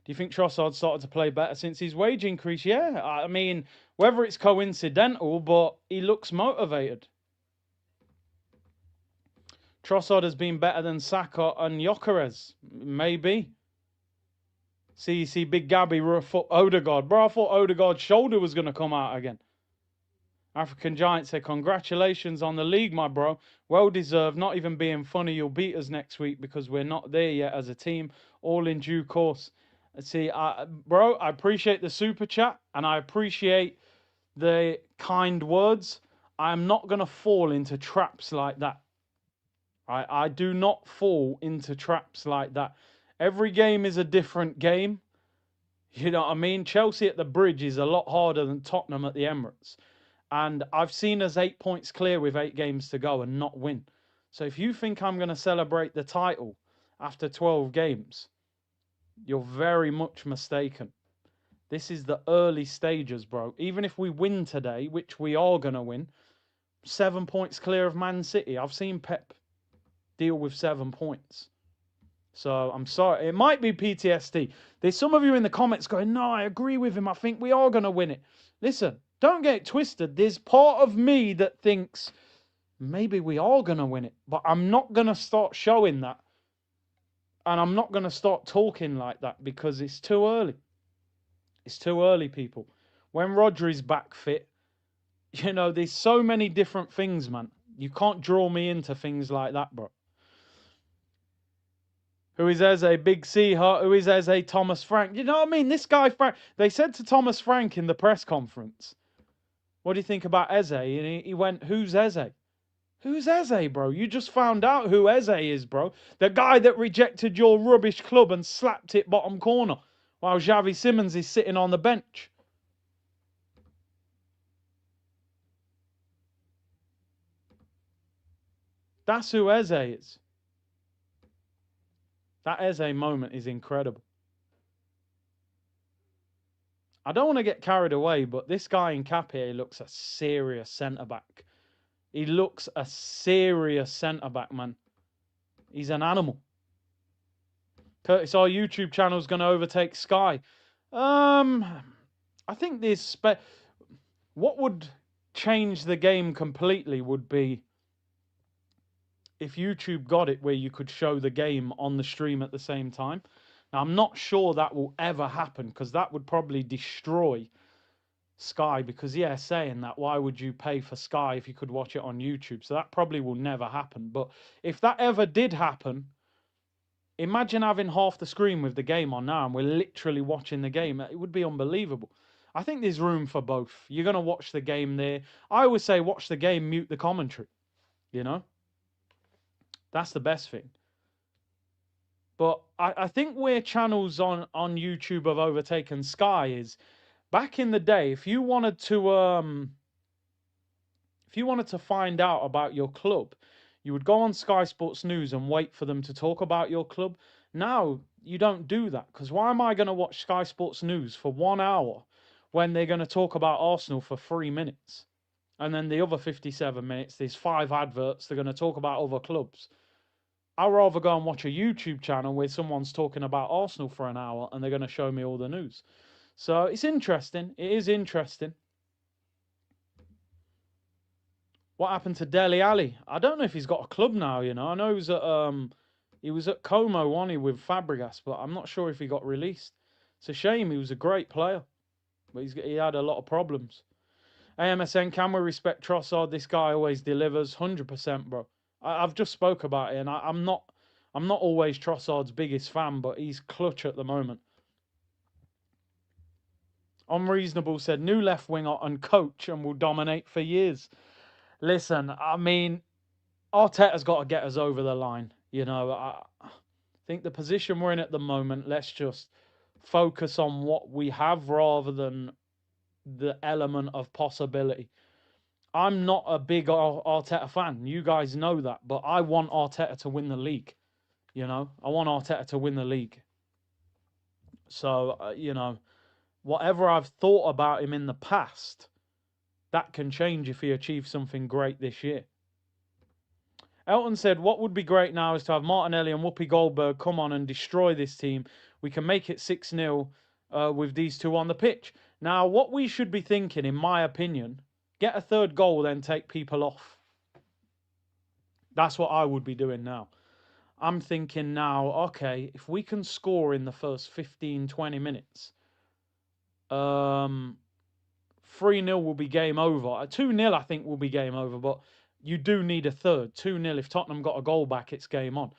Do you think Trossard started to play better since his wage increase? Yeah, I mean, whether it's coincidental, but he looks motivated. Trossard has been better than Saka and Gyökeres. Maybe. See, Big Gabby foot Odegaard. Bro, I thought Odegaard's shoulder was going to come out again. African Giant said, congratulations on the league, my bro. Well deserved. Not even being funny, you'll beat us next week because we're not there yet as a team. all in due course. See, bro, I appreciate the super chat and I appreciate the kind words. I'm not going to fall into traps like that. I do not fall into traps like that. Every game is a different game. You know what I mean? Chelsea at the Bridge is a lot harder than Tottenham at the Emirates. And I've seen us 8 points clear with 8 games to go and not win. So if you think I'm going to celebrate the title after 12 games, you're very much mistaken. This is the early stages, bro. Even if we win today, which we are going to win, 7 points clear of Man City. I've seen Pep deal with 7 points. So I'm sorry. It might be PTSD. There's some of you in the comments going, no, I agree with him. I think we are going to win it. Listen, don't get it twisted. There's part of me that thinks maybe we are going to win it. But I'm not going to start showing that. And I'm not going to start talking like that because it's too early. It's too early, people. When Rodri's back fit, you know, there's so many different things, man. You can't draw me into things like that, bro. Who is Eze? Big C, who is Eze? Thomas Frank. You know what I mean? This guy, Frank. They said to Thomas Frank in the press conference, what do you think about Eze? And he went, who's Eze? Who's Eze, bro? You just found out who Eze is, bro. The guy that rejected your rubbish club and slapped it bottom corner while Xavi Simons is sitting on the bench. That's who Eze is. That Eze moment is incredible. I don't want to get carried away, but this guy in cap here looks a serious centre-back. He looks a serious centre-back, man. He's an animal. Curtis, our YouTube channel is going to overtake Sky. I think this... What would change the game completely would be if YouTube got it where you could show the game on the stream at the same time. Now, I'm not sure that will ever happen because that would probably destroy Sky because, yeah, saying that, why would you pay for Sky if you could watch it on YouTube? So that probably will never happen. But if that ever did happen, imagine having half the screen with the game on now and we're literally watching the game. It would be unbelievable. I think there's room for both. You're going to watch the game there. I always say watch the game, mute the commentary, you know? That's the best thing. But I think where channels on YouTube have overtaken Sky is back in the day, if you wanted to find out about your club, you would go on Sky Sports News and wait for them to talk about your club. Now you don't do that because why am I going to watch Sky Sports News for 1 hour when they're going to talk about Arsenal for 3 minutes? And then the other 57 minutes, there's 5 adverts. They're going to talk about other clubs. I'd rather go and watch a YouTube channel where someone's talking about Arsenal for an hour and they're going to show me all the news. So it's interesting. It is interesting. What happened to Dele Alli? I don't know if he's got a club now, you know. I know he was at Como, wasn't he, with Fabregas, but I'm not sure if he got released. It's a shame. He was a great player, but he had a lot of problems. AMSN, can we respect Trossard? This guy always delivers, 100%, bro. I've just spoke about it, and I'm not always Trossard's biggest fan, but he's clutch at the moment. Unreasonable said, new left winger and coach and will dominate for years. Listen, I mean, Arteta's got to get us over the line. You know, I think the position we're in at the moment, let's just focus on what we have rather than the element of possibility. I'm not a big Arteta fan. You guys know that. But I want Arteta to win the league. You know, I want Arteta to win the league. So, you know, whatever I've thought about him in the past, that can change if he achieves something great this year. Elton said, what would be great now is to have Martinelli and Whoopi Goldberg come on and destroy this team. We can make it 6-0 with these two on the pitch. Now, what we should be thinking, in my opinion, get a third goal, then take people off. That's what I would be doing now. I'm thinking now, okay, if we can score in the first 15, 20 minutes, 3-0 will be game over. 2-0, I think, will be game over, but you do need a third. 2-0, if Tottenham got a goal back, it's game on.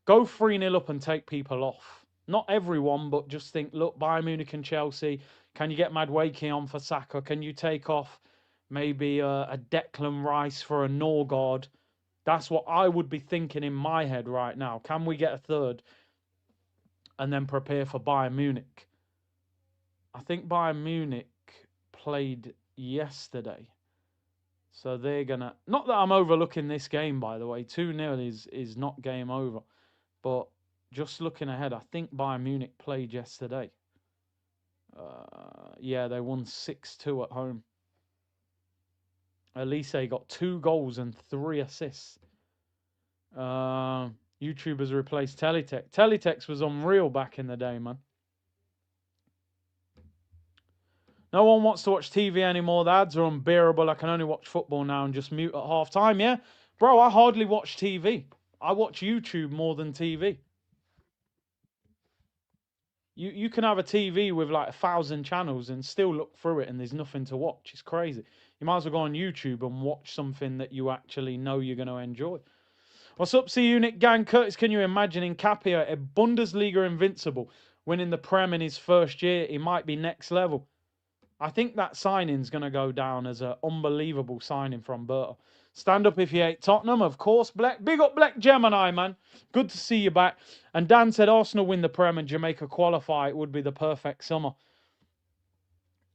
Go 3-0 up and take people off. Not everyone, but just think, look, Bayern Munich and Chelsea, can you get Madueke on for Saka? Can you take off maybe a Declan Rice for a Norgard? That's what I would be thinking in my head right now. Can we get a third and then prepare for Bayern Munich? I think Bayern Munich played yesterday. So they're going to... Not that I'm overlooking this game, by the way. 2-0 is not game over. But just looking ahead, I think Bayern Munich played yesterday. Yeah, they won 6-2 at home. Elise got 2 goals and 3 assists. YouTube has replaced Teletext. Teletext was unreal back in the day, man. No one wants to watch TV anymore. The ads are unbearable. I can only watch football now and just mute at half time. Yeah, bro, I hardly watch TV. I watch YouTube more than TV. You can have a TV with like 1,000 channels and still look through it and there's nothing to watch. It's crazy. You might as well go on YouTube and watch something that you actually know you're going to enjoy. What's up, C-Unit gang? Curtis, can you imagine Capia, a Bundesliga invincible, winning the Prem in his first year? He might be next level. I think that signing's going to go down as an unbelievable signing from Berta. Stand up if you hate Tottenham, of course. Black, big up Black Gemini, man. Good to see you back. And Dan said Arsenal win the Prem and Jamaica qualify. It would be the perfect summer.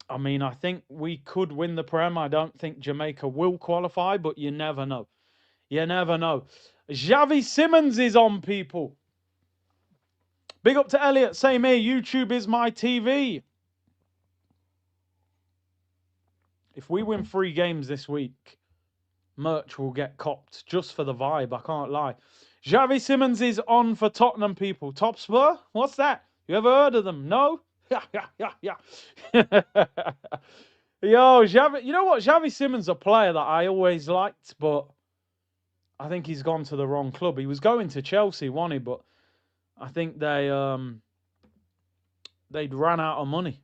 I mean, I think we could win the Prem. I don't think Jamaica will qualify, but you never know. You never know. Xavi Simmons is on, people. Big up to Elliot. Same here. YouTube is my TV. If we win 3 games this week, merch will get copped just for the vibe. I can't lie. Xavi Simmons is on for Tottenham, people. Top Spur? What's that? You ever heard of them? No? Yeah. Yo, Xavi. You know what? Xavi Simmons, a player that I always liked, but I think he's gone to the wrong club. He was going to Chelsea, wasn't he? But I think they'd ran out of money.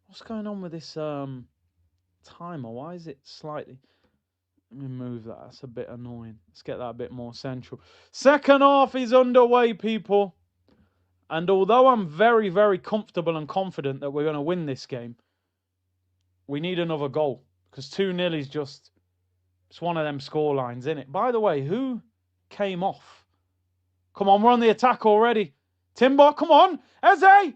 What's going on with this timer? Why is it slightly... Let me move that. That's a bit annoying. Let's get that a bit more central. Second half is underway, people. And although I'm very, very comfortable and confident that we're going to win this game, we need another goal. Because 2-0 is just... It's one of them score lines, isn't it? By the way, who came off? Come on, we're on the attack already. Timber, come on. Eze! Eze!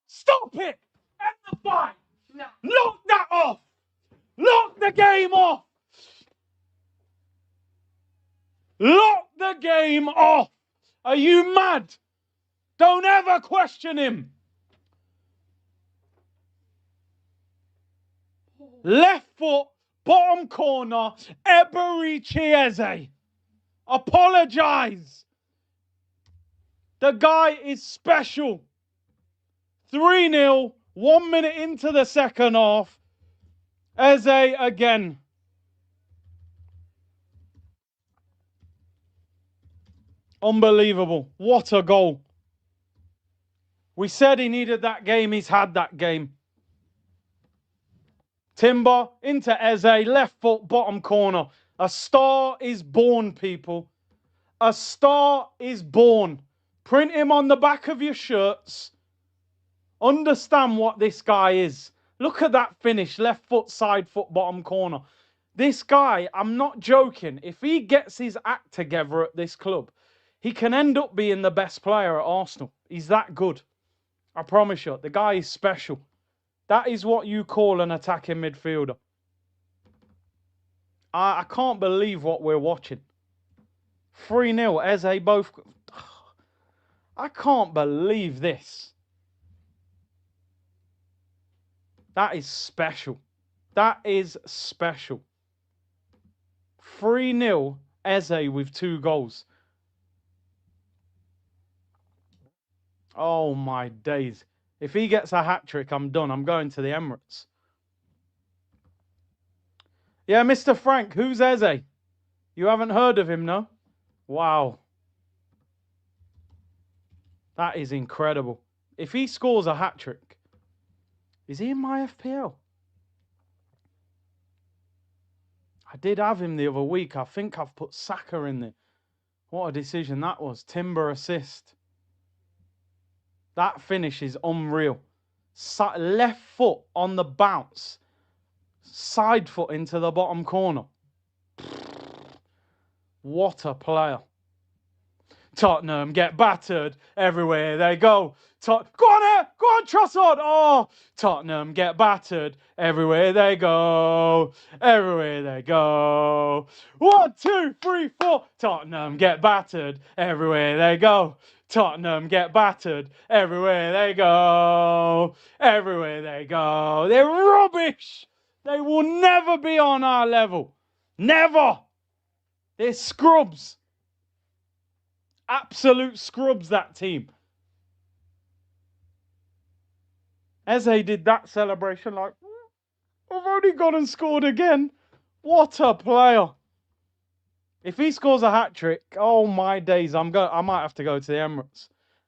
Stop it! End the fight! No. Lock that off! Lock the game off! Lock the game off! Are you mad? Don't ever question him! Left foot, bottom corner, Eberici Eze. Apologise. The guy is special. 3-0, 1 minute into the second half. Eze again. Unbelievable. What a goal. We said he needed that game. He's had that game. Timber into Eze, left foot, bottom corner. A star is born, people. A star is born. Print him on the back of your shirts. Understand what this guy is. Look at that finish. Left foot, side foot, bottom corner. This guy, I'm not joking. If he gets his act together at this club, he can end up being the best player at Arsenal. He's that good. I promise you. The guy is special. That is what you call an attacking midfielder. I can't believe what we're watching. 3-0. Eze both... I can't believe this. That is special. That is special. 3-0. Eze with 2 goals. Oh my days. If he gets a hat-trick, I'm done. I'm going to the Emirates. Yeah, Mr. Frank, who's Eze? You haven't heard of him, no? Wow. That is incredible. If he scores a hat-trick, is he in my FPL? I did have him the other week. I think I've put Saka in there. What a decision that was. Timber assist. That finish is unreal. Left foot on the bounce. Side foot into the bottom corner. What a player. Tottenham get battered everywhere they go. Go on, Trossard. Oh, Tottenham get battered everywhere they go. Everywhere they go. 1, 2, 3, 4. Tottenham get battered everywhere they go. Tottenham get battered everywhere they go. Everywhere they go. They're rubbish. They will never be on our level. Never. They're scrubs. Absolute scrubs, that team. Eze did that celebration like, I've only gone and scored again. What a player. If he scores a hat-trick, oh my days, I might have to go to the Emirates.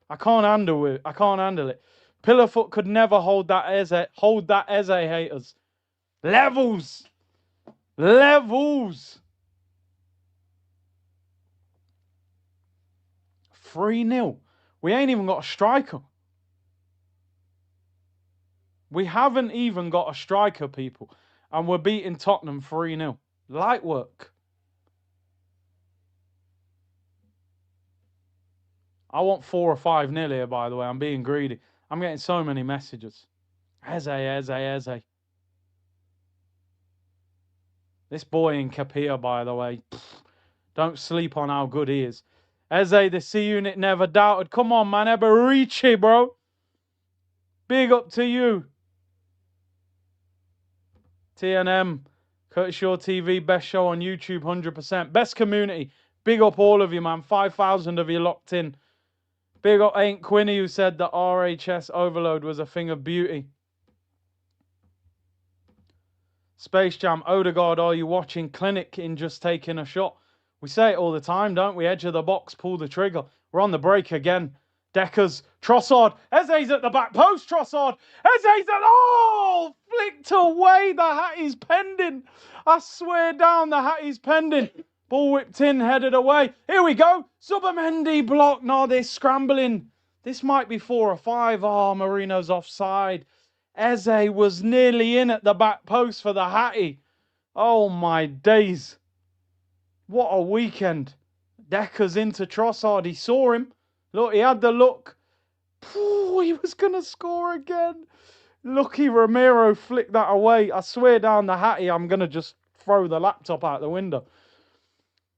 I can't handle it. I can't handle it. Pillarfoot could never hold that Eze haters. Levels. Levels. 3-0. We ain't even got a striker. We haven't even got a striker, people. And we're beating Tottenham 3-0. Light work. I want 4 or 5-0 here, by the way. I'm being greedy. I'm getting so many messages. Eze. This boy in Capia, by the way. Don't sleep on how good he is. Eze, the C unit never doubted. Come on, man. Eberici, bro. Big up to you. TNM. Curtis Shaw TV. Best show on YouTube, 100%. Best community. Big up all of you, man. 5,000 of you locked in. Big up Ain't Quinny, who said that RHS Overload was a thing of beauty. Space Jam, Odegaard, are you watching? Clinic in just taking a shot. We say it all the time, don't we? Edge of the box, pull the trigger. We're on the break again. Deckers, Trossard. Eze's at the back post, Trossard. Eze's at... Oh! Flicked away. The hat is pending. I swear down, the hat is pending. Ball whipped in, headed away. Here we go. Subamendi block. No, they're scrambling. This might be 4 or 5. Oh, Marino's offside. Eze was nearly in at the back post for the Hattie. Oh, my days. What a weekend. Decker's into Trossard. He saw him. Look, he had the look. Ooh, he was going to score again. Lucky Ramiro flicked that away. I swear down, the Hattie, I'm going to just throw the laptop out the window.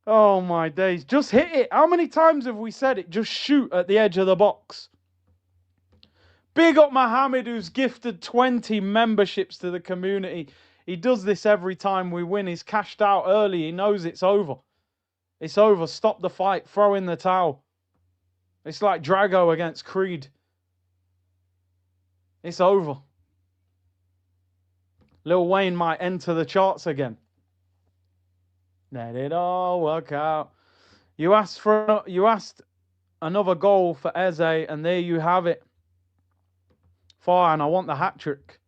Oh, my days. Just hit it. How many times have we said it? Just shoot at the edge of the box. Big up Mohammed, who's gifted 20 memberships to the community. He does this every time we win. He's cashed out early. He knows it's over. It's over. Stop the fight. Throw in the towel. It's like Drago against Creed. It's over. Lil Wayne might enter the charts again. Let it all work out. You asked another goal for Eze, and there you have it. Fine, I want the hat-trick.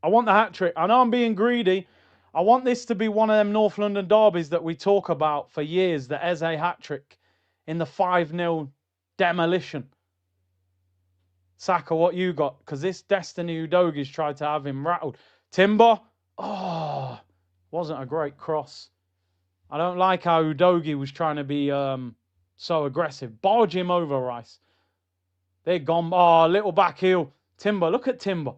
I want the hat-trick. I know I'm being greedy. I want this to be one of them North London derbies that we talk about for years, the Eze hat-trick in the 5-0 demolition. Saka, what you got? Because this Destiny Udogi's tried to have him rattled. Timber, oh, wasn't a great cross. I don't like how Udogi was trying to be so aggressive. Barge him over, Rice. They're gone. Oh, little back heel. Timber, look at Timber.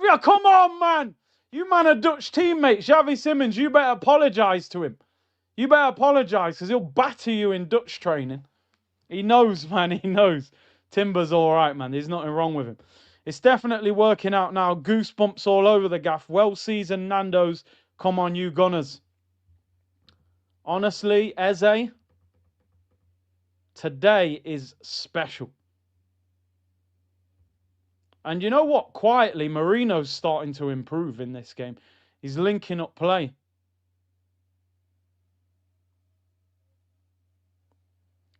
Yeah, come on, man. You man are Dutch teammates. Xavi Simons, you better apologise to him. You better apologise because he'll batter you in Dutch training. He knows, man. He knows. Timber's all right, man. There's nothing wrong with him. It's definitely working out now. Goosebumps all over the gaff. Well-seasoned Nando's. Come on, you Gunners. Honestly, Eze, today is special. And you know what? Quietly, Marino's starting to improve in this game. He's linking up play.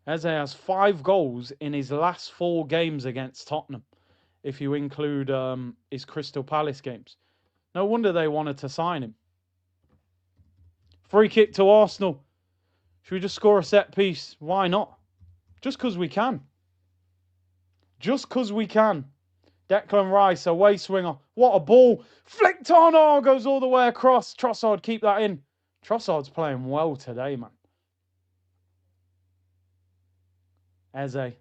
Eze has 5 goals in his last 4 games against Tottenham, if you include his Crystal Palace games. No wonder they wanted to sign him. Free kick to Arsenal. Should we just score a set piece? Why not? Just because we can. Just because we can. Declan Rice, away swinger. What a ball. Flicked on. Oh, goes all the way across. Trossard, keep that in. Trossard's playing well today, man. Eze.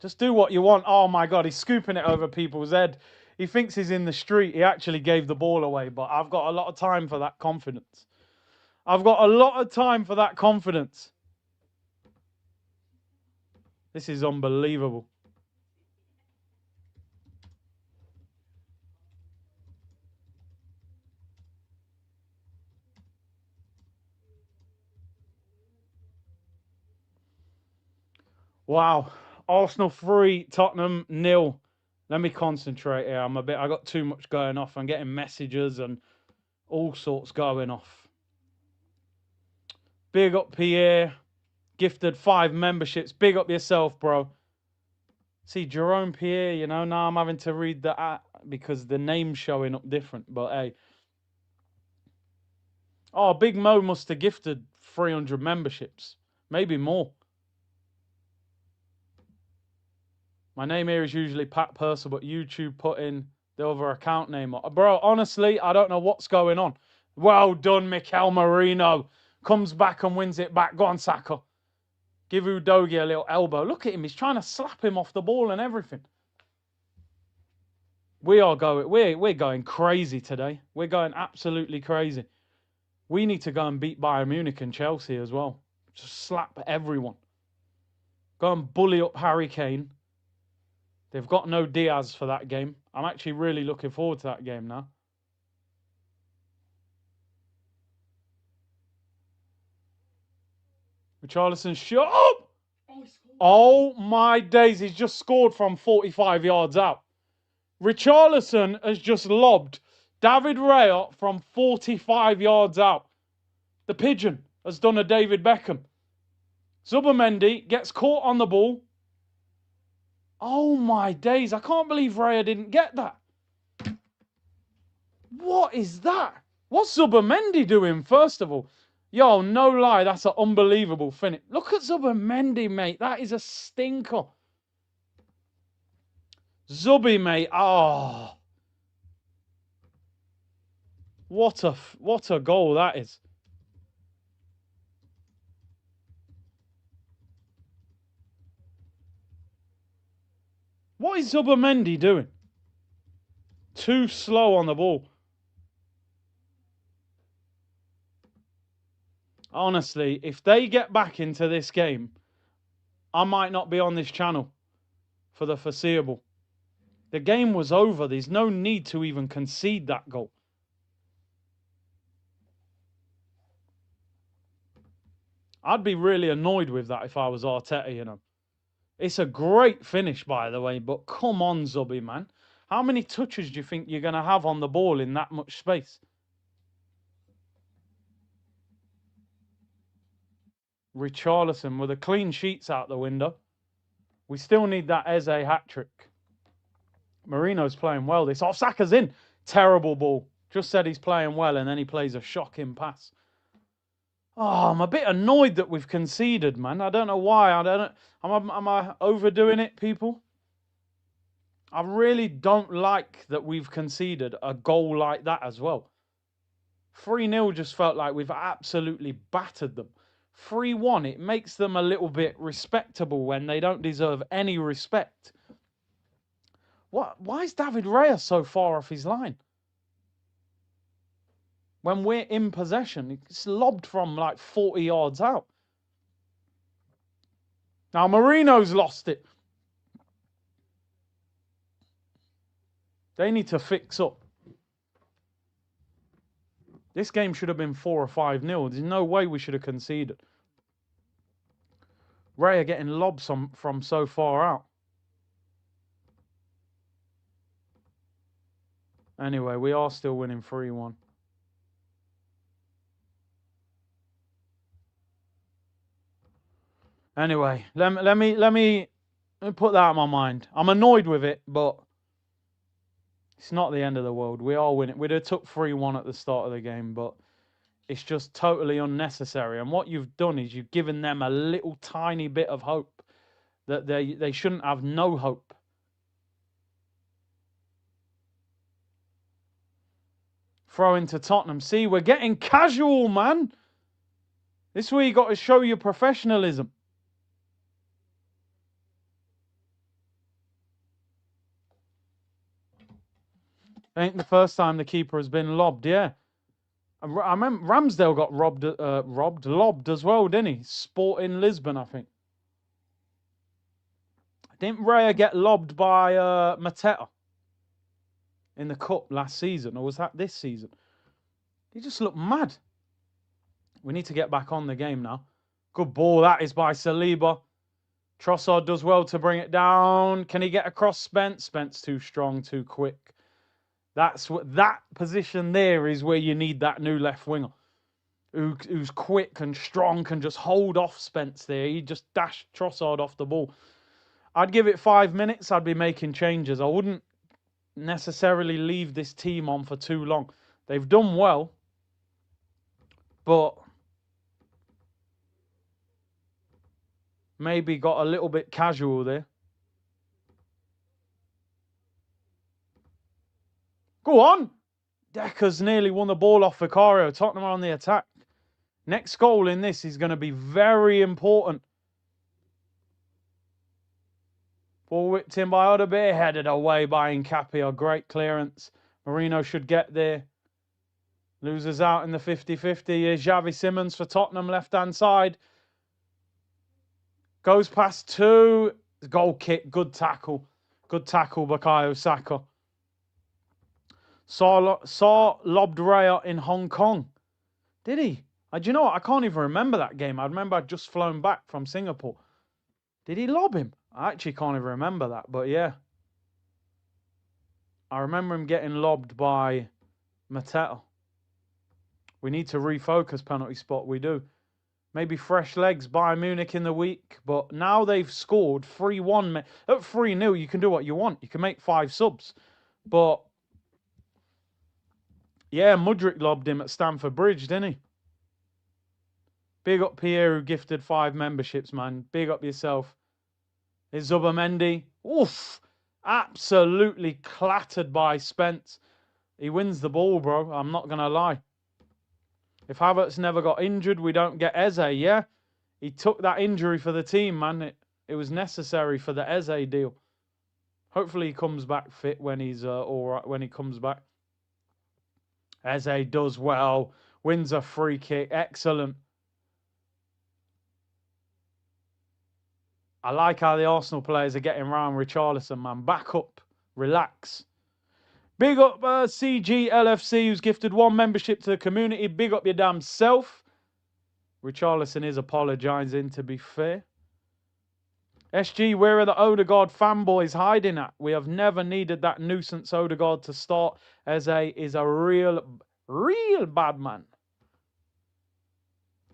Just do what you want. Oh, my God. He's scooping it over people's head. He thinks he's in the street. He actually gave the ball away, but I've got a lot of time for that confidence. I've got a lot of time for that confidence. This is unbelievable. Wow. Arsenal 3, Tottenham 0. Let me concentrate here. I got too much going off. I'm getting messages and all sorts going off. Big up Pierre. Gifted 5 memberships. Big up yourself, bro. See, Jerome Pierre, you know, now I'm having to read the because the name's showing up different. But hey. Oh, Big Mo must have gifted 300 memberships. Maybe more. My name here is usually Pat Purcell, but YouTube put in the other account name. Bro, honestly, I don't know what's going on. Well done, Mikel Merino. Comes back and wins it back. Go on, Saka. Give Udogie a little elbow. Look at him. He's trying to slap him off the ball and everything. We're going crazy today. We're going absolutely crazy. We need to go and beat Bayern Munich and Chelsea as well. Just slap everyone. Go and bully up Harry Kane. They've got no Diaz for that game. I'm actually really looking forward to that game now. Richarlison, shut up! Oh my days, he's just scored from 45 yards out. Richarlison has just lobbed David Raya from 45 yards out. The pigeon has done a David Beckham. Zubimendi gets caught on the ball. Oh my days, I can't believe Raya didn't get that. What is that? What's Zubimendi doing, first of all? Yo, no lie, that's an unbelievable finish. Look at Zubimendi, mate. That is a stinker. Zubi, mate. Oh. What a goal that is. What is Zubimendi doing? Too slow on the ball. Honestly, if they get back into this game, I might not be on this channel for the foreseeable. The game was over. There's no need to even concede that goal. I'd be really annoyed with that if I was Arteta, you know. It's a great finish, by the way, but come on, Zubby, man. How many touches do you think you're going to have on the ball in that much space? Richarlison with the clean sheets out the window. We still need that Eze hat-trick. Marino's playing well. This off Saka's in. Terrible ball. Just said he's playing well, and then he plays a shocking pass. Oh, I'm a bit annoyed that we've conceded, man. I don't know why. Am I overdoing it, people? I really don't like that we've conceded a goal like that as well. 3-0 just felt like we've absolutely battered them. 3-1, it makes them a little bit respectable when they don't deserve any respect. Why is David Raya so far off his line? When we're in possession, it's lobbed from like 40 yards out. Now Marino's lost it. They need to fix up. This game should have been 4 or 5-0. There's no way we should have conceded. Raya getting lobs from so far out. Anyway, we are still winning 3-1. Anyway, let me put that out of my mind. I'm annoyed with it, but it's not the end of the world. We are winning. We'd have took 3-1 at the start of the game, but It's just totally unnecessary. And what you've done is you've given them a little tiny bit of hope that they shouldn't have no hope. Throw into Tottenham. See, we're getting casual, man. This is where you got to show your professionalism. Ain't the first time the keeper has been lobbed, yeah. I remember Ramsdale got lobbed as well, didn't he? Sporting Lisbon, I think. Didn't Raya get lobbed by Mateta in the cup last season, or was that this season? He just looked mad. We need to get back on the game now. Good ball, that is by Saliba. Trossard does well to bring it down. Can he get across Spence? Spence too strong, too quick. That's what that position there is where you need that new left winger. Who's quick and strong, can just hold off Spence there. He just dashed Trossard off the ball. I'd give it 5 minutes. I'd be making changes. I wouldn't necessarily leave this team on for too long. They've done well, but maybe got a little bit casual there. Go on! Decker's nearly won the ball off Vicario. Tottenham are on the attack. Next goal in this is going to be very important. Ball whipped in by Odebeer, headed away by Nkapia. Great clearance. Marino should get there. Loses out in the 50-50. Here's Xavi Simons for Tottenham, left-hand side. Goes past two. Goal kick. Good tackle. Good tackle, Bukayo Saka. Saw lobbed Raya in Hong Kong. Did he? Do you know what? I can't even remember that game. I remember I'd just flown back from Singapore. Did he lob him? I actually can't even remember that, but yeah. I remember him getting lobbed by Mateta. We need to refocus penalty spot. We do. Maybe fresh legs, Bayern Munich in the week. But now they've scored 3-1. At 3-0, you can do what you want. You can make 5 subs. But, yeah, Mudryk lobbed him at Stamford Bridge, didn't he? Big up Pierre, who gifted 5 memberships, man. Big up yourself. It's Zubamendi. Oof. Absolutely clattered by Spence. He wins the ball, bro. I'm not going to lie. If Havertz never got injured, we don't get Eze, yeah? He took that injury for the team, man. It was necessary for the Eze deal. Hopefully he comes back fit when he's all right, when he comes back. Eze does well. Wins a free kick. Excellent. I like how the Arsenal players are getting around Richarlison, man. Back up. Relax. Big up CGLFC, who's gifted 1 membership to the community. Big up your damn self. Richarlison is apologising, to be fair. SG, where are the Odegaard fanboys hiding at? We have never needed that nuisance Odegaard to start. Eze is a real bad man.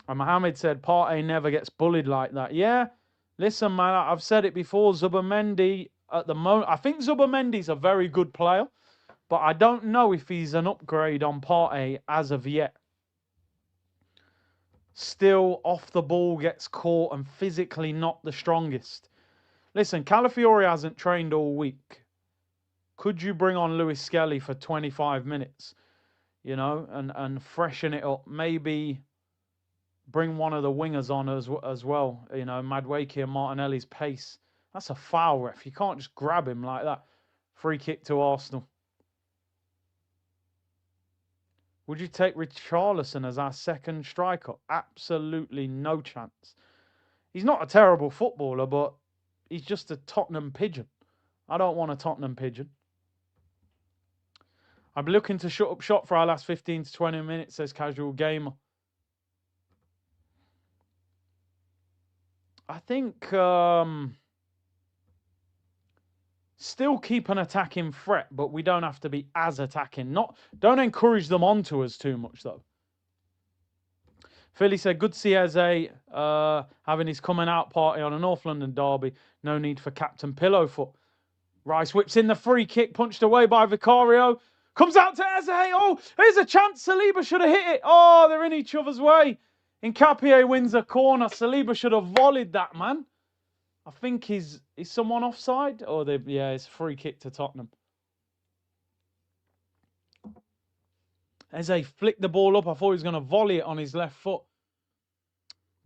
And Mohamed said, Partey never gets bullied like that. Yeah, listen, man, I've said it before. Zubamendi, at the moment, I think Zubamendi's a very good player. But I don't know if he's an upgrade on Partey as of yet. Still off the ball, gets caught, and physically not the strongest. Listen, Calafiori hasn't trained all week. Could you bring on Lewis Skelly for 25 minutes? You know, and freshen it up. Maybe bring one of the wingers on as well. You know, Madueke and Martinelli's pace. That's a foul, ref. You can't just grab him like that. Free kick to Arsenal. Would you take Richarlison as our second striker? Absolutely no chance. He's not a terrible footballer, but he's just a Tottenham pigeon. I don't want a Tottenham pigeon. I'm looking to shut up shop for our last 15 to 20 minutes, says Casual Gamer. I think still keep an attacking threat, but we don't have to be as attacking. Don't encourage them onto us too much, though. Philly said, good to see Eze having his coming out party on a North London derby. No need for Captain Pillowfoot. Rice whips in the free kick, punched away by Vicario. Comes out to Eze. Oh, here's a chance. Saliba should have hit it. Oh, they're in each other's way. Nkapie wins a corner. Saliba should have volleyed that, man. I think is someone offside? Or yeah, it's a free kick to Tottenham. Eze flicked the ball up. I thought he was going to volley it on his left foot.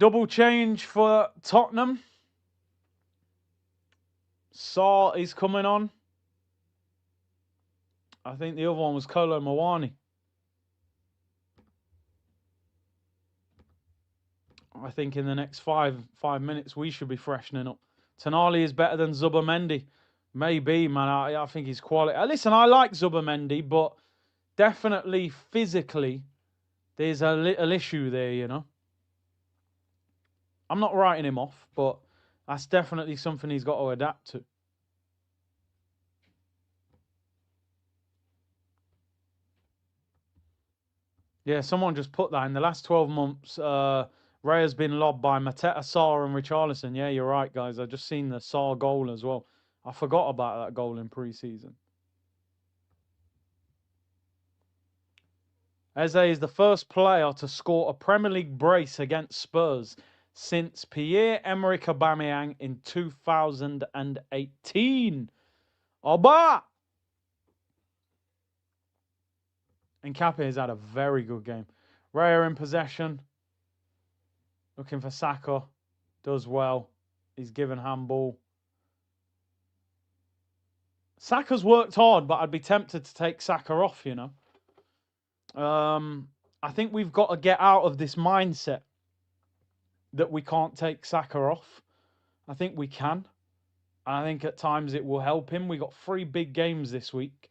Double change for Tottenham. Saar is coming on. I think the other one was Kolo Muani. I think in the next five minutes we should be freshening up. Tonali is better than Zubamendi. Maybe, man. I think he's quality. Listen, I like Zubamendi, but definitely physically, there's a little issue there, you know. I'm not writing him off, but that's definitely something he's got to adapt to. Yeah, someone just put that in the last 12 months. Ray has been lobbed by Mateta, Saar, and Richarlison. Yeah, you're right, guys. I just seen the Saar goal as well. I forgot about that goal in pre-season. Eze is the first player to score a Premier League brace against Spurs since Pierre-Emerick Aubameyang in 2018. Oba! And Nkapie has had a very good game. Raya in possession. Looking for Saka. Does well. He's given handball. Saka's worked hard, but I'd be tempted to take Saka off, you know. I think we've got to get out of this mindset that we can't take Saka off. I think we can. I think at times it will help him. We got 3 big games this week.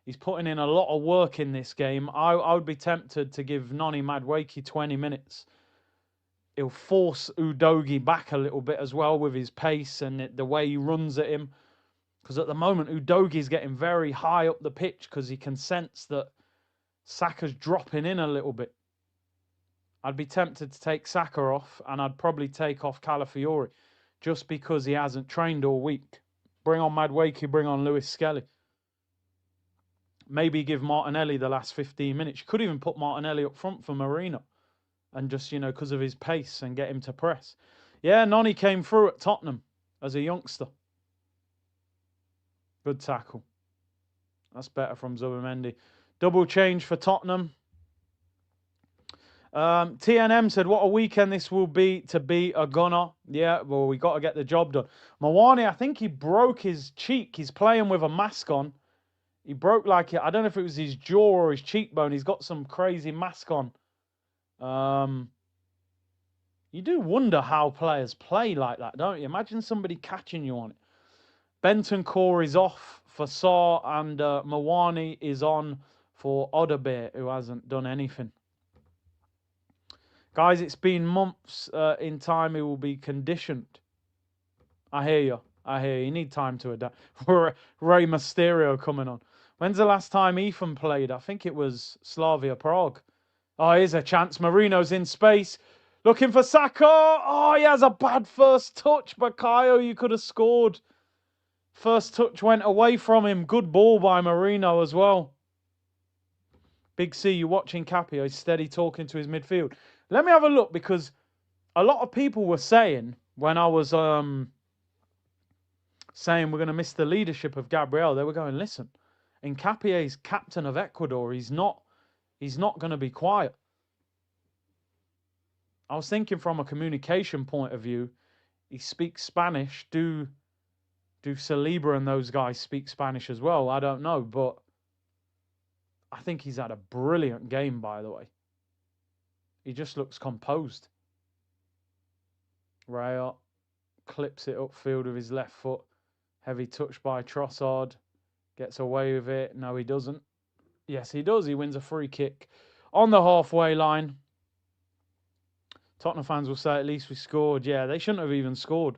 He's putting in a lot of work in this game. I would be tempted to give Noni Madueke 20 minutes. He'll force Udogie back a little bit as well with his pace and the way he runs at him. Because at the moment, Udogie's getting very high up the pitch because he can sense that Saka's dropping in a little bit. I'd be tempted to take Saka off, and I'd probably take off Calafiori just because he hasn't trained all week. Bring on Madueke, bring on Lewis Skelly. Maybe give Martinelli the last 15 minutes. You could even put Martinelli up front for Marino and just, you know, because of his pace and get him to press. Yeah, Noni came through at Tottenham as a youngster. Good tackle. That's better from Zubamendi. Double change for Tottenham. TNM said, what a weekend this will be to be a gunner. Yeah, well, we got to get the job done. Mawani, I think he broke his cheek. He's playing with a mask on. He broke like it. I don't know if it was his jaw or his cheekbone. He's got some crazy mask on. You do wonder how players play like that, don't you? Imagine somebody catching you on it. Bentancur is off for Saar, and Mawani is on for Odebeer, who hasn't done anything. Guys, it's been months in time he will be conditioned. I hear you. I hear you. You need time to adapt. Rey Mysterio coming on. When's the last time Ethan played? I think it was Slavia Prague. Oh, here's a chance. Marino's in space. Looking for Saka. Oh, he has a bad first touch. Bakayo, you could have scored. First touch went away from him. Good ball by Marino as well. Big C, you watching Capio. He's steady talking to his midfield. Let me have a look, because a lot of people were saying when I was saying we're going to miss the leadership of Gabriel, they were going, listen, Nkapie's captain of Ecuador. He's not going to be quiet. I was thinking from a communication point of view, he speaks Spanish. Do Saliba and those guys speak Spanish as well? I don't know, but I think he's had a brilliant game, by the way. He just looks composed. Raya clips it upfield with his left foot. Heavy touch by Trossard. Gets away with it. No, he doesn't. Yes, he does. He wins a free kick on the halfway line. Tottenham fans will say, at least we scored. Yeah, they shouldn't have even scored.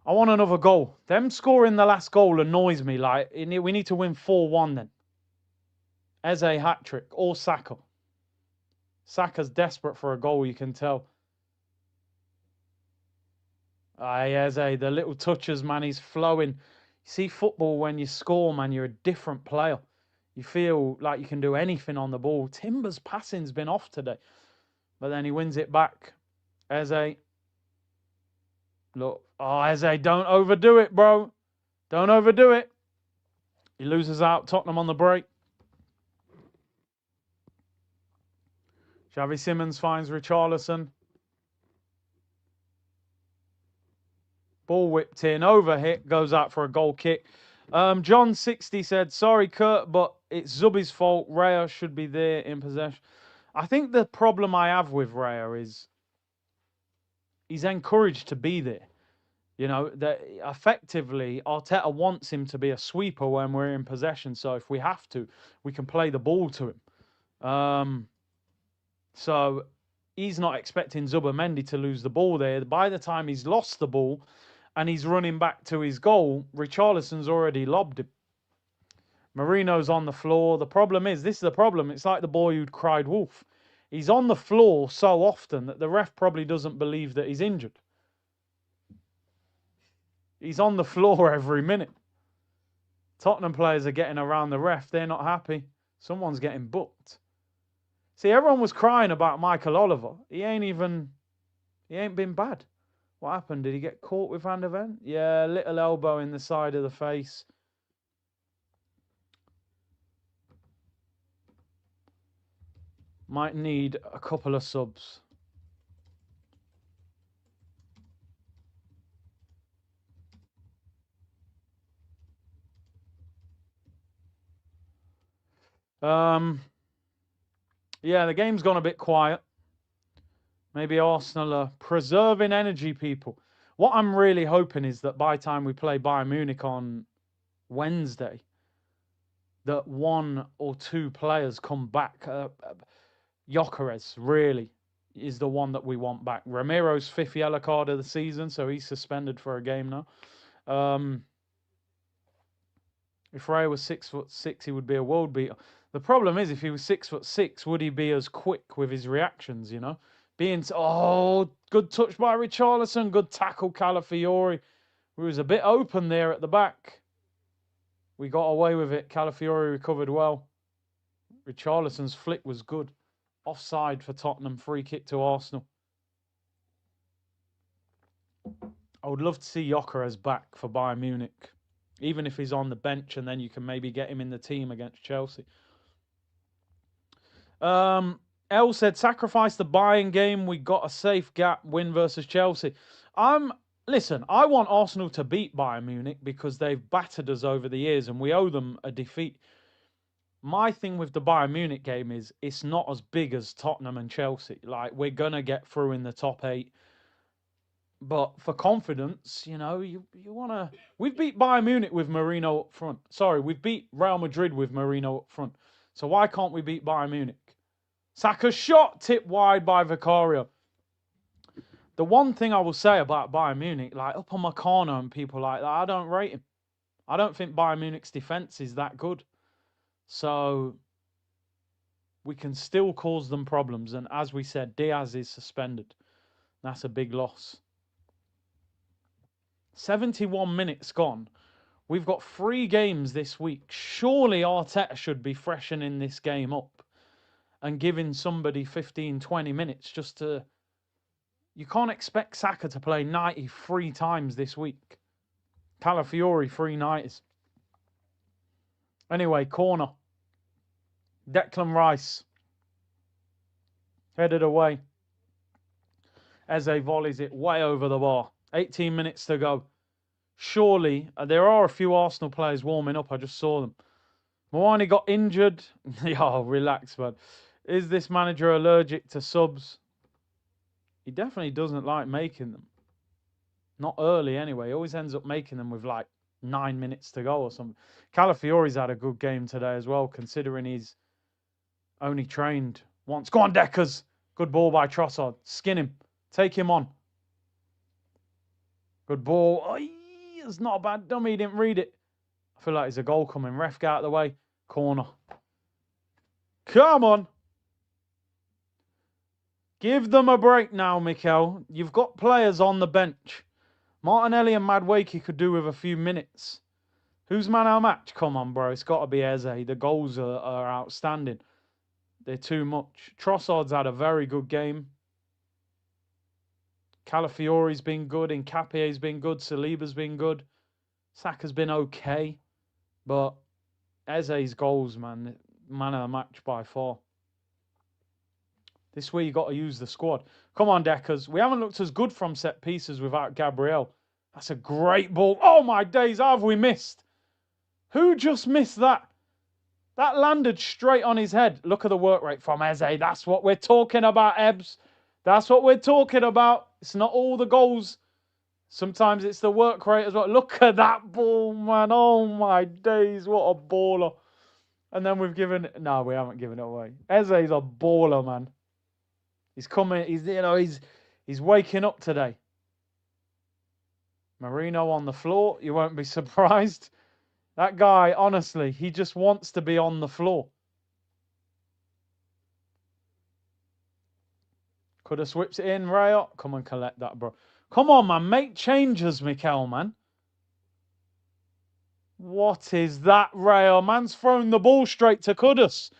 I want another goal. Them scoring the last goal annoys me. Like, we need to win 4-1 then. Eze hat-trick or Saka. Saka's desperate for a goal, you can tell. Aye, Eze, the little touches, man, he's flowing. You see football when you score, man, you're a different player. You feel like you can do anything on the ball. Timber's passing's been off today. But then he wins it back. Eze. Look. Oh, Eze, don't overdo it, bro. Don't overdo it. He loses out. Tottenham on the break. Xavi Simons finds Richarlison. Ball whipped in. Overhit. Goes out for a goal kick. John 60 said, sorry, Kurt, but it's Zubi's fault. Raya should be there in possession. I think the problem I have with Raya is he's encouraged to be there. You know, that effectively Arteta wants him to be a sweeper when we're in possession. So if we have to, we can play the ball to him. So he's not expecting Zubimendi to lose the ball there. By the time he's lost the ball and he's running back to his goal, Richarlison's already lobbed him. Marino's on the floor. The problem is, this is the problem. It's like the boy who'd cried wolf. He's on the floor so often that the ref probably doesn't believe that he's injured. He's on the floor every minute. Tottenham players are getting around the ref. They're not happy. Someone's getting booked. See, everyone was crying about Michael Oliver. He ain't been bad. What happened? Did he get caught with Van der Ven? Yeah, little elbow in the side of the face. Might need a couple of subs. Yeah, the game's gone a bit quiet. Maybe Arsenal are preserving energy, people. What I'm really hoping is that by the time we play Bayern Munich on Wednesday, that one or two players come back. Gyökeres really is the one that we want back. Ramiro's fifth yellow card of the season, so he's suspended for a game now. If Ray was 6'6", he would be a world beater. The problem is, if he was 6'6", would he be as quick with his reactions? You know, good touch by Richarlison, good tackle Calafiori, who was a bit open there at the back. We got away with it. Calafiori recovered well. Richarlison's flick was good. Offside for Tottenham. Free kick to Arsenal. I would love to see Gyökeres back for Bayern Munich, even if he's on the bench, and then you can maybe get him in the team against Chelsea. El said, sacrifice the Bayern game. We got a safe gap win versus Chelsea. Listen, I want Arsenal to beat Bayern Munich because they've battered us over the years and we owe them a defeat. My thing with the Bayern Munich game is it's not as big as Tottenham and Chelsea. Like, we're going to get through in the top 8. But for confidence, you know, you want to... We've beat Bayern Munich with Marino up front. Sorry, we've beat Real Madrid with Marino up front. So why can't we beat Bayern Munich? Saka's shot tipped wide by Vicario. The one thing I will say about Bayern Munich, like up on Meccano and people like that, I don't rate him. I don't think Bayern Munich's defence is that good. So we can still cause them problems. And as we said, Diaz is suspended. That's a big loss. 71 minutes gone. We've got 3 games this week. Surely Arteta should be freshening this game up and giving somebody 15, 20 minutes just to... You can't expect Saka to play 93 times this week. Calafiori, 3 90s. Anyway, corner. Declan Rice. Headed away. Eze volleys it way over the bar. 18 minutes to go. Surely, there are a few Arsenal players warming up. I just saw them. Moani got injured. Yo, relax, man. Is this manager allergic to subs? He definitely doesn't like making them. Not early, anyway. He always ends up making them with like 9 minutes to go or something. Calafiori's had a good game today as well, considering he's only trained once. Go on, Deckers. Good ball by Trossard. Skin him. Take him on. Good ball. Oh, it's not a bad dummy. He didn't read it. I feel like there's a goal coming. Ref, get out of the way. Corner. Come on. Give them a break now, Mikel. You've got players on the bench. Martinelli and Madueke could do with a few minutes. Who's man of the match? Come on, bro. It's got to be Eze. The goals are outstanding. They're too much. Trossard's had a very good game. Calafiore's been good. Nkapie's been good. Saliba's been good. Saka's been okay. But Eze's goals, man. Man of the match by far. This way you got to use the squad. Come on, Deckers. We haven't looked as good from set pieces without Gabriel. That's a great ball. Oh, my days. How have we missed? Who just missed that? That landed straight on his head. Look at the work rate from Eze. That's what we're talking about, Ebbs. That's what we're talking about. It's not all the goals. Sometimes it's the work rate as well. Look at that ball, man. Oh, my days. What a baller. And then we've given... No, we haven't given it away. Eze's a baller, man. He's coming... He's waking up today. Marino on the floor. You won't be surprised. That guy, honestly, he just wants to be on the floor. Could have swept it in, Raya. Come and collect that, bro. Come on, man. Make changes, Mikel, man. What is that, Raya? Man's thrown the ball straight to Kudus.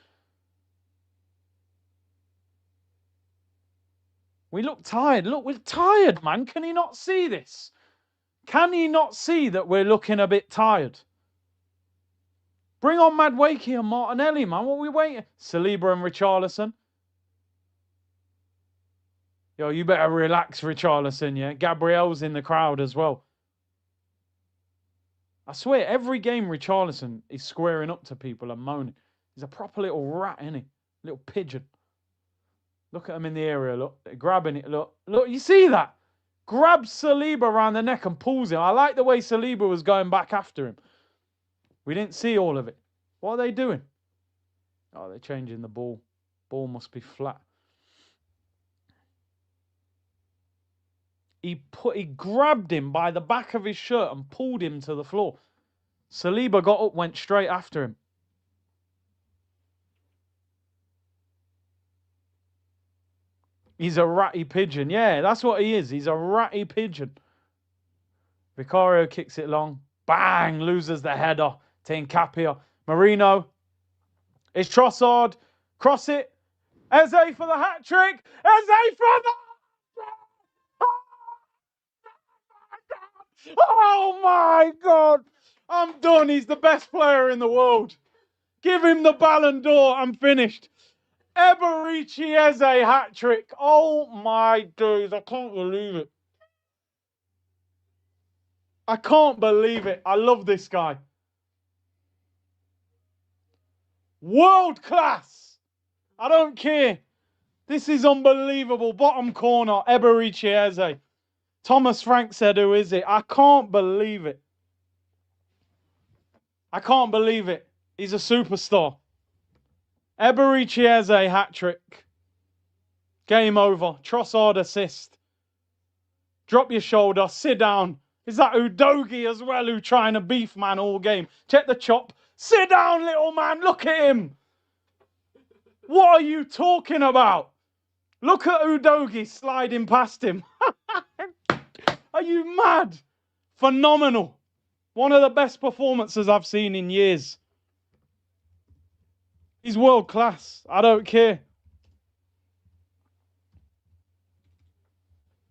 We look tired. Look, we're tired, man. Can he not see this? Can he not see that we're looking a bit tired? Bring on Madueke and Martinelli, man. What are we waiting? Saliba and Richarlison. Yo, you better relax, Richarlison, yeah? Gabriel's in the crowd as well. I swear, every game Richarlison is squaring up to people and moaning. He's a proper little rat, isn't he? Little pigeon. Look at him in the area, look. Grabbing it, look. Look, you see that? Grabs Saliba around the neck and pulls him. I like the way Saliba was going back after him. We didn't see all of it. What are they doing? Oh, they're changing the ball. Ball must be flat. He grabbed him by the back of his shirt and pulled him to the floor. Saliba got up, went straight after him. He's a ratty pigeon. Yeah, that's what he is. He's a ratty pigeon. Vicario kicks it long. Bang! Loses the header to Nkapie. Marino. It's Trossard. Cross it. Eze for the hat-trick. Eze for the... Oh, my God. I'm done. He's the best player in the world. Give him the Ballon d'Or. I'm finished. Eberici Eze hat-trick. Oh, my days. I can't believe it. I can't believe it. I love this guy. World class. I don't care. This is unbelievable. Bottom corner. Eberici Eze. Thomas Frank said, who is it? I can't believe it. I can't believe it. He's a superstar. Eberici Eze hat-trick. Game over. Trossard assist. Drop your shoulder. Sit down. Is that Udogie as well who trying to beef man all game? Check the chop. Sit down, little man. Look at him. What are you talking about? Look at Udogie sliding past him. Are you mad? Phenomenal. One of the best performances I've seen in years. He's world class. I don't care.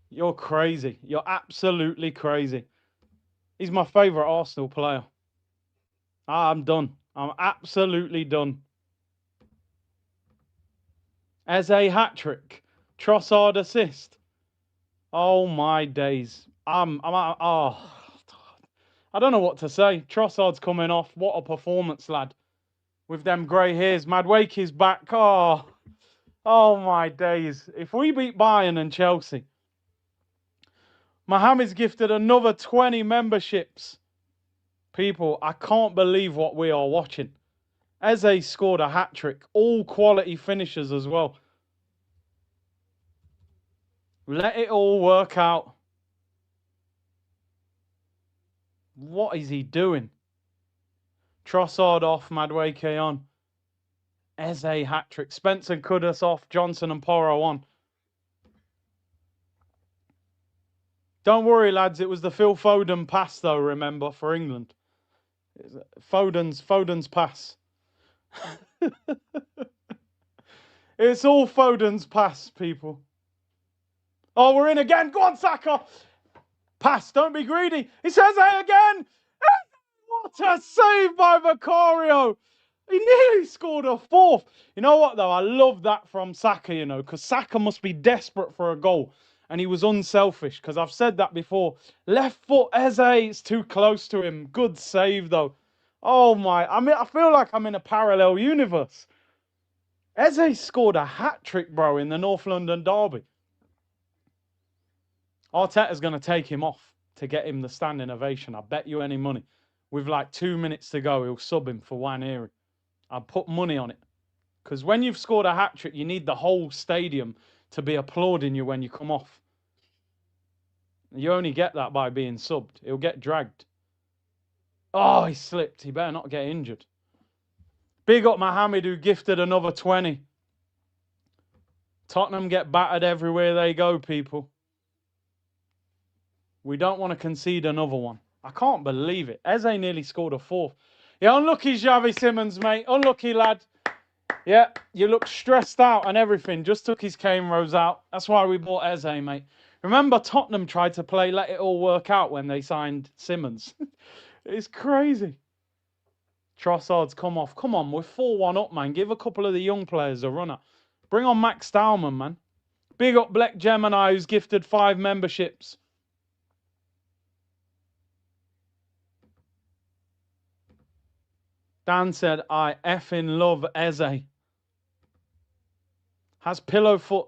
You're crazy. You're absolutely crazy. He's my favourite Arsenal player. I'm done. I'm absolutely done. Eze hat-trick. Trossard assist. Oh, my days. Oh, I don't know what to say. Trossard's coming off. What a performance, lad. With them grey hairs. Madueke's back. Oh, my days. If we beat Bayern and Chelsea, Mohamed's gifted another 20 memberships. People, I can't believe what we are watching. Eze scored a hat-trick. All quality finishers as well. Let it all work out. What is he doing? Trossard off, Madueke on. Eze hat-trick. Spencer Kudus off, Johnson and Porro on. Don't worry, lads. It was the Phil Foden pass, though, remember, for England. Foden's pass. It's all Foden's pass, people. Oh, we're in again. Go on, Saka. Pass. Don't be greedy. He says it again. What a save by Vicario. He nearly scored a fourth. You know what, though? I love that from Saka, you know, because Saka must be desperate for a goal. And he was unselfish, because I've said that before. Left foot, Eze, it's too close to him. Good save, though. Oh, my. I feel like I'm in a parallel universe. Eze scored a hat-trick, bro, in the North London derby. Arteta's going to take him off to get him the standing ovation. I bet you any money. With like 2 minutes to go, he'll sub him for Nwaneri. I'll put money on it. Because when you've scored a hat-trick, you need the whole stadium to be applauding you when you come off. You only get that by being subbed. He'll get dragged. Oh, he slipped. He better not get injured. Big up Mohamed, who gifted another 20. Tottenham get battered everywhere they go, people. We don't want to concede another one. I can't believe it. Eze nearly scored a fourth. Yeah, unlucky Xavi Simons, mate. Unlucky, lad. Yeah, you look stressed out and everything. Just took his cane rose out. That's why we bought Eze, mate. Remember, Tottenham tried to play let it all work out when they signed Simmons. It's crazy. Trossard's come off. Come on, we're 4-1 up, man. Give a couple of the young players a runner. Bring on Max Stallman, man. Big up Black Gemini, who's gifted 5 memberships. Dan said, I effing love Eze. Has Pillowfoot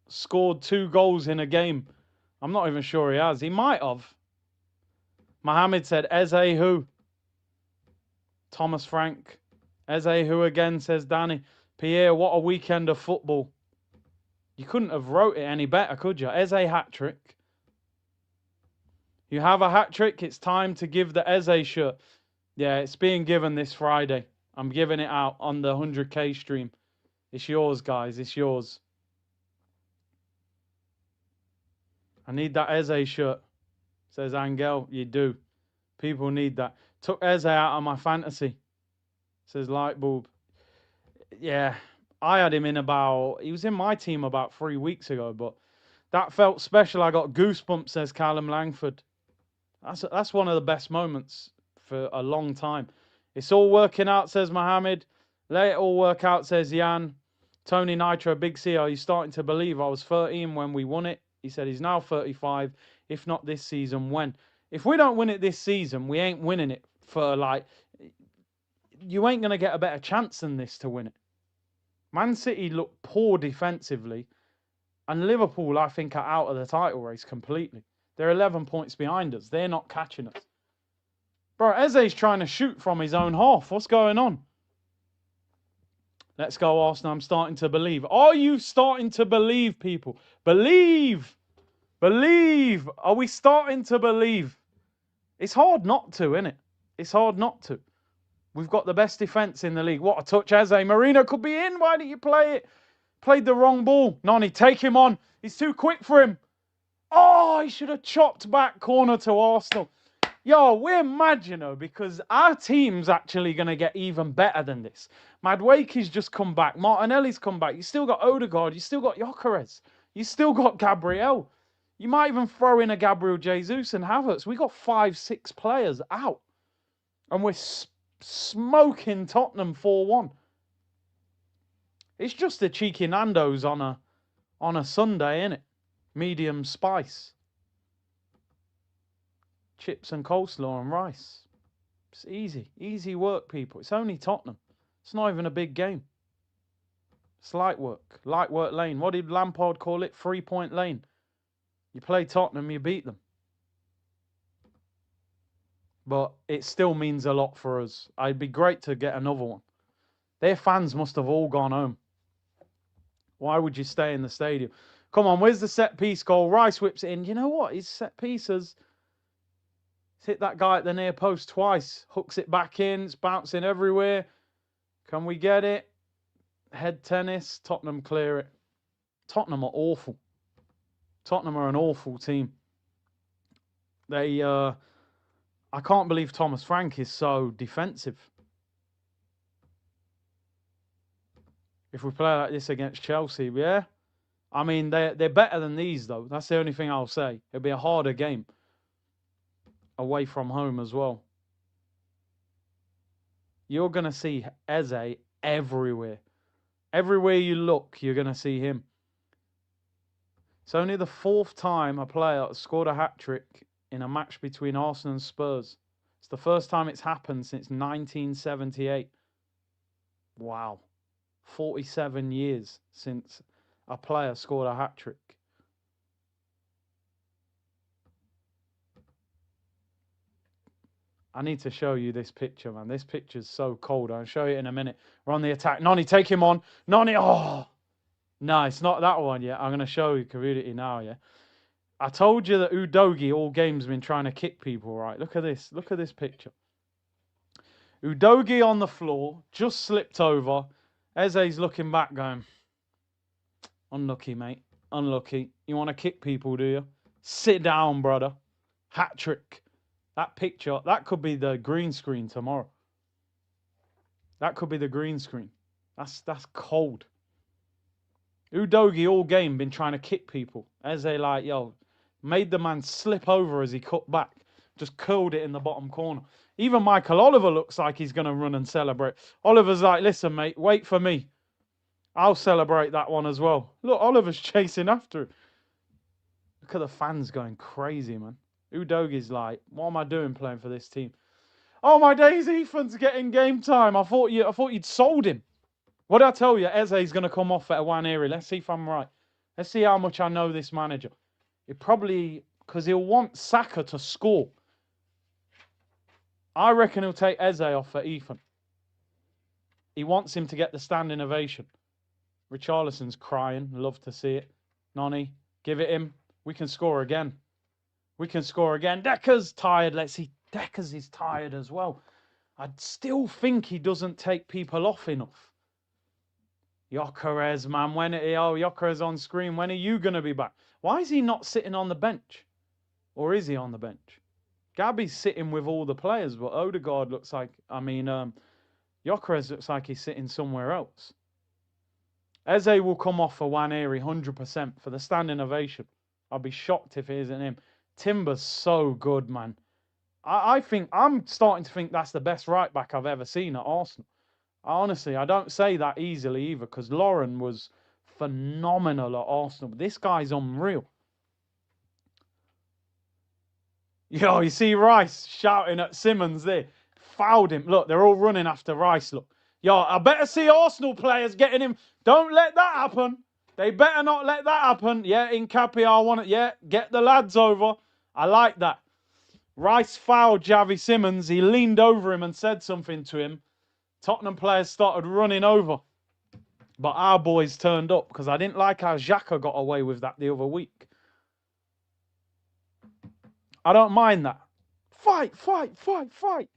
scored 2 goals in a game? I'm not even sure he has. He might have. Mohammed said, Eze who? Thomas Frank. Eze who again, says Danny. Pierre, what a weekend of football. You couldn't have wrote it any better, could you? Eze hat-trick. You have a hat-trick, it's time to give the Eze shirt. Yeah, it's being given this Friday. I'm giving it out on the 100k stream. It's yours, guys. It's yours. I need that Eze shirt, says Angel. You do. People need that. Took Eze out of my fantasy, says Lightbulb. Yeah, I had him in he was in my team about 3 weeks ago, but that felt special. I got goosebumps, says Callum Langford. That's one of the best moments for a long time. It's all working out, says Mohammed. Let it all work out, says Jan. Tony Nitro, Big C, are you starting to believe? I was 13 when we won it. He said he's now 35. If not this season, when? If we don't win it this season, we ain't winning it for like... You ain't going to get a better chance than this to win it. Man City look poor defensively. And Liverpool, I think, are out of the title race completely. They're 11 points behind us. They're not catching us. Bro, Eze's trying to shoot from his own half. What's going on? Let's go, Arsenal. I'm starting to believe. Are you starting to believe, people? Believe. Believe. Are we starting to believe? It's hard not to, isn't it? It's hard not to. We've got the best defence in the league. What a touch, Eze. Marino could be in. Why didn't you play it? Played the wrong ball. Nani, take him on. He's too quick for him. Oh, he should have chopped back corner to Arsenal. Yo, we're mad, you know, because our team's actually going to get even better than this. Madueke's just come back. Martinelli's come back. You still got Odegaard. You still got Gyökeres. You still got Gabriel. You might even throw in a Gabriel Jesus and Havertz. We got 5-6 players out. And we're smoking Tottenham 4-1. It's just a cheeky Nando's on a Sunday, innit? Medium spice. Chips and coleslaw and rice. It's easy. Easy work, people. It's only Tottenham. It's not even a big game. It's light work. Light work lane. What did Lampard call it? 3-point lane. You play Tottenham, you beat them. But it still means a lot for us. It'd be great to get another one. Their fans must have all gone home. Why would you stay in the stadium? Come on, where's the set piece goal? Rice whips it in. You know what? His set pieces... hit that guy at the near post twice. Hooks it back in. It's bouncing everywhere. Can we get it? Head tennis, Tottenham clear it. Tottenham are awful. Tottenham are an awful team. They, I can't believe Thomas Frank is so defensive. If we play like this against Chelsea, yeah. I mean, they're better than these, though. That's the only thing I'll say. It'll be a harder game away from home as well. You're going to see Eze everywhere. Everywhere you look, you're going to see him. It's only the 4th time a player has scored a hat-trick in a match between Arsenal and Spurs. It's the first time it's happened since 1978. Wow. 47 years since a player scored a hat-trick. I need to show you this picture, man. This picture's so cold. I'll show you in a minute. We're on the attack. Noni, take him on. Noni, oh! No, it's not that one yet. I'm going to show you community now, yeah? I told you that Udogi all game's been trying to kick people, right? Look at this. Look at this picture. Udogi on the floor, just slipped over. Eze's looking back going, unlucky, mate. Unlucky. You want to kick people, do you? Sit down, brother. Hat trick. That picture, that could be the green screen tomorrow. That could be the green screen. That's cold. Udogi all game been trying to kick people. Eze like, yo, made the man slip over as he cut back. Just curled it in the bottom corner. Even Michael Oliver looks like he's going to run and celebrate. Oliver's like, listen, mate, wait for me. I'll celebrate that one as well. Look, Oliver's chasing after him. Look at the fans going crazy, man. Udogi's like, what am I doing playing for this team? Oh, my days, Ethan's getting game time. I thought you'd sold him. What did I tell you? Eze's going to come off at a Waneri. Let's see if I'm right. Let's see how much I know this manager. It probably, because he'll want Saka to score. I reckon he'll take Eze off for Ethan. He wants him to get the standing ovation. Richarlison's crying. Love to see it. Noni, give it him. We can score again. We can score again. Decker's tired. Let's see. Decker's is tired as well. I still think he doesn't take people off enough. Gyökeres, man. Gyökeres on screen. When are you going to be back? Why is he not sitting on the bench? Or is he on the bench? Gabby's sitting with all the players, but Odegaard looks like, Gyökeres looks like he's sitting somewhere else. Eze will come off for Waneri 100% for the standing ovation. I'll be shocked if it isn't him. Timber's so good, man. I'm starting to think that's the best right back I've ever seen at Arsenal. Honestly, I don't say that easily either, because Lauren was phenomenal at Arsenal. But this guy's unreal. Yo, you see Rice shouting at Simmons there. Fouled him. Look, they're all running after Rice, look. Yo, I better see Arsenal players getting him. Don't let that happen. They better not let that happen. Yeah, Nkapie, I want it. Yeah, get the lads over. I like that. Rice fouled Javi Simmons. He leaned over him and said something to him. Tottenham players started running over. But our boys turned up, because I didn't like how Xhaka got away with that the other week. I don't mind that. Fight, fight, fight, fight.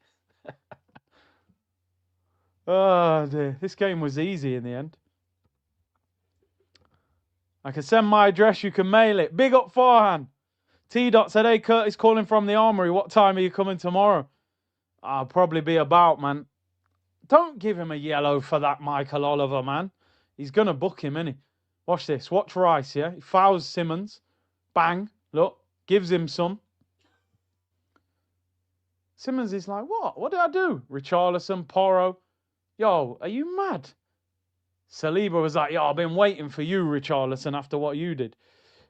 Oh, dear. This game was easy in the end. I can send my address. You can mail it. Big up Farhan. T-Dot said, hey, Curtis calling from the Armoury. What time are you coming tomorrow? I'll probably be about, man. Don't give him a yellow for that Michael Oliver, man. He's going to book him, innit? Watch this. Watch Rice, yeah? He fouls Simmons. Bang. Look. Gives him some. Simmons is like, what? What did I do? Richarlison, Porro. Yo, are you mad? Saliba was like, yo, I've been waiting for you, Richarlison, after what you did.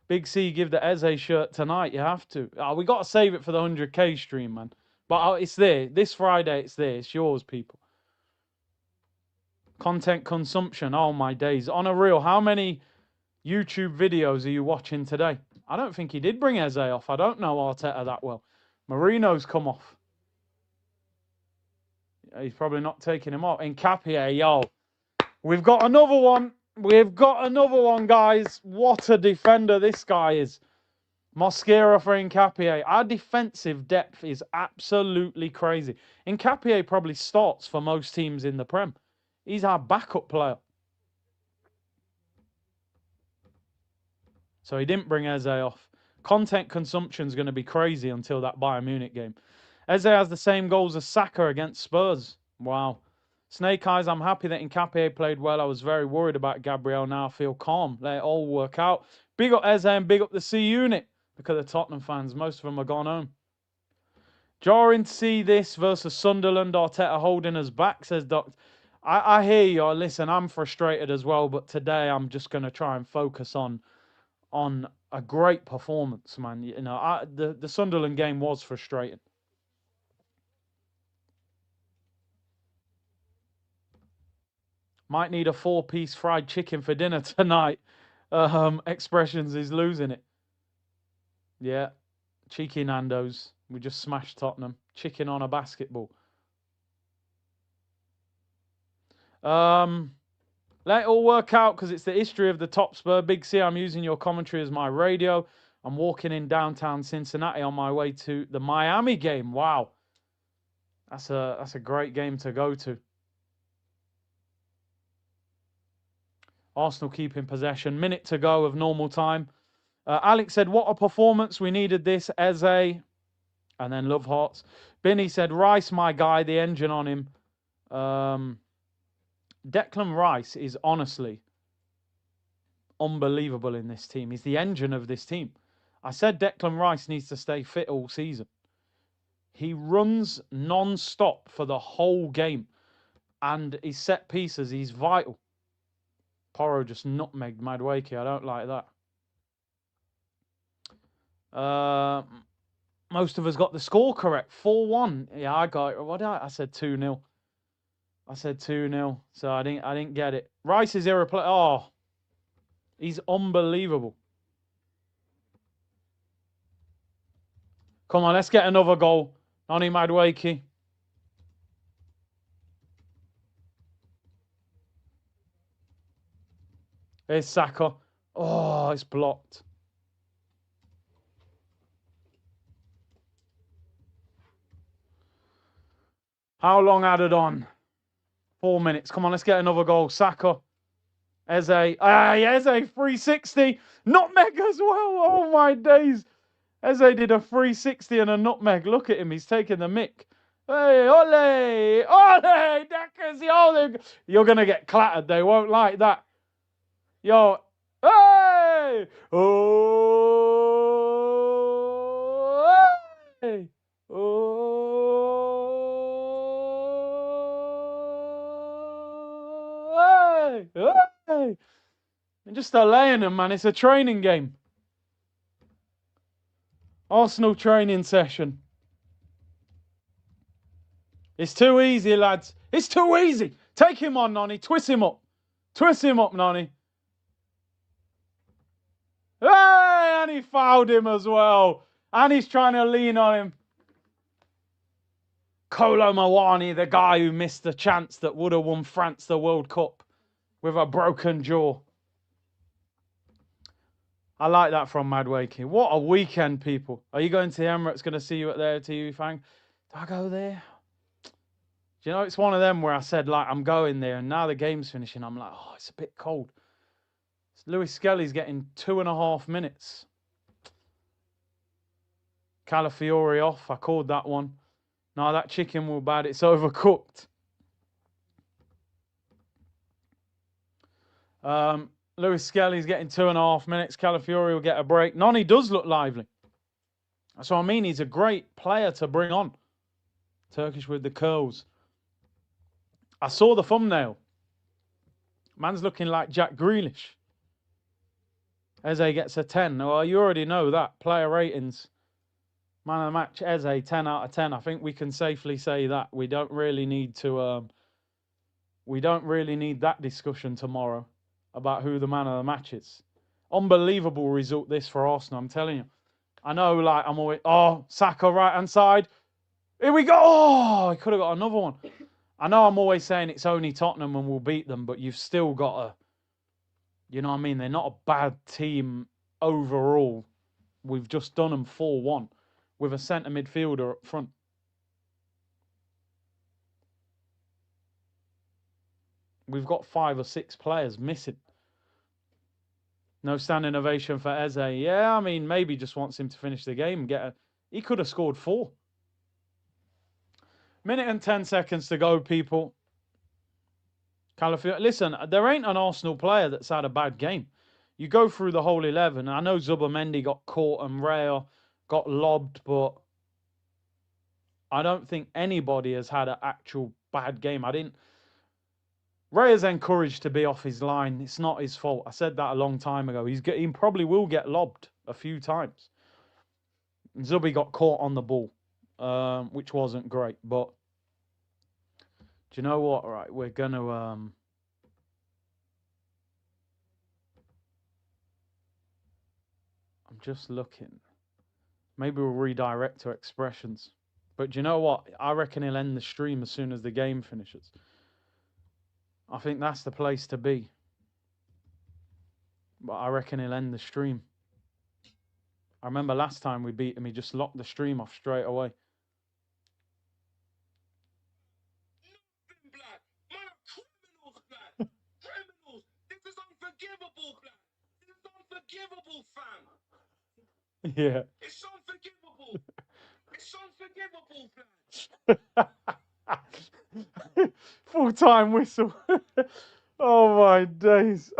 Big C, give the Eze shirt tonight. You have to. We got to save it for the 100k stream, man. But it's there. This Friday, it's there. It's yours, people. Content consumption. Oh, my days. On a reel, how many YouTube videos are you watching today? I don't think he did bring Eze off. I don't know Arteta that well. Marino's come off. He's probably not taking him off. Nkapie, yo. We've got another one. We've got another one, guys. What a defender this guy is. Mosquera for Nkapie. Our defensive depth is absolutely crazy. Nkapie probably starts for most teams in the Prem. He's our backup player. So he didn't bring Eze off. Content consumption is going to be crazy until that Bayern Munich game. Eze has the same goals as Saka against Spurs. Wow. Snake Eyes, I'm happy that Nkapie played well. I was very worried about Gabriel. Now I feel calm. Let it all work out. Big up Eze and big up the C unit. Because the Tottenham fans, most of them are gone home. Jarring to see this versus Sunderland. Arteta holding us back, says Doctor. I hear you. Listen, I'm frustrated as well, but today I'm just going to try and focus on a great performance, man. You know, the Sunderland game was frustrating. Might need a 4-piece fried chicken for dinner tonight. Expressions is losing it. Yeah, cheeky Nando's. We just smashed Tottenham. Chicken on a basketball. Let it all work out because it's the history of the top Spur. Big C, I'm using your commentary as my radio. I'm walking in downtown Cincinnati on my way to the Miami game. Wow. That's a great game to go to. Arsenal keeping possession. Minute to go of normal time. Alex said, what a performance. We needed this. Eze. And then Love Hearts. Binny said, Rice, my guy, the engine on him. Declan Rice is honestly unbelievable in this team. He's the engine of this team. I said Declan Rice needs to stay fit all season. He runs non-stop for the whole game. And his set pieces, he's vital. Porro just nutmegged Madueke. I don't like that. Most of us got the score correct. 4-1. Yeah, I got it. What did I said 2-0. I said 2-0. So I didn't get it. Rice is irreplaceable. Oh, he's unbelievable. Come on, let's get another goal. Noni Madueke. There's Saka. Oh, it's blocked. How long added on? 4 minutes. Come on, let's get another goal. Saka. Eze. Eze 360. Nutmeg as well. Oh, my days. Eze did a 360 and a nutmeg. Look at him. He's taking the mick. Hey, ole. Ole. Deckers. You're going to get clattered. They won't like that. Yo. Hey. Oh. Hey. Oh. Hey. Hey. They're just delaying them, man. It's a training game. Arsenal training session. It's too easy, lads. It's too easy. Take him on, Noni. Twist him up. Twist him up, Noni. Hey, and he fouled him as well. And he's trying to lean on him. Kolo Muani, the guy who missed the chance that would have won France the World Cup with a broken jaw. I like that from Madueke. What a weekend, people. Are you going to the Emirates? Going to see you at their TV, Fang? Do I go there? Do you know, it's one of them where I said, like, I'm going there, and now the game's finishing. I'm like, oh, it's a bit cold. Lewis Skelly's getting 2.5 minutes. Calafiore off. I called that one. No, that chicken will bad. It's overcooked. Lewis Skelly's getting 2.5 minutes. Calafiore will get a break. Noni does look lively. So, I mean, he's a great player to bring on. Turkish with the curls. I saw the thumbnail. Man's looking like Jack Grealish. Eze gets a 10. Well, you already know that. Player ratings. Man of the match, Eze, 10 out of 10. I think we can safely say that. We don't really need to... we don't really need that discussion tomorrow about who the man of the match is. Unbelievable result this for Arsenal, I'm telling you. I know, like, I'm always... Oh, Saka right-hand side. Here we go. Oh, he could have got another one. I know I'm always saying it's only Tottenham and we'll beat them, but you've still got to... You know what I mean? They're not a bad team overall. We've just done them 4-1 with a centre midfielder up front. We've got 5 or 6 players missing. No standing ovation for Eze. Yeah, I mean, maybe just wants him to finish the game and get a... He could have scored 4. Minute and 10 seconds to go, people. California. Listen, there ain't an Arsenal player that's had a bad game. You go through the whole 11. I know Zubomendi got caught and Raya got lobbed, but I don't think anybody has had an actual bad game. I didn't. Raya's encouraged to be off his line. It's not his fault. I said that a long time ago. He probably will get lobbed a few times. Zubi got caught on the ball, which wasn't great. But do you know what? Right, we're gonna I'm just looking. Maybe we'll redirect to expressions. But do you know what? I reckon he'll end the stream as soon as the game finishes. I think that's the place to be. But I reckon he'll end the stream. I remember last time we beat him, he just locked the stream off straight away. Nothing, blood. Man are criminals, blood. Criminals. This is unforgivable, blood. This is unforgivable, fam. Yeah. It's unforgivable. It's unforgivable, blood. Full-time whistle. Oh my days.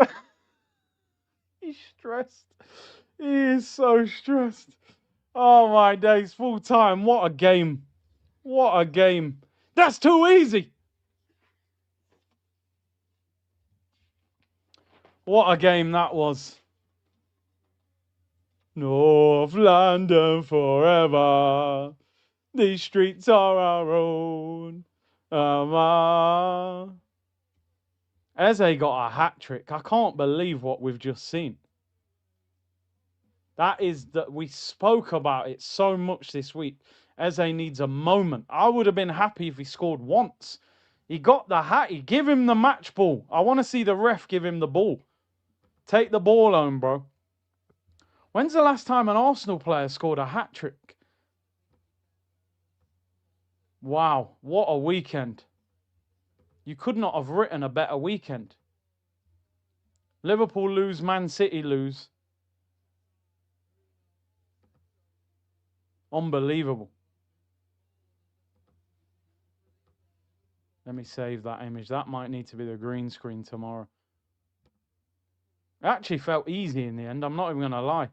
He's stressed. He is so stressed. Oh my days. Full-time. What a game. What a game. That's too easy. What a game that was. North London forever. These streets are our own. Eze got a hat-trick. I can't believe what we've just seen. That is that we spoke about it so much this week. Eze needs a moment. I would have been happy if he scored once. He got the hat. He give him the match ball. I want to see the ref give him the ball. Take the ball home, bro. When's the last time an Arsenal player scored a hat-trick? Wow, what a weekend. You could not have written a better weekend. Liverpool lose, Man City lose. Unbelievable. Let me save that image. That might need to be the green screen tomorrow. It actually felt easy in the end. I'm not even going to lie.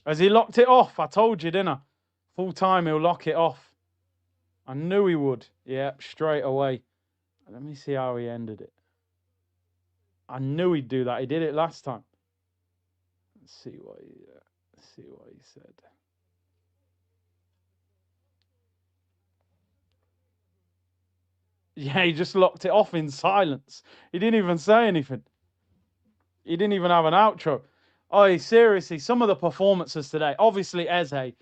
Has he locked it off? I told you, didn't I? Full time, he'll lock it off. I knew he would. Yep, straight away. Let me see how he ended it. I knew he'd do that. He did it last time. Let's see what he said. Yeah, he just locked it off in silence. He didn't even say anything. He didn't even have an outro. Oh, seriously, some of the performances today. Obviously, Eze,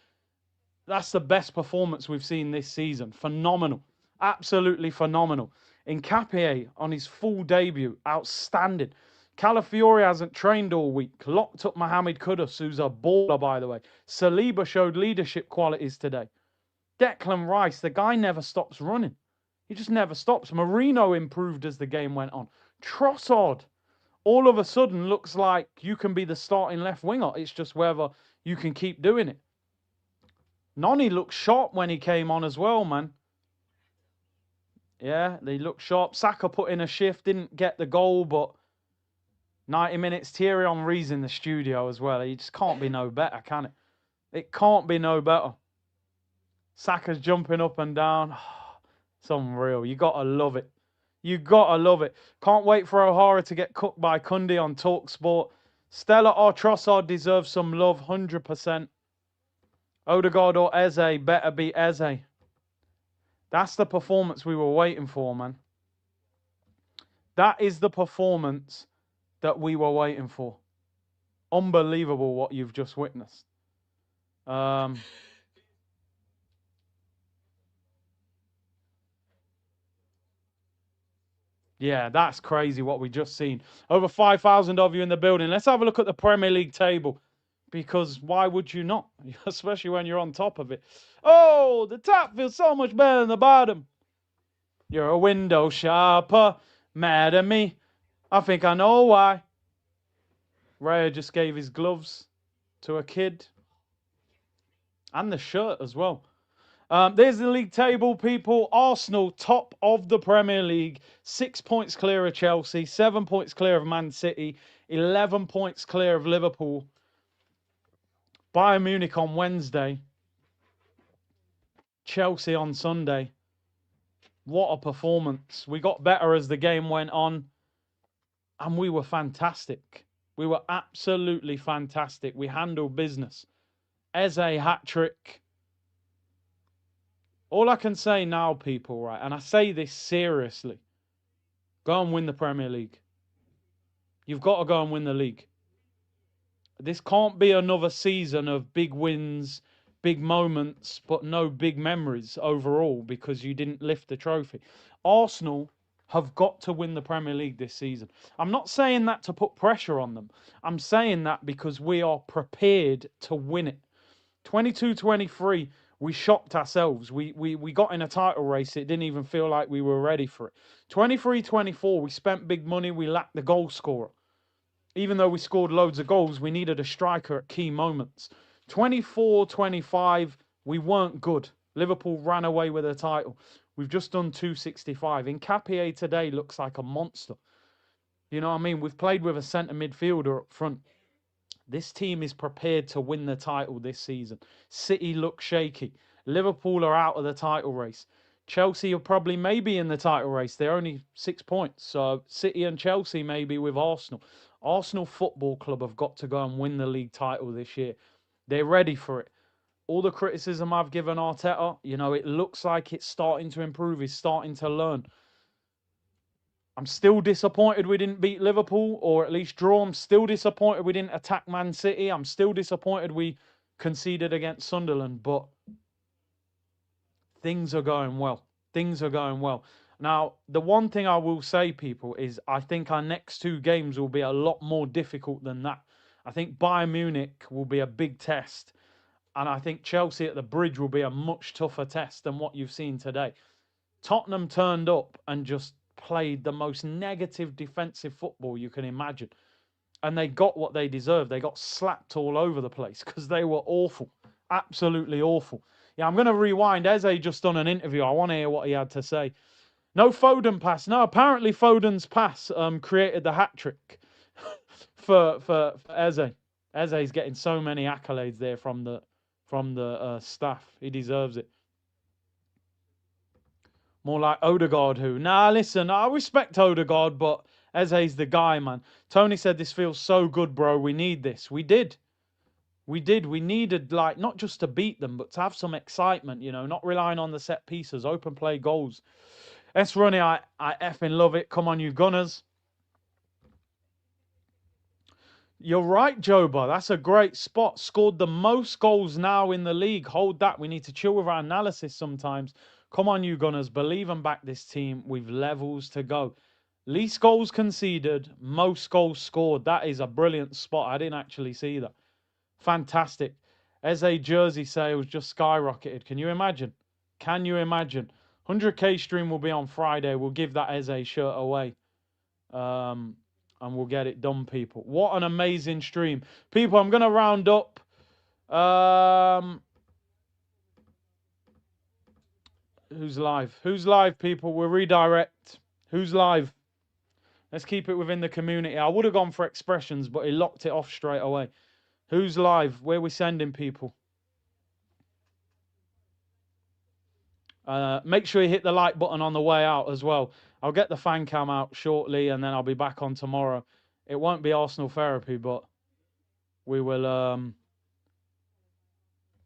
that's the best performance we've seen this season. Phenomenal. Absolutely phenomenal. Nkapie on his full debut. Outstanding. Calafiore hasn't trained all week. Locked up Mohamed Kudus, who's a baller, by the way. Saliba showed leadership qualities today. Declan Rice, the guy never stops running. He just never stops. Marino improved as the game went on. Trossard, all of a sudden, looks like you can be the starting left winger. It's just whether you can keep doing it. Noni looked sharp when he came on as well, man. Yeah, they looked sharp. Saka put in a shift, didn't get the goal, but 90 minutes. Thierry Henry's in the studio as well. He just can't be no better, can it? It can't be no better. Saka's jumping up and down. It's unreal. You got to love it. You got to love it. Can't wait for O'Hara to get cooked by Kunde on TalkSport. Stella or Trossard deserves some love, 100%. Odegaard or Eze, better be Eze. That's the performance we were waiting for, man. That is the performance that we were waiting for. Unbelievable what you've just witnessed. Yeah, that's crazy what we just seen. Over 5,000 of you in the building. Let's have a look at the Premier League table. Because why would you not? Especially when you're on top of it. Oh, the top feels so much better than the bottom. You're a window shopper. Mad at me. I think I know why. Raya just gave his gloves to a kid and the shirt as well. There's the league table, people. Arsenal, top of the Premier League, 6 points clear of Chelsea, 7 points clear of Man City, 11 points clear of Liverpool. Bayern Munich on Wednesday, Chelsea on Sunday. What a performance. We got better as the game went on, and we were fantastic. We were absolutely fantastic. We handled business. Eze hat trick. All I can say now, people, right, and I say this seriously, go and win the Premier League. You've got to go and win the league. This can't be another season of big wins, big moments, but no big memories overall because you didn't lift the trophy. Arsenal have got to win the Premier League this season. I'm not saying that to put pressure on them. I'm saying that because we are prepared to win it. 22-23, we shocked ourselves. We got in a title race. It didn't even feel like we were ready for it. 23-24, we spent big money. We lacked the goal scorer. Even though we scored loads of goals, we needed a striker at key moments. 24-25, we weren't good. Liverpool ran away with the title. We've just done 265. Nketiah today looks like a monster. You know what I mean? We've played with a centre midfielder up front. This team is prepared to win the title this season. City look shaky. Liverpool are out of the title race. Chelsea are probably maybe in the title race. They're only 6 points. So City and Chelsea maybe with Arsenal. Arsenal Football Club have got to go and win the league title this year. They're ready for it. All the criticism I've given Arteta, it looks like it's starting to improve. He's starting to learn. I'm still disappointed we didn't beat Liverpool, or at least draw. I'm still disappointed we didn't attack Man City. I'm still disappointed we conceded against Sunderland, but things are going well. Things are going well. Now, the one thing I will say, people, is I think our next two games will be a lot more difficult than that. I think Bayern Munich will be a big test, and I think Chelsea at the Bridge will be a much tougher test than what you've seen today. Tottenham turned up and just played the most negative defensive football you can imagine. And they got what they deserved. They got slapped all over the place because they were awful. Absolutely awful. Yeah, I'm going to rewind. Eze just done an interview. I want to hear what he had to say. No Foden pass. No, apparently Foden's pass created the hat trick for Eze. Eze's getting so many accolades there from the staff. He deserves it. More like Odegaard who. Nah, listen, I respect Odegaard, but Eze's the guy, man. Tony said this feels so good, bro. We need this. We did. We did. We needed, like, not just to beat them, but to have some excitement, not relying on the set pieces, open play goals. S. Ronnie, I effing love it. Come on, you Gunners. You're right, Joba. That's a great spot. Scored the most goals now in the league. Hold that. We need to chill with our analysis sometimes. Come on, you Gunners. Believe and back this team. We've levels to go. Least goals conceded, most goals scored. That is a brilliant spot. I didn't actually see that. Fantastic. Eze jersey sales just skyrocketed. Can you imagine? Can you imagine? 100k stream will be on Friday. We'll give that Eze shirt away. And we'll get it done, people. What an amazing stream. People, I'm going to round up. Who's live? Who's live, people? We'll redirect. Who's live? Let's keep it within the community. I would have gone for expressions, but he locked it off straight away. Who's live? Where are we sending people? Make sure you hit the like button on the way out as well. I'll get the fan cam out shortly, and then I'll be back on tomorrow. It won't be Arsenal therapy, but we will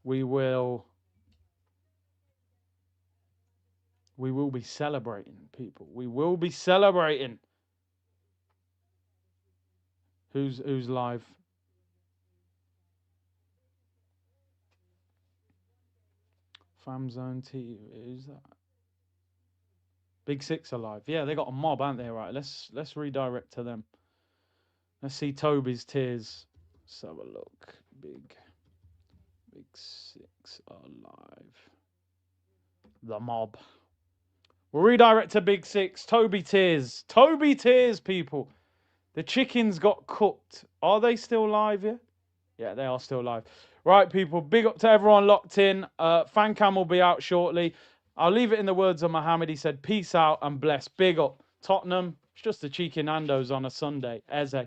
we will be celebrating, people. We will be celebrating. Who's live? Famzone TV. Who's that? Big Six are live. Yeah, they got a mob, aren't they? Right. Let's redirect to them. Let's see Toby's tears. Let's have a look. Big Six are live. The mob. We'll redirect to Big Six. Toby tears. Toby tears, people. The chickens got cooked. Are they still live? Yeah? Yeah, they are still live. Right, people. Big up to everyone locked in. Fan cam will be out shortly. I'll leave it in the words of Mohammed. He said, peace out and bless. Big up. Tottenham. It's just the cheeky Nando's on a Sunday. Eze.